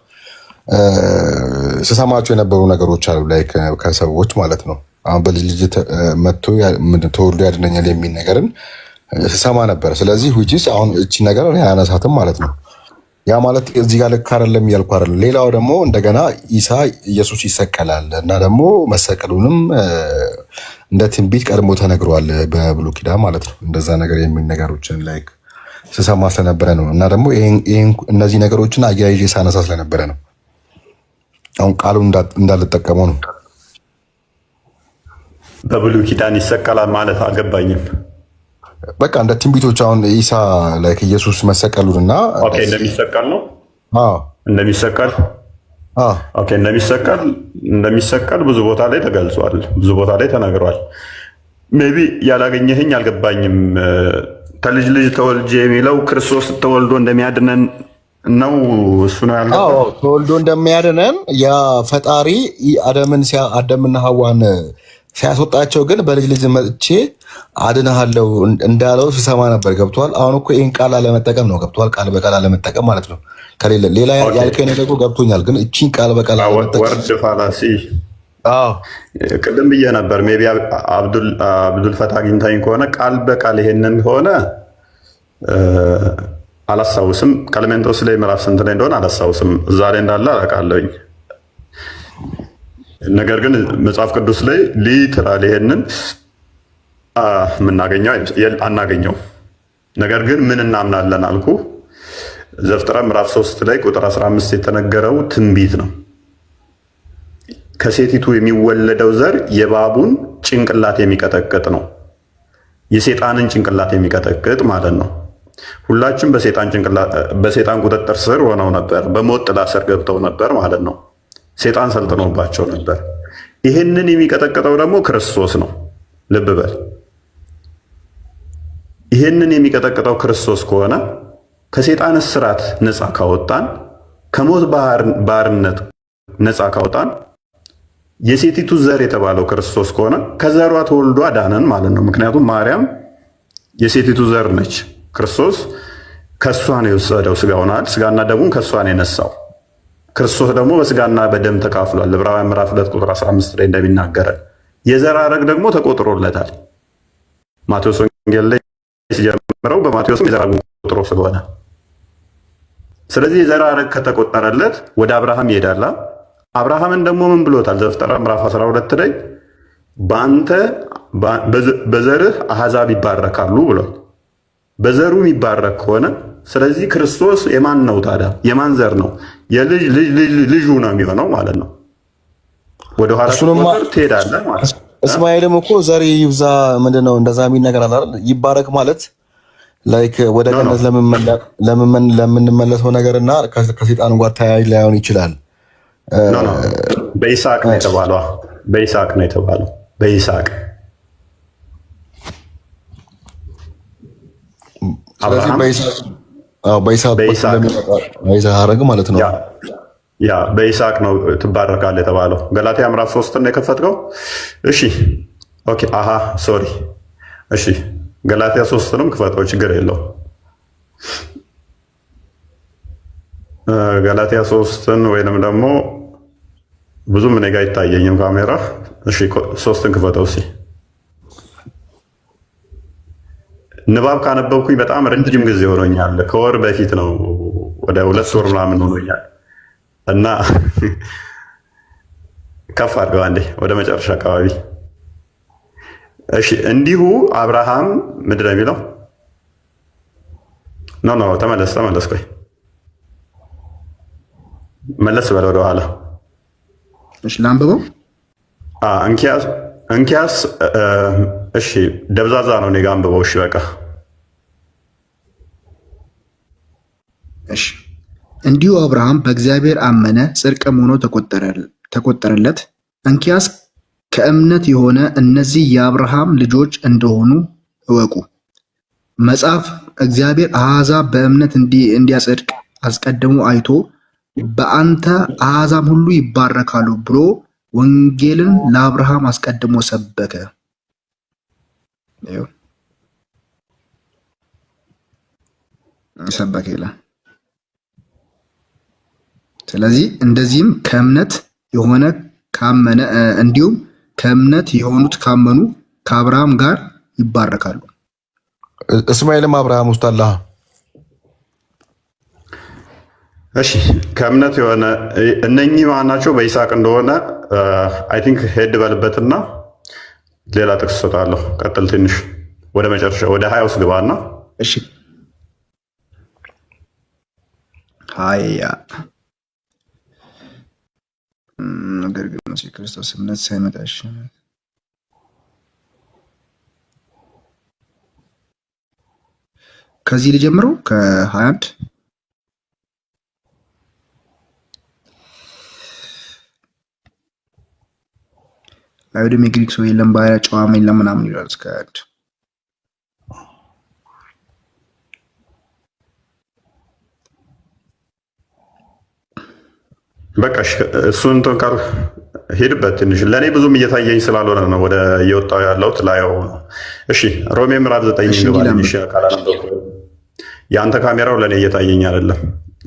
ስሰማቸው የነበሩ ነገሮች አሉ ላይ ከሰዎች ማለት ነው። አሁን በልጅ ልጅ መጥቶ ተወልዶ ያድነኛል የሚል ነገርን ስሰማ ነበር። ስለዚህ ዊችስ አሁን እቺ ነገር እኔ አያነሳትም ማለት ነው። ያ ማለት እዚህ ጋር ልክ አይደለም እያልኩ አይደለም። ሌላው ደግሞ እንደገና ኢየሱስ ይሰቀላል እና ደግሞ መሰቀሉንም እንደ ትንቢት ቀድሞ ተነግሯል በብሉይ ኪዳን ማለት ነው። እንደዛ ነገር የሚል ነገሮችን ላይክ ስሰማ ስለነበረ ነው። እና ደግሞ እነዚህ ነገሮችን አያይዤ ሳነሳ ስለነበረ ነው። አሁን ቃሉ እንዳልጠቀመው ነው። በብሉይ ኪዳን ይሰቀላል ማለት አልገባኝም። በቃ እንደ ትንቢቶች አሁን ኢሳ ላይክ ኢየሱስ መሰቀሉንና ኦኬ እንደሚሰቀል ነው። እንደሚሰቀል ኦኬ እንደሚሰቀል ብዙ ቦታ ላይ ተገልጿል፣ ብዙ ቦታ ላይ ተነግሯል። ሜቢ ያላገኘህኝ አልገባኝም። ከልጅ ልጅ ተወልጄ የሚለው ክርስቶስ ተወልዶ እንደሚያድነን ነው። እሱ ነው ያለው። ተወልዶ እንደሚያድነን ያ ፈጣሪ አደምና ሐዋን ሲያስወጣቸው ግን በልጅ ልጅ መጥቼ አድንሃለሁ እንዳለው ሲሰማ ነበር። ገብቷል? አሁን እኮ ይህን ቃል አለመጠቀም ነው። ገብቷል? ቃል በቃል አለመጠቀም ማለት ነው። ከሌለ ሌላ ያልከኝ ነገር ገብቶኛል፣ ግን እቺን ቃል በቃል አለመጠቀም ወርድ ፋላሲ። ቅድም ብዬ ነበር። ሜይ ቢ አብዱል ፈታ አግኝታኝ ከሆነ ቃል በቃል ይሄንን ሆነ አላስታውስም። ቀለሜንጦስ ላይ ምዕራፍ ስንት ላይ እንደሆነ አላስታውስም። እዛ ላይ እንዳለ አውቃለሁኝ። ነገር ግን መጽሐፍ ቅዱስ ላይ ሊትራሊ ይሄንን የምናገኘው አናገኘው። ነገር ግን ምን እናምናለን አልኩ። ዘፍጥረት ምዕራፍ 3 ላይ ቁጥር 15 የተነገረው ትንቢት ነው። ከሴቲቱ የሚወለደው ዘር የእባቡን ጭንቅላት የሚቀጠቅጥ ነው። የሴጣንን ጭንቅላት የሚቀጠቅጥ ማለት ነው። ሁላችንም በሴጣን ቁጥጥር ስር ሆነው ነበር። በሞት ጥላ ስር ገብተው ነበር ማለት ነው። ሴጣን ሰልጥኖባቸው ነበር። ይህንን የሚቀጠቅጠው ደግሞ ክርስቶስ ነው። ልብ በል። ይህንን የሚቀጠቅጠው ክርስቶስ ከሆነ ከሴጣን እስራት ነፃ ካወጣን፣ ከሞት ባርነት ነፃ ካወጣን፣ የሴቲቱ ዘር የተባለው ክርስቶስ ከሆነ ከዘሯ ተወልዶ አዳነን ማለት ነው። ምክንያቱም ማርያም የሴቲቱ ዘር ነች። ክርስቶስ ከእሷ ነው የወሰደው ስጋና ደሙን ከእሷ ነው የነሳው። ክርስቶስ ደግሞ በስጋና በደም ተካፍሏል። ዕብራውያን ምዕራፍ 2 ቁጥር 15 ላይ እንደሚናገረን የዘር ሐረግ ደግሞ ተቆጥሮለታል። ማቴዎስ ወንጌል ላይ ሲጀምረው በማቴዎስም የዘር ሐረግ ቆጥሮ ስለሆነ፣ ስለዚህ የዘር ሐረግ ከተቆጠረለት ወደ አብርሃም ይሄዳል። አብርሃምን ደግሞ ምን ብሎታል? ዘፍጥረት ምዕራፍ 12 ላይ በአንተ በዘርህ አሕዛብ ይባረካሉ ብሏል። በዘሩ የሚባረክ ከሆነ ስለዚህ ክርስቶስ የማን ነው ታዲያ? የማን ዘር ነው? ልጁ ነው የሚሆነው ማለት ነው። ወደ ኋላ ትሄዳለህ ማለት ነው። እስማኤልም እኮ ዘር ይብዛ ምንድነው እንደዛ የሚል ነገር አለ አይደል? ይባረክ ማለት ላይክ ወደ ገነት ለምንመለሰው ነገርና ከሰይጣን ጋር ተያያዥ ላይሆን ይችላል። በይስሐቅ ነው የተባለው። በይስሐቅ ነው የተባለው። በይስሐቅ ሐረግ ማለት ነው። ያ በይስሐቅ ነው ትባረካለህ የተባለው። ገላትያ ምዕራፍ 3 ነው የከፈትከው? እሺ ኦኬ። ሶሪ። እሺ ገላትያ 3ንም ክፈተው፣ ችግር የለው። ገላትያ 3ን ወይንም ደግሞ ብዙም እኔ ጋ አይታየኝም ካሜራ። እሺ 3ን ክፈተው እስኪ። ንባብ ካነበብኩኝ በጣም ረጅም ጊዜ ሆኖኛል። ከወር በፊት ነው፣ ወደ 2 ወር ምናምን ሆኖኛል። እና ከፍ አድርገው አንዴ ወደ መጨረሻ አካባቢ። እሺ እንዲሁ አብርሃም ምንድን ነው የሚለው? ኖ ተመለስ። ቆይ መለስ በለ ወደ ኋላ። እሺ ላንብበው። እንኪያስ እሺ ደብዛዛ ነው። እኔ ጋ አንብበው። እሺ በቃ እሺ እንዲሁ አብርሃም በእግዚአብሔር አመነ፣ ጽድቅም ሆኖ ተቆጠረለት። እንኪያስ ከእምነት የሆነ እነዚህ የአብርሃም ልጆች እንደሆኑ እወቁ። መጽሐፍ እግዚአብሔር አሕዛብ በእምነት እንዲያጸድቅ አስቀድሞ አይቶ በአንተ አሕዛብ ሁሉ ይባረካሉ ብሎ ወንጌልን ለአብርሃም አስቀድሞ ሰበከ። ይላል። ስለዚህ እንደዚህም ከእምነት የሆነ ካመነ እንዲሁም ከእምነት የሆኑት ካመኑ ከአብርሃም ጋር ይባረካሉ። እስማኤልም አብርሃም ውስጥ አለ። እሺ ከእምነት የሆነ እነኚህ ማናቸው? በይስሐቅ እንደሆነ አይ ቲንክ ሄድ በልበትና ሌላ ጥቅስ ሰጣለሁ። ቀጥል ትንሽ ወደ መጨረሻ ወደ 20 ውስጥ ግባና። እሺ ሃያ ነገር ግን ክርስቶስ እምነት ሳይመጣ ከዚህ ልጀምረው ከ21 አይሁድም የግሪክ ሰው የለም፣ ባሪያ ጨዋም የለም ምናምን ይላል እስከ 21 በቃ እሱን ተንካር ሄድበት ትንሽ ለእኔ ብዙም እየታየኝ ስላልሆነ ነው ወደ እየወጣው ያለሁት ላየው ነው። እሺ ሮሜ ምዕራፍ 9 ግባልኝ። እሺ የአንተ ካሜራው ለእኔ እየታየኝ አይደለም።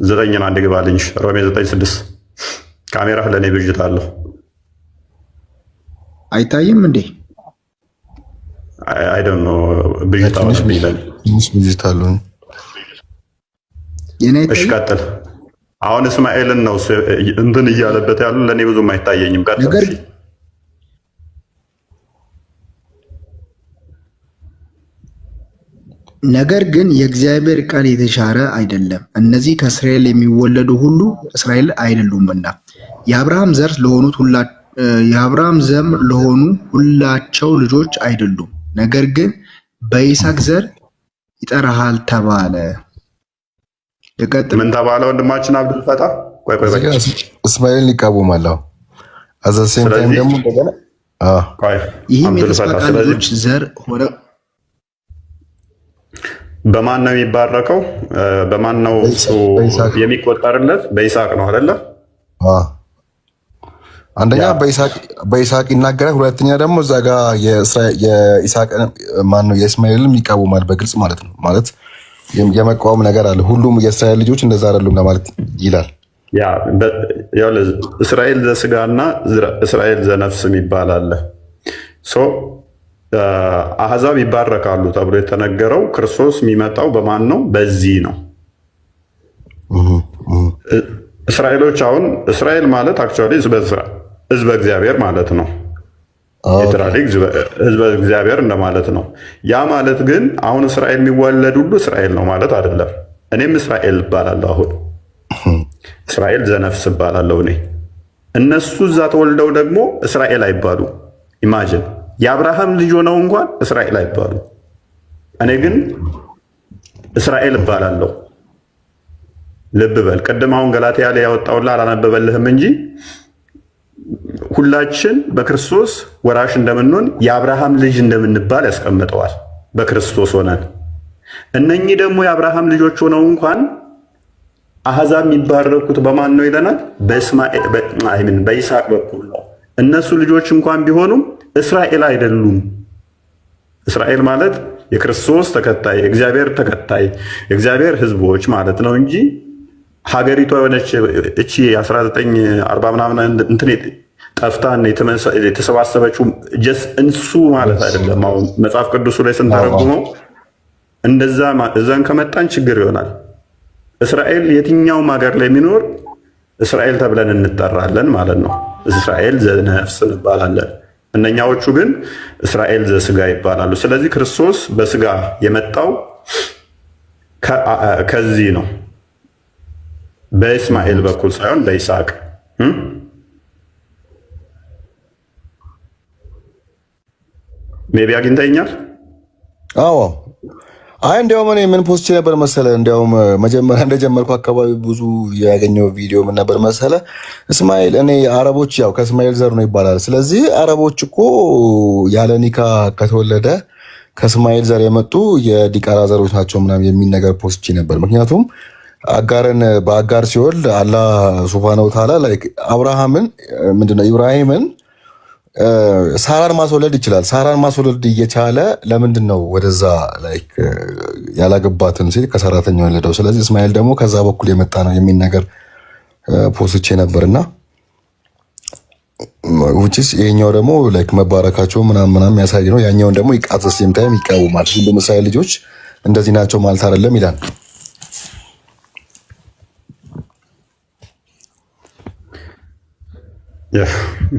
9 አንድ ግባልኝ። ሮሜ 9:6 ካሜራህ ለእኔ ብዥታ አለሁ። አይታይም እንዴ? አይ ዶንት ኖ ብዥታ አለው። እሺ ቀጥል። አሁን እስማኤልን ነው እንትን እያለበት ያሉ ለእኔ ብዙም አይታየኝም። ቀጥል። ነገር ግን የእግዚአብሔር ቃል የተሻረ አይደለም። እነዚህ ከእስራኤል የሚወለዱ ሁሉ እስራኤል አይደሉምና የአብርሃም ዘር ለሆኑ ሁላቸው ልጆች አይደሉም። ነገር ግን በይስሐቅ ዘር ይጠራሃል ተባለ። ምን ተባለ? ወንድማችን አብዱል ፈታ እስማኤልን ይቃወማል። አዘሴም ታይም ደግሞ እንደገና ይህም የተስፋ ልጆች ዘር ሆነ። በማን ነው የሚባረከው? በማን ነው የሚቆጠርለት? በይስሐቅ ነው አይደለ? አንደኛ በይስሐቅ ይናገራል። ሁለተኛ ደግሞ እዛ ጋር የይስሐቅ ማን ነው የእስማኤልንም ይቃወማል በግልጽ ማለት ነው። ማለት የመቃወም ነገር አለ። ሁሉም የእስራኤል ልጆች እንደዛ አይደሉም ለማለት ይላል። እስራኤል ዘስጋና እስራኤል ዘነፍስ የሚባል አለ። አሕዛብ ይባረካሉ ተብሎ የተነገረው ክርስቶስ የሚመጣው በማን ነው? በዚህ ነው። እስራኤሎች አሁን እስራኤል ማለት አክቹዋሊ ህዝበ እግዚአብሔር ማለት ነው። የትራዲክ ህዝበ እግዚአብሔር እንደማለት ነው። ያ ማለት ግን አሁን እስራኤል የሚወለድ ሁሉ እስራኤል ነው ማለት አይደለም። እኔም እስራኤል እባላለሁ። አሁን እስራኤል ዘነፍስ እባላለሁ እኔ። እነሱ እዛ ተወልደው ደግሞ እስራኤል አይባሉ። ኢማጅን የአብርሃም ልጅ ሆነው እንኳን እስራኤል አይባሉ። እኔ ግን እስራኤል እባላለሁ። ልብ በል። ቅድም አሁን ገላትያ ላይ ያወጣውላ አላነበበልህም እንጂ ሁላችን በክርስቶስ ወራሽ እንደምንሆን የአብርሃም ልጅ እንደምንባል ያስቀምጠዋል። በክርስቶስ ሆነን እነኚህ ደግሞ የአብርሃም ልጆች ሆነው እንኳን አሕዛብ የሚባረኩት በማን ነው ይለናል? በይስሐቅ በኩል ነው። እነሱ ልጆች እንኳን ቢሆኑም እስራኤል አይደሉም። እስራኤል ማለት የክርስቶስ ተከታይ፣ የእግዚአብሔር ተከታይ፣ የእግዚአብሔር ሕዝቦች ማለት ነው እንጂ ሀገሪቷ የሆነች እቺ 1940 ምናምን እንትን ጠፍታን የተሰባሰበችው እንሱ ማለት አይደለም። አሁን መጽሐፍ ቅዱሱ ላይ ስንተረጉመው እንደዛ እዛን ከመጣን ችግር ይሆናል። እስራኤል የትኛውም ሀገር ላይ የሚኖር እስራኤል ተብለን እንጠራለን ማለት ነው። እስራኤል ዘነፍስ እንባላለን። እነኛዎቹ ግን እስራኤል ዘስጋ ይባላሉ። ስለዚህ ክርስቶስ በስጋ የመጣው ከዚህ ነው፣ በእስማኤል በኩል ሳይሆን በይስሐቅ። ሜቢ አግኝተኛል። አዎ አይ እንዲያውም እኔ ምን ፖስት ነበር መሰለ፣ እንዲያውም መጀመሪያ እንደጀመርኩ አካባቢ ብዙ ያገኘው ቪዲዮ ምን ነበር መሰለ፣ እስማኤል እኔ አረቦች ያው ከእስማኤል ዘር ነው ይባላል። ስለዚህ አረቦች እኮ ያለ ኒካ ከተወለደ ከእስማኤል ዘር የመጡ የዲቃላ ዘሮች ናቸው ምናምን የሚል ነገር ፖስት ነበር። ምክንያቱም አጋርን በአጋር ሲወልድ አላህ ሱብሃነሁ ወተዓላ ላይክ አብርሃምን ምንድነው ኢብራሂምን ሳራን ማስወለድ ይችላል። ሳራን ማስወለድ እየቻለ ለምንድን ነው ወደዛ ላይክ ያላገባትን ሴት ከሰራተኛ ወለደው? ስለዚህ እስማኤል ደግሞ ከዛ በኩል የመጣ ነው የሚል ነገር ፖስቼ ነበርና ውጪስ ይሄኛው ደግሞ ላይክ መባረካቸው ምናምን የሚያሳይ ነው። ያኛውን ደግሞ ይቃተስ ሲምታይም ይቃወማል። ሁሉም እስራኤል ልጆች እንደዚህ ናቸው ማለት አይደለም ይላል።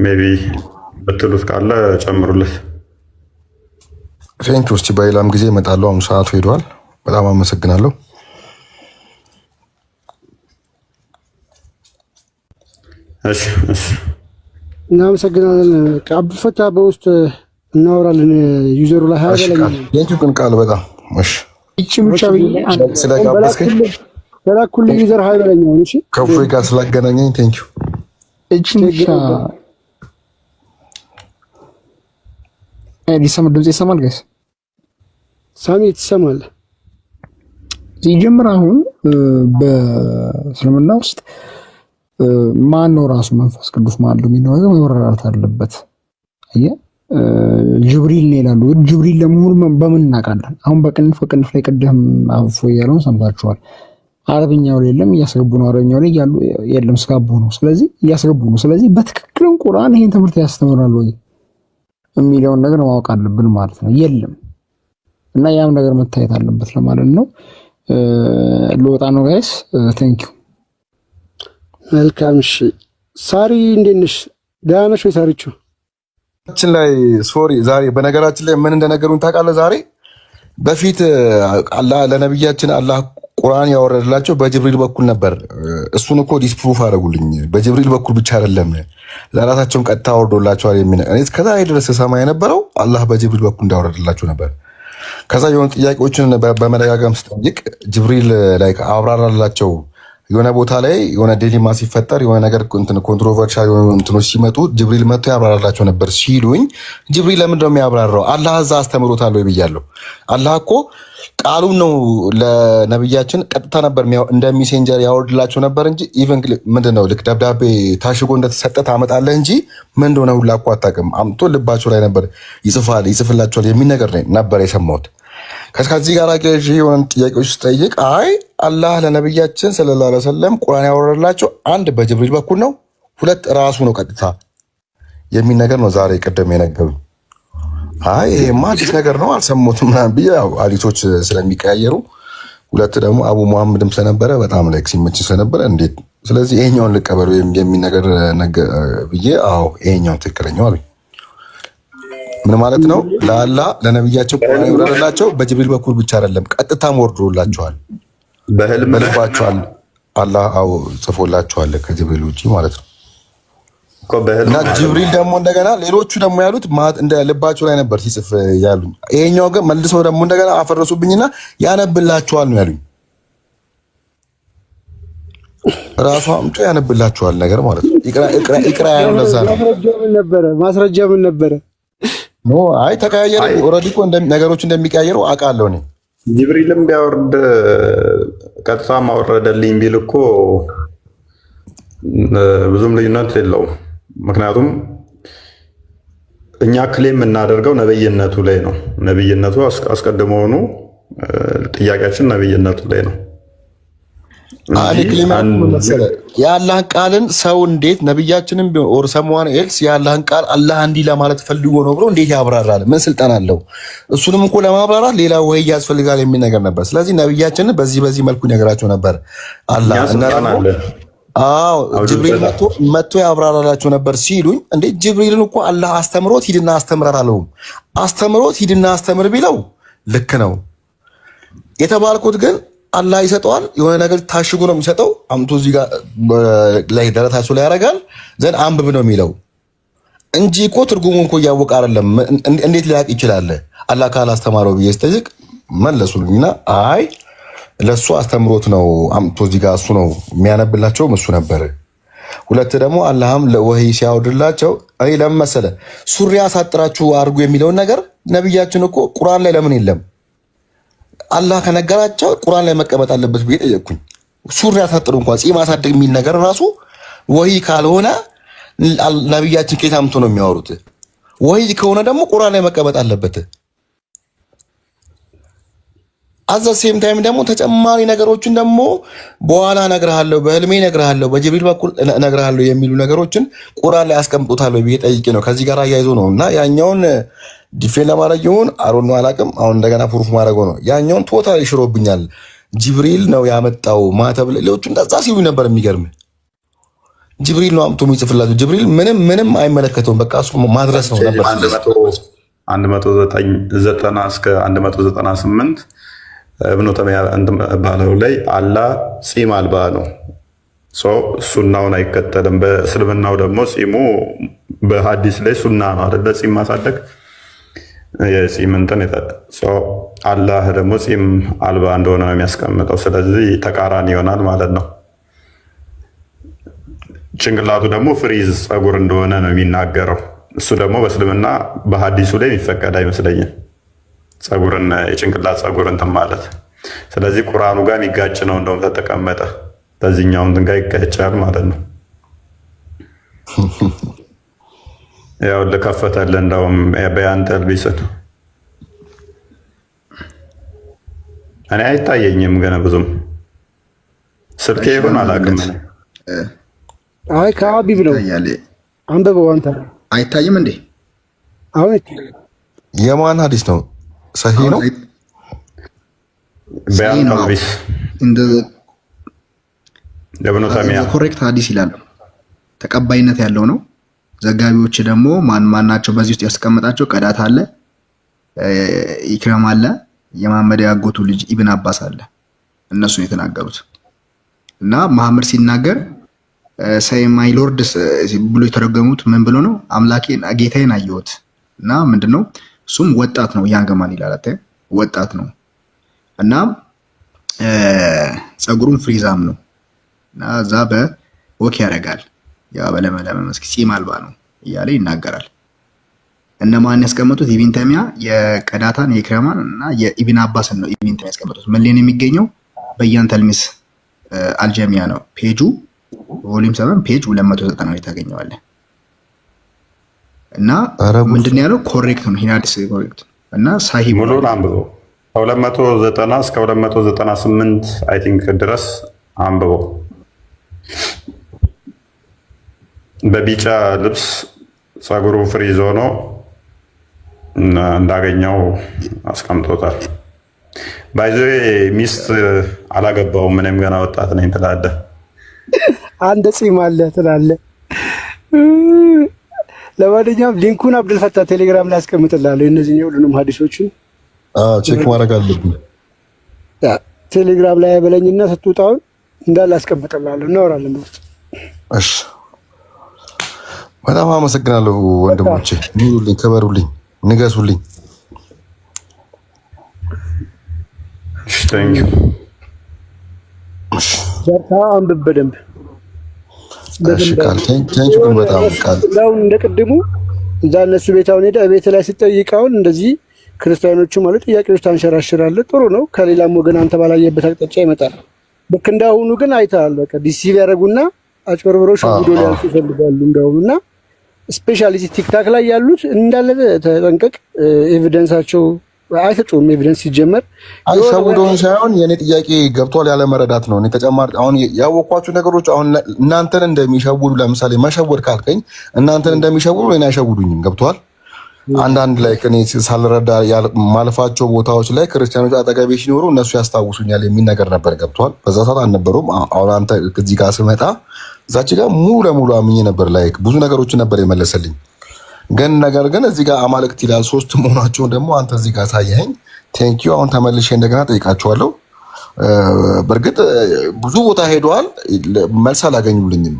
ሜቢ ብትሉት ካለ ጨምሩለት። ቴንክ ዩ። እስቲ በሌላም ጊዜ እመጣለሁ። አሁን ሰዓቱ ሄዷል። በጣም አመሰግናለሁ። እሺ እሺ፣ እናመሰግናለን። አብዱልፈታህ በውስጥ እናወራለን። ዩዘሩ ላይ ሀያለኝ ቴንክ ዩ ግን ቃል በጣም እሺ። እቺ ብቻ ስለጋበዝከኝ በላኩልኝ ዩዘር ሀያለኝ ነው። እሺ ከፎይ ጋር ስላገናኘኝ ቴንክ ዩ። እቺ ብቻ ሊሰማ ድምጽ ይሰማል ጋይስ? ሳሚ ትሰማለህ? ሲጀምር አሁን በእስልምና ውስጥ ማን ነው ራሱ መንፈስ ቅዱስ ማለት ነው የሚለው ነገር መወራራት አለበት። አየህ ጅብሪል ነው ይላሉ። ጅብሪል ለመሆኑ በምን እናውቃለን? አሁን በቅንፍ ላይ ቀደም አፎ ያለውን ሰምታችኋል። አረብኛው ላይ የለም እያስገቡ ነው። አረብኛው ላይ ያሉ የለም ስጋቡ ነው። ስለዚህ እያስገቡ ነው። ስለዚህ በትክክልም ቁርአን ይሄን ትምህርት ያስተምራል ወይ የሚለውን ነገር ማወቅ አለብን ማለት ነው። የለም እና ያም ነገር መታየት አለበት ለማለት ነው። ልወጣ ነው ጋይስ። ቴንክ ዩ። መልካም። እሺ ሳሪ እንዴት ነሽ? ደህና ነሽ ወይ ሳሪቹ? ላይ ሶሪ ዛሬ በነገራችን ላይ ምን እንደነገሩን ታውቃለህ? ዛሬ በፊት አላህ ለነብያችን አላህ ቁርአን ያወረደላቸው በጅብሪል በኩል ነበር። እሱን እኮ ዲስፕሩፍ አደረጉልኝ። በጅብሪል በኩል ብቻ አይደለም ለራሳቸውም ቀጥታ ወርዶላቸዋል የሚል እኔ እስከዛ ድረስ ሰማ የነበረው አላህ በጅብሪል በኩል እንዳወረደላቸው ነበር። ከዛ የሆኑ ጥያቄዎችን በመደጋገም ስጠይቅ ጅብሪል ላይ አብራራላቸው። የሆነ ቦታ ላይ የሆነ ዲሌማ ሲፈጠር የሆነ ነገር ኮንትሮቨርሻል የሆኑ እንትኖች ሲመጡ ጅብሪል መጥቶ ያብራራላቸው ነበር ሲሉኝ፣ ጅብሪል ለምንድን ነው የሚያብራራው? አላህ እዛ አስተምሮታል ወይ ብያለሁ። አላህ እኮ ቃሉን ነው ለነብያችን ቀጥታ ነበር እንደ ሜሴንጀር ያወርድላቸው ነበር እንጂ ኢቨን ምንድነው ልክ ደብዳቤ ታሽጎ እንደተሰጠ ታመጣለህ እንጂ ምን እንደሆነ ሁላ እኮ አታውቅም። አምጥቶ ልባቸው ላይ ነበር ይጽፍላቸዋል የሚል ነገር ነበር የሰማሁት። ከዚህ ጋር ገዢ የሆነ ጥያቄዎች ስጠይቅ አይ አላህ ለነብያችን ሰለላሁ ዐለይሂ ወሰለም ቁርአን ያወረደላቸው አንድ በጅብሪል በኩል ነው፣ ሁለት ራሱ ነው ቀጥታ የሚል ነገር ነው ዛሬ ቅድም የነገሩኝ። አይ ይሄማ አዲስ ነገር ነው አልሰሙትም ምናምን ብዬ ያው አዲሶች ስለሚቀያየሩ፣ ሁለት ደግሞ አቡ መሐመድም ስለነበረ በጣም ላይክ ሲመች ስለነበረ እንዴት ስለዚህ ይሄኛውን ልቀበሉ የሚል ነገር ብዬ አዎ ይሄኛው ትክክለኛው አሉኝ። ምን ማለት ነው? ለአላህ ለነብያቸው ቁርአን ይወረደላቸው በጅብሪል በኩል ብቻ አይደለም ቀጥታም ወርዶላቸዋል። በህልም ልባቸዋል አላህ አው ጽፎላቸዋል ከጅብሪል ውጪ ማለት ነው። እና ጅብሪል ደግሞ እንደገና ሌሎቹ ደግሞ ያሉት እንደ ልባቸው ላይ ነበር ሲጽፍ ያሉኝ። ይሄኛው ግን መልሶ ደግሞ እንደገና አፈረሱብኝና ያነብላቸዋል ነው ያሉኝ። ራሱ አምጡ ያነብላቸዋል ነገር ማለት ነው። ይቅራ ያለው ለዛ ነው። ማስረጃ ምን ነበረ? ኖ አይ ተቀያየሩ። ኦልሬዲ እኮ ነገሮች እንደሚቀያየሩ አውቃለሁ እኔ። ጅብሪልም ቢያወርድ ቀጥታ ማወረደልኝ ቢል እኮ ብዙም ልዩነት የለውም። ምክንያቱም እኛ ክሌም የምናደርገው ነብይነቱ ላይ ነው። ነብይነቱ አስቀድሞውኑ ጥያቄያችን ነብይነቱ ላይ ነው። የአላህን ቃልን ሰው እንዴት ነብያችንም ቢሆን ኦር ሰምዋን ኤልስ የአላህን ቃል አላህ እንዲህ ለማለት ፈልጎ ነው ብሎ እንዴት ያብራራል? ምን ስልጣን አለው? እሱንም እኮ ለማብራራት ሌላ ወይ ያስፈልጋል የሚል ነገር ነበር። ስለዚህ ነብያችንን በዚህ መልኩ ይነግራቸው ነበር አላህ ጅብሪል መጥቶ ያብራራላቸው ነበር ሲሉኝ፣ እንዴ ጅብሪልን እኮ አላህ አስተምሮት ሂድና አስተምር አላለውም። አስተምሮት ሂድና አስተምር ቢለው ልክ ነው የተባልኩት ግን አላህ ይሰጠዋል። የሆነ ነገር ታሽጎ ነው የሚሰጠው። አምቶ እዚህ ጋር ላይ ደረታቸው ላይ ያደርጋል። ዘን አንብብ ነው የሚለው እንጂ እኮ ትርጉሙን እኮ እያወቀ አይደለም። እንዴት ሊያውቅ ይችላል? አላህ ካላስተማረው ብዬ ስጠይቅ መለሱልኝና አይ ለሱ አስተምሮት ነው አምጥቶ እዚህ ጋር እሱ ነው የሚያነብላቸው እሱ ነበር። ሁለት ደግሞ አላህም ለወህይ ሲያወርድላቸው እኔ ለምን መሰለህ ሱሪ አሳጥራችሁ አድርጉ የሚለውን ነገር ነብያችን እኮ ቁርአን ላይ ለምን የለም? አላህ ከነገራቸው ቁርአን ላይ መቀመጥ አለበት ብዬ ጠየቅኩኝ። ሱሪ አሳጥሩ እንኳን ጺም አሳድግ የሚል ነገር ራሱ ወህይ ካልሆነ ነብያችን ከየት አምጥቶ ነው የሚያወሩት? ወህይ ከሆነ ደግሞ ቁርአን ላይ መቀመጥ አለበት። አዘ ሴም ታይም ደግሞ ተጨማሪ ነገሮችን ደግሞ በኋላ እነግርሃለሁ፣ በህልሜ እነግርሃለሁ፣ በጅብሪል በኩል እነግርሃለሁ የሚሉ ነገሮችን ቁርአን ላይ አስቀምጦታል ብዬ ጠይቄ ነው ከዚህ ጋር አያይዞ ነው እና ያኛውን ዲፌን ለማድረግ ይሁን አሮን ነው አላውቅም። አሁን እንደገና ፕሩፍ ማድረገው ነው ያኛውን ቶታል ይሽሮብኛል። ጅብሪል ነው ያመጣው ማተብ ሌሎቹ እንደዛ ሲሉ ነበር። የሚገርም ጅብሪል ነው አምጥቶ የሚጽፍላቸው። ጅብሪል ምንም አይመለከተውም። በቃ እሱ ማድረስ ነው ነበር 190 እስከ 198 እብኑ ተሚያ ባለው ላይ አላህ ጺም አልባ ነው። ሱናውን አይከተልም። በእስልምናው ደግሞ ጺሙ በሐዲስ ላይ ሱና ነው አይደለ? ጺም ማሳደግ የጺም እንትን አላህ ደግሞ ጺም አልባ እንደሆነ ነው የሚያስቀምጠው። ስለዚህ ተቃራኒ ይሆናል ማለት ነው። ጭንቅላቱ ደግሞ ፍሪዝ ጸጉር እንደሆነ ነው የሚናገረው። እሱ ደግሞ በእስልምና በሐዲሱ ላይ የሚፈቀድ አይመስለኝም። ጸጉርን የጭንቅላት ጸጉር እንትን ማለት ስለዚህ ቁርአኑ ጋር የሚጋጭ ነው። እንደውም ተተቀመጠ በዚህኛው እንትን ጋር ይጋጫል ማለት ነው። ያው ለከፈተልህ እንደውም በያን ተልቢስን እኔ አይታየኝም ገና ብዙም ስልኬ ይሁን አላውቅም። አይ ከአቢብ ነው አንበበው አንተ አይታይም እንዴ? አሁን የማን ሐዲስ ነው? ሰሂህ ነው። በያን ተልቢስ እንደ ለብኑ ተሚያ ኮሬክት ሐዲስ ይላል። ተቀባይነት ያለው ነው። ዘጋቢዎች ደግሞ ማን ናቸው? በዚህ ውስጥ ያስቀመጣቸው ቀዳት አለ፣ ኢክራም አለ፣ የመሐመድ ያጎቱ ልጅ ኢብን አባስ አለ። እነሱ ነው የተናገሩት እና መሐመድ ሲናገር ሳይ ማይ ሎርድ ብሎ የተረገሙት ምን ብሎ ነው? አምላኬን ጌታዬን አየሁት እና ምንድነው እሱም ወጣት ነው ያንገማን ይላል። ወጣት ነው እና ጸጉሩም ፍሪዛም ነው እና እዛ በወክ ያደርጋል። ያ በለመለመ መስክ ጺም አልባ ነው እያለ ይናገራል። እነማን ያስቀመጡት? ኢብን ተሚያ የቀዳታን የኢክራማን እና የኢብን አባስን ነው ኢብን ተሚያ ያስቀመጡት። ምን ላይ ነው የሚገኘው? በያን ተልሚስ አልጀሚያ ነው ፔጁ ቮሊዩም 7 ፔጅ 290 ላይ ታገኘዋለህ። እና ምንድነው ያለው? ኮሬክት ነው ሂናዲስ ኮሬክት እና ሳሂህ ሙሉን አንብበው ከ290 እስከ 298 አይ ቲንክ ድረስ አንብበው። በቢጫ ልብስ ጸጉሩ ፍሪዝ ሆኖ እንዳገኘው አስቀምጦታል። ባይዞ ሚስት አላገባውም ምንም ገና ወጣት ነኝ ትላለህ። አንድ ጺም አለ ትላለህ። ለማንኛውም ሊንኩን አብዱልፈታ ቴሌግራም ላይ አስቀምጥልሃለሁ። እነዚህ ሁሉንም ሐዲሶችን ቼክ ማድረግ አለብኝ። ቴሌግራም ላይ በለኝና ስትወጣውን እንዳለ አስቀምጥልሃለሁ። እናወራለን በውስጥ። እሺ፣ በጣም አመሰግናለሁ ወንድሞቼ። ኑሩልኝ፣ ክበሩልኝ፣ ንገሱልኝ። እሺ፣ ታንክ ዩ። ዛታ አንብብ በደንብ። እሺ፣ ቃል ታንክ ዩ። በጣም ቃል አሁን እንደቀድሙ እዛ እነሱ ቤታውን ሄደ ቤት ላይ ሲጠይቃውን እንደዚህ ክርስቲያኖቹ ማለት ጥያቄዎች ታንሸራሽራለህ። ጥሩ ነው። ከሌላም ወገን አንተ ባላየበት አቅጣጫ ይመጣል። ልክ እንዳሁኑ ግን አይተሃል። በቃ ዲሲቪ ያደርጉና አጭበርብረው ሸውዶ ሊያልፉ ይፈልጋሉ እንዳሁኑና ስፔሻሊ ቲክታክ ላይ ያሉት እንዳለ ተጠንቀቅ። ኤቪደንሳቸው አይሰጡም። ኤቪደንስ ሲጀመር አይሸውዶን ሳይሆን የኔ ጥያቄ ገብቷል ያለ መረዳት ነው። እኔ ተጨማሪ አሁን ያወኳችሁ ነገሮች አሁን እናንተን እንደሚሸውዱ ለምሳሌ መሸወድ ካልከኝ እናንተን እንደሚሸውዱ እኔን አይሸውዱኝም። ገብቷል። አንዳንድ ላይ እኔ ሳልረዳ ማለፋቸው ቦታዎች ላይ ክርስቲያኖች አጠገቤ ሲኖሩ እነሱ ያስታውሱኛል የሚል ነገር ነበር። ገብቷል። በዛ ሰዓት አልነበሩም። አሁን አንተ እዚህ ጋር ስመጣ እዛች ጋር ሙሉ ለሙሉ አምኜ ነበር። ላይ ብዙ ነገሮችን ነበር የመለሰልኝ። ግን ነገር ግን እዚህ ጋር አማልክት ይላል ሶስት መሆናቸውን ደግሞ አንተ እዚህ ጋር ሳየኸኝ ቴንኪዩ። አሁን ተመልሼ እንደገና ጠይቃቸዋለሁ። በእርግጥ ብዙ ቦታ ሄደዋል፣ መልስ አላገኙልኝም።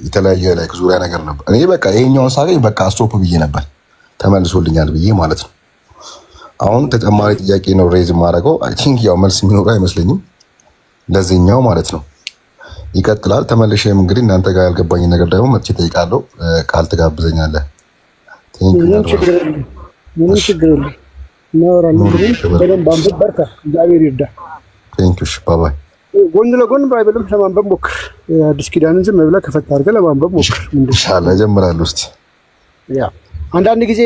የተለያየ ላይ ዙሪያ ነገር ነበር። እኔ በቃ ይሄኛውን ሳገኝ በቃ ስቶፕ ብዬ ነበር ተመልሶልኛል ብዬ ማለት ነው። አሁን ተጨማሪ ጥያቄ ነው ሬዝ የማደርገው። አይ ቲንክ ያው መልስ የሚኖር አይመስለኝም ለዚህኛው ማለት ነው። ይቀጥላል። ተመልሼም እንግዲህ እናንተ ጋር ያልገባኝ ነገር ደግሞ መጥቼ እጠይቃለሁ። ቃል ትጋብዘኛለህ? ምንም ችግር የለም። እናወራለን። እንግዲህ በደንብ አንብብ፣ በርታ፣ እግዚአብሔር ይርዳ። ቴንክስ ባባይ። ጎን ለጎን ባይብልም ለማንበብ ሞክር። አዲስ ኪዳንን ዝም ብለህ ከፈት አድርገህ ለማንበብ ሞክር። ኢንሻአላህ እጀምራለሁ። እስቲ ያ አንዳንድ ጊዜ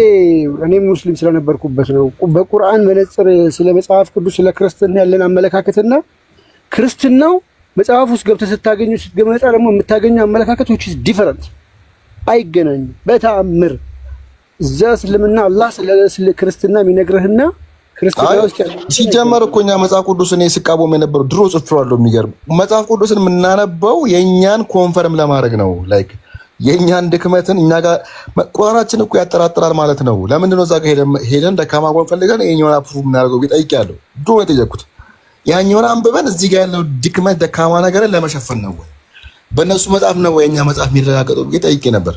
እኔም ሙስሊም ስለነበርኩበት ነው በቁርአን መነጽር ስለ መጽሐፍ ቅዱስ ስለ ክርስትና ያለን አመለካከትና ክርስትናው መጽሐፍ ውስጥ ገብተህ ስትገመጣ ደግሞ የምታገኘው አመለካከቶች ዲፈረንት አይገናኝም በተአምር። እዛ እስልምና አላህ ስለ ክርስትና የሚነግርህና ክርስትና ውስጥ ሲጀመር እኮ እኛ መጽሐፍ ቅዱስን ስቃወም የነበረው ድሮ ጽፌዋለሁ። የሚገርም መጽሐፍ ቅዱስን የምናነበው የእኛን ኮንፈርም ለማድረግ ነው። ላይክ የእኛን ድክመትን እኛ ጋር ቁርአናችን እኮ ያጠራጥራል ማለት ነው። ለምንድን ነው እዛ ጋር ሄደን ደካማ ጎን ፈልገን የኛውን አፕሩቭ የምናደርገው? ጠይቄያለሁ። ድሮ የጠየኩት ያኛውን አንብበን እዚህ ጋር ያለው ድክመት ደካማ ነገርን ለመሸፈን ነው ወይ በእነሱ መጽሐፍ ነው ወይ የኛ መጽሐፍ የሚረጋገጠው? ጠይቄ ነበር።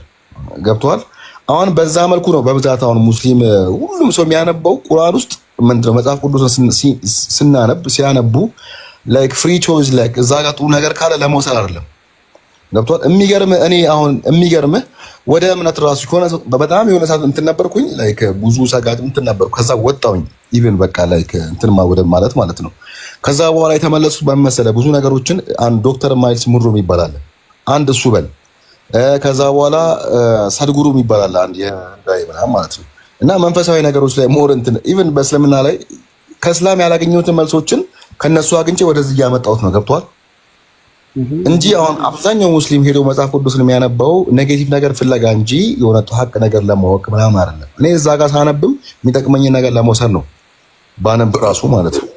ገብተዋል። አሁን በዛ መልኩ ነው በብዛት አሁን ሙስሊም ሁሉም ሰው የሚያነበው ቁርአን ውስጥ ምንድነው መጽሐፍ ቅዱስን ሲያነቡ ላይክ ፍሪ ቾይስ ላይክ እዛ ጋር ጥሩ ነገር ካለ ለመውሰድ አይደለም። ገብቷል። የሚገርምህ ወደ እምነት ራሱ ከሆነ በጣም የሆነ ሰዓት እንትን ነበርኩኝ ላይክ ብዙ ሰጋት እንትን ነበርኩ። ከዛ ወጣሁኝ ኢቭን በቃ ላይክ እንትን ወደ ማለት ነው። ከዛ በኋላ የተመለሱት በመሰለ ብዙ ነገሮችን አንድ ዶክተር ማይልስ ሙንሮ ይባላል አንድ እሱ በል ከዛ በኋላ ሰድጉሩ ይባላል አንድ የህንዳዊ ምናምን ማለት ነው። እና መንፈሳዊ ነገሮች ላይ ሞር እንትን ኢቭን በእስልምና ላይ ከእስላም ያላገኘሁትን መልሶችን ከነሱ አግኝቼ ወደዚህ እያመጣሁት ነው። ገብቷል እንጂ አሁን አብዛኛው ሙስሊም ሄዶ መጽሐፍ ቅዱስን የሚያነበው ኔጌቲቭ ነገር ፍለጋ እንጂ የሆነ ሀቅ ነገር ለማወቅ ምናምን አይደለም። እኔ እዛ ጋር ሳነብም የሚጠቅመኝ ነገር ለመውሰድ ነው ባነብ ራሱ ማለት ነው።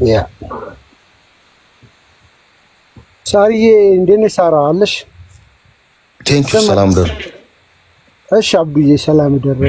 ያ ሳሪዬ እንዴት ነሽ? ሳራ አለሽ? ቴንክ ዩ ሰላም ደር። እሺ አብዱዬ ሰላም ደር።